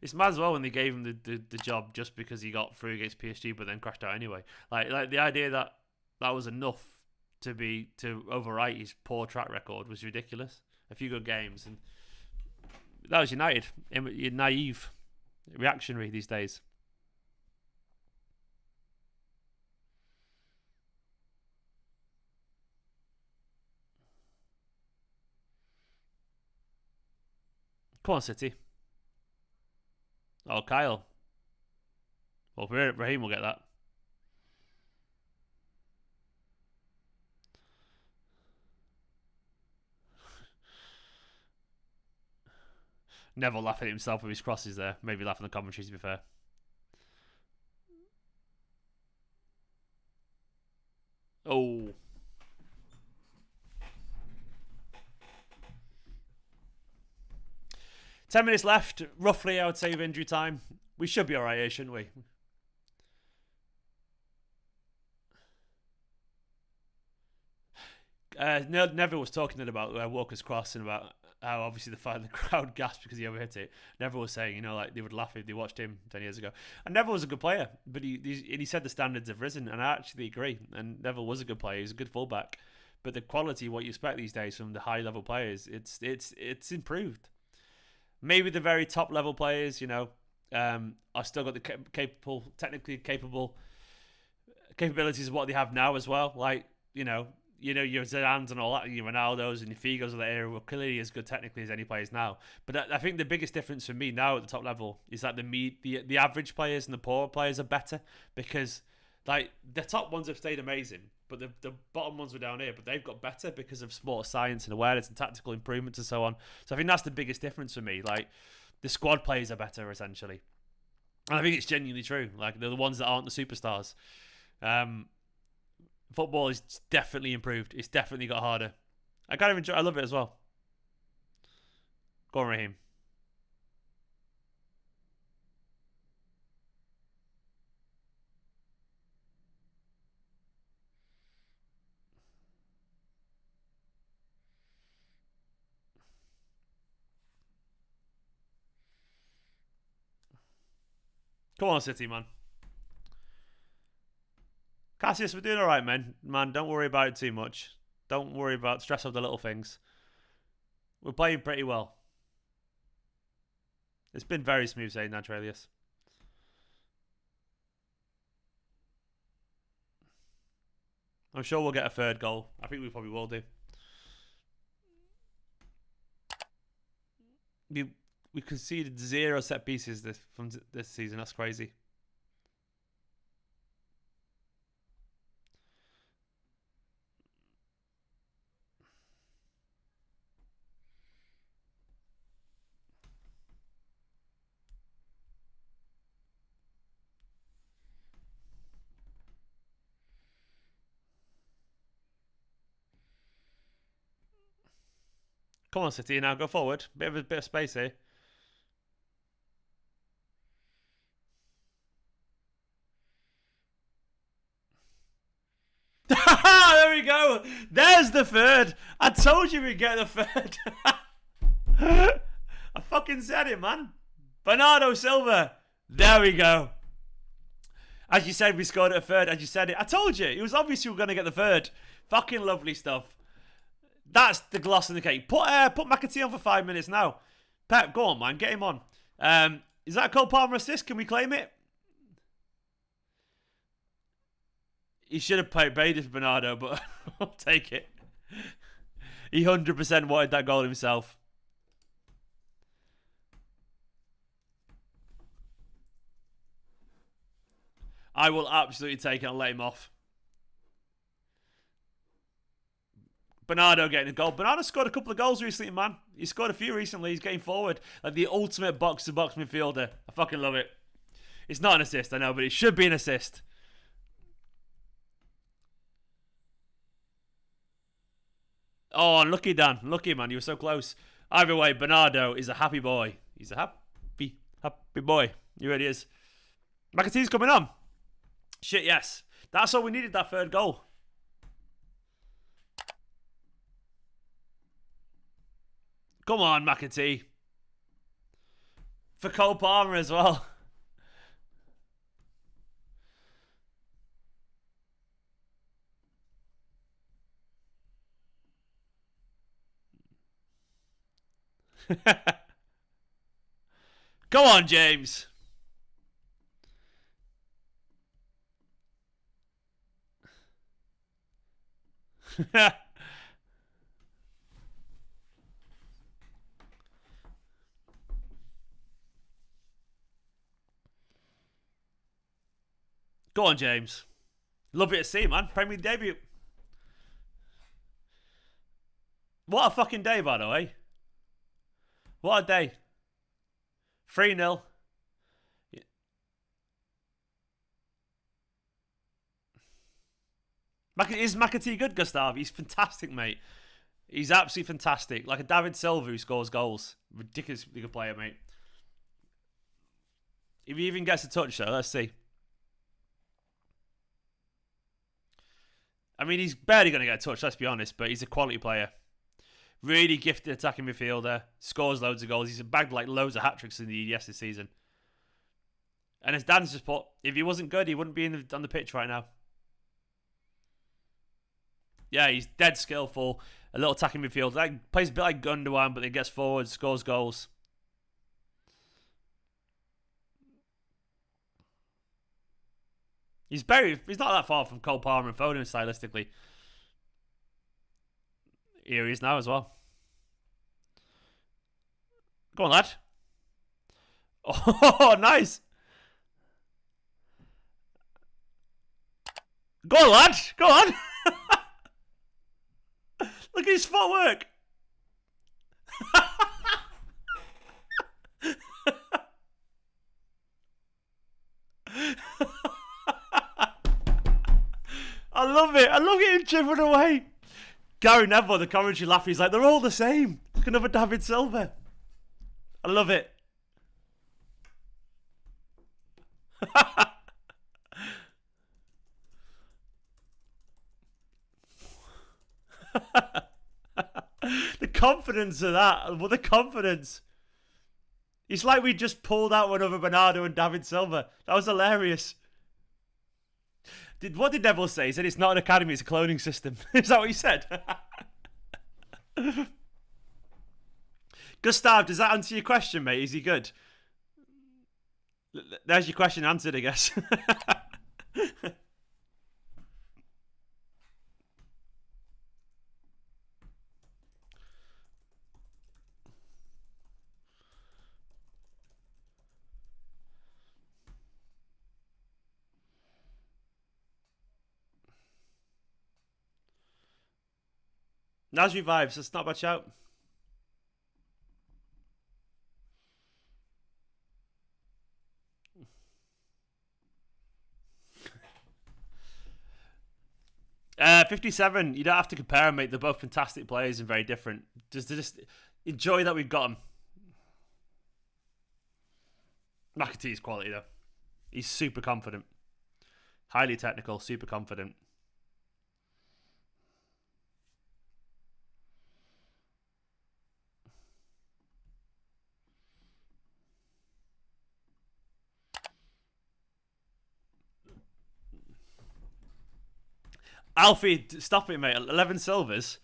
It's mad as well when they gave him the job just because he got through against PSG but then crashed out anyway. Like the idea that that was enough to overwrite his poor track record was ridiculous. A few good games and that was United. You're naive, reactionary these days. Come on, City. Oh, Kyle. Well, Raheem will get that. Neville laughing at himself with his crosses there. Maybe laughing at the commentaries, to be fair. Oh. Ten minutes left, roughly, I would say, of injury time. We should be alright here, shouldn't we? Neville was talking about Walker's cross and about how obviously the crowd gasped because he overhit it. Neville was saying, you know, like they would laugh if they watched him 10 years ago. And Neville was a good player, but he said the standards have risen, and I actually agree. And Neville was a good player; he's a good fullback. But the quality, what you expect these days from the high level players, it's improved. Maybe the very top level players, you know, are still got the technically capable capabilities of what they have now as well. Like, you know, your Zidanes and all that, your Ronaldos and your Figos of that era were clearly as good technically as any players now. But I think the biggest difference for me now at the top level is that the average players and the poorer players are better because, like, the top ones have stayed amazing, but the bottom ones were down here, but they've got better because of sports science and awareness and tactical improvements and so on. So I think that's the biggest difference for me. Like, the squad players are better, essentially. And I think it's genuinely true. Like, they're the ones that aren't the superstars. Football is definitely improved. It's definitely got harder. I love it as well. Go on, Raheem. Come on, City, man. Cassius, we're doing all right, man. Man, don't worry about it too much. Don't worry about stress of the little things. We're playing pretty well. It's been very smooth saying that, Trelius. I'm sure we'll get a third goal. I think we probably will do. We conceded 0 set pieces from this season. That's crazy. Come on, City, now go forward. Bit of space here. There we go. There's the third. I told you we'd get the third. I fucking said it, man. Bernardo Silva. There we go. As you said, we scored at a third. As you said it. I told you. It was obvious you were going to get the third. Fucking lovely stuff. That's the gloss on the cake. Put McAtee on for 5 minutes now. Pep, go on, man. Get him on. Is that a Cole Palmer assist? Can we claim it? He should have paid it for Bernardo, but I'll take it. He 100% wanted that goal himself. I will absolutely take it and let him off. Bernardo getting a goal. Bernardo scored a couple of goals recently, man. He scored a few recently. He's getting forward. Like the ultimate box-to-box midfielder. I fucking love it. It's not an assist, I know, but it should be an assist. Oh, lucky Dan. Lucky, man. You were so close. Either way, Bernardo is a happy boy. He's a happy boy. He really is. McAtee's coming on. Shit, yes. That's all we needed, that third goal. Come on, McAtee. For Cole Palmer as well. Go on, James. Go on, James. Love it to see, man. Premier League debut. What a fucking day, by the way. What a day. 3-0. Is McAtee good, Gustav? He's fantastic, mate. He's absolutely fantastic. Like a David Silva who scores goals. Ridiculously good player, mate. If he even gets a touch, though, let's see. I mean, he's barely going to get a touch, let's be honest, but he's a quality player. Really gifted attacking midfielder. Scores loads of goals. He's bagged like loads of hat-tricks in the EDS this season. And as Dan's just put, if he wasn't good, he wouldn't be on the pitch right now. Yeah, he's dead skillful. A little attacking midfielder. Like, plays a bit like Gundogan, but then gets forward, scores goals. He's not that far from Cole Palmer and Foden stylistically. Here he is now as well. Go on, lad. Oh, nice. Go on, lad. Go on. Look at his footwork. I love it. I love getting driven away. Gary Neville, the commentary laugh, he's like, they're all the same. Look, another David Silva. I love it. The confidence of that. What the confidence. It's like we just pulled out one over Bernardo and David Silva. That was hilarious. What did Neville say? He said it's not an academy, it's a cloning system. Is that what he said? Gustav, does that answer your question, mate? Is he good? There's your question answered, I guess. Nas revives, that's not a bad shout. Uh, 57, you don't have to compare them, mate. They're both fantastic players and very different. Just enjoy that we've got them. McAtee's quality, though. He's super confident. Highly technical, super confident. Alfie, stop it, mate. 11 silvers.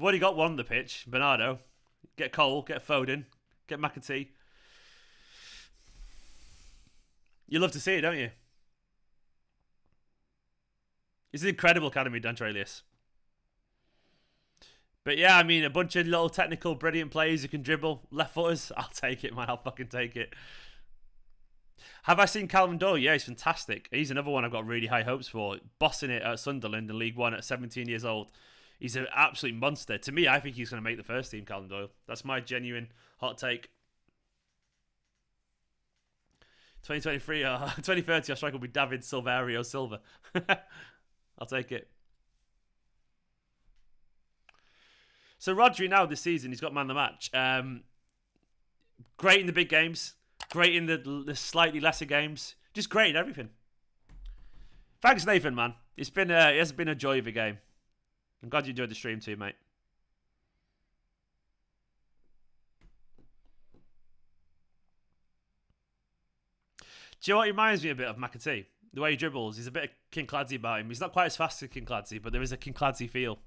We've already got one on the pitch. Bernardo. Get Cole, get Foden, get McAtee. You love to see it, don't you? It's an incredible academy, Dantrelius. But yeah, I mean, a bunch of little technical, brilliant players who can dribble. Left footers, I'll take it, man. I'll fucking take it. Have I seen Calvin Doyle? Yeah, he's fantastic. He's another one I've got really high hopes for. Bossing it at Sunderland in League One at 17 years old. He's an absolute monster. To me, I think he's going to make the first team, Calvin Doyle. That's my genuine hot take. 2023, 2030, our striker will be David Silverio Silva. I'll take it. So Rodri now this season, he's got man of the match. Great in the big games. Great in the slightly lesser games. Just great in everything. Thanks, Nathan, man. It has been a joy of a game. I'm glad you enjoyed the stream too, mate. Do you know what he reminds me a bit of McAtee? The way he dribbles. He's a bit of Kincladze about him. He's not quite as fast as Kincladze, but there is a Kincladze feel.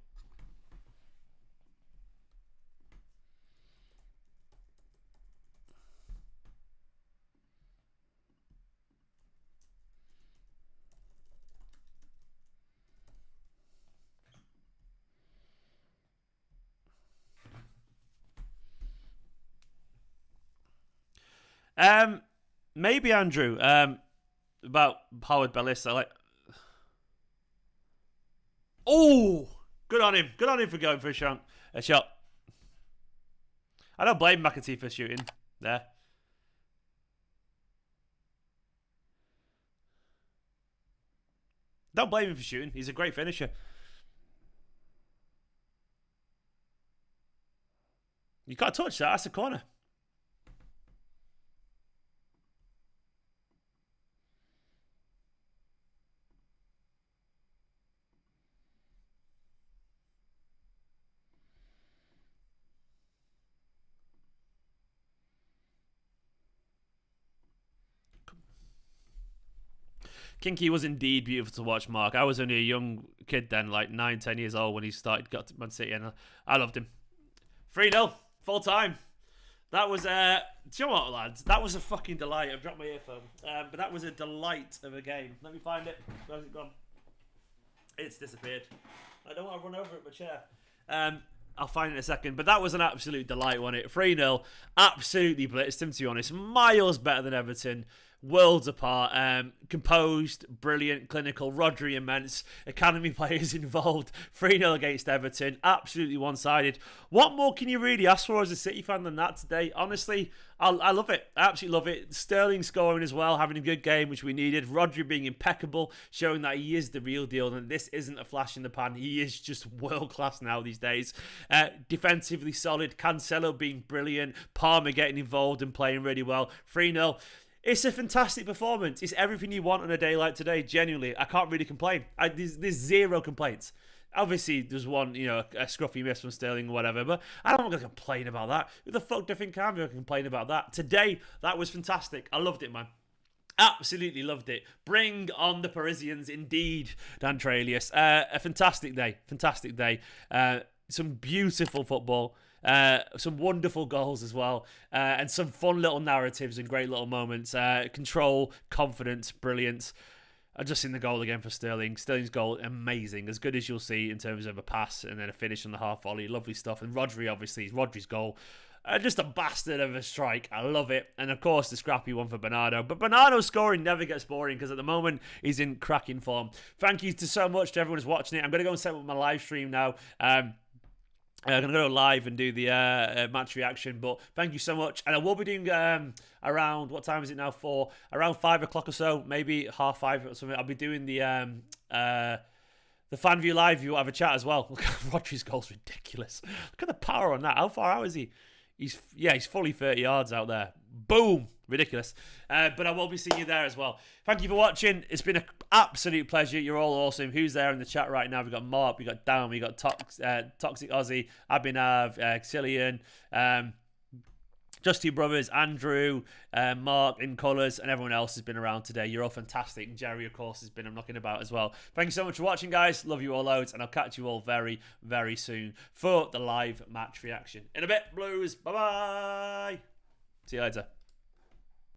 Maybe Andrew. About Howard Bellis. Oh, good on him. Good on him for going for a shot. I don't blame McAtee for shooting there. Don't blame him for shooting. He's a great finisher. You can't touch that. That's a corner. Kinky was indeed beautiful to watch, Mark. I was only a young kid then, like 9, 10 years old when he got to Man City, and I loved him. 3-0, full time. That was, do you know what, lads? That was a fucking delight. I've dropped my earphone. But that was a delight of a game. Let me find it. Where's it gone? It's disappeared. I don't want to run over it, my chair. I'll find it in a second. But that was an absolute delight, wasn't it? 3-0. Absolutely blitzed him, to be honest. Miles better than Everton. Worlds apart. Composed, brilliant, clinical. Rodri immense. Academy players involved. 3-0 against Everton. Absolutely one-sided. What more can you really ask for as a City fan than that today? Honestly, I love it. I absolutely love it. Sterling scoring as well, having a good game, which we needed. Rodri being impeccable, showing that he is the real deal, and this isn't a flash in the pan. He is just world-class now these days. Defensively solid. Cancelo being brilliant. Palmer getting involved and playing really well. 3-0. It's a fantastic performance. It's everything you want on a day like today. Genuinely, I can't really complain. There's zero complaints. Obviously, there's one, a scruffy miss from Sterling or whatever, but I'm not going to complain about that. Who the fuck do you think I'm going to complain about that? Today, that was fantastic. I loved it, man. Absolutely loved it. Bring on the Parisians, indeed, Dan Trelius. A fantastic day. Fantastic day. Some beautiful football. Some wonderful goals as well, and some fun little narratives and great little moments. Control, confidence, brilliance. I've just seen the goal again for Sterling. Sterling's goal, amazing. As good as you'll see in terms of a pass and then a finish on the half volley. Lovely stuff. And Rodri, obviously, Rodri's goal. Just a bastard of a strike. I love it. And of course, the scrappy one for Bernardo. But Bernardo's scoring never gets boring because at the moment, he's in cracking form. Thank you so much to everyone who's watching it. I'm going to go and set up my live stream now. I'm going to go live and do the match reaction, but thank you so much. And I will be doing around, what time is it now for? Around 5 o'clock or so, maybe 5:30 or something. I'll be doing the fan view live view. I'll have a chat as well. Look at Rodri's goal's ridiculous. Look at the power on that. How far out is he? He's fully 30 yards out there. Boom. Ridiculous. But I will be seeing you there as well. Thank you for watching. It's been an absolute pleasure. You're all awesome. Who's there in the chat right now? We've got Mark, we've got Dan, we've got Toxic Aussie, Abhinav, Cillian, Just Two Brothers, Andrew, Mark in colours, and everyone else has been around today. You're all fantastic. And Jerry, of course, has been knocking about as well. Thank you so much for watching, guys. Love you all loads, and I'll catch you all very, very soon for the live match reaction. In a bit, Blues. Bye-bye. See you later.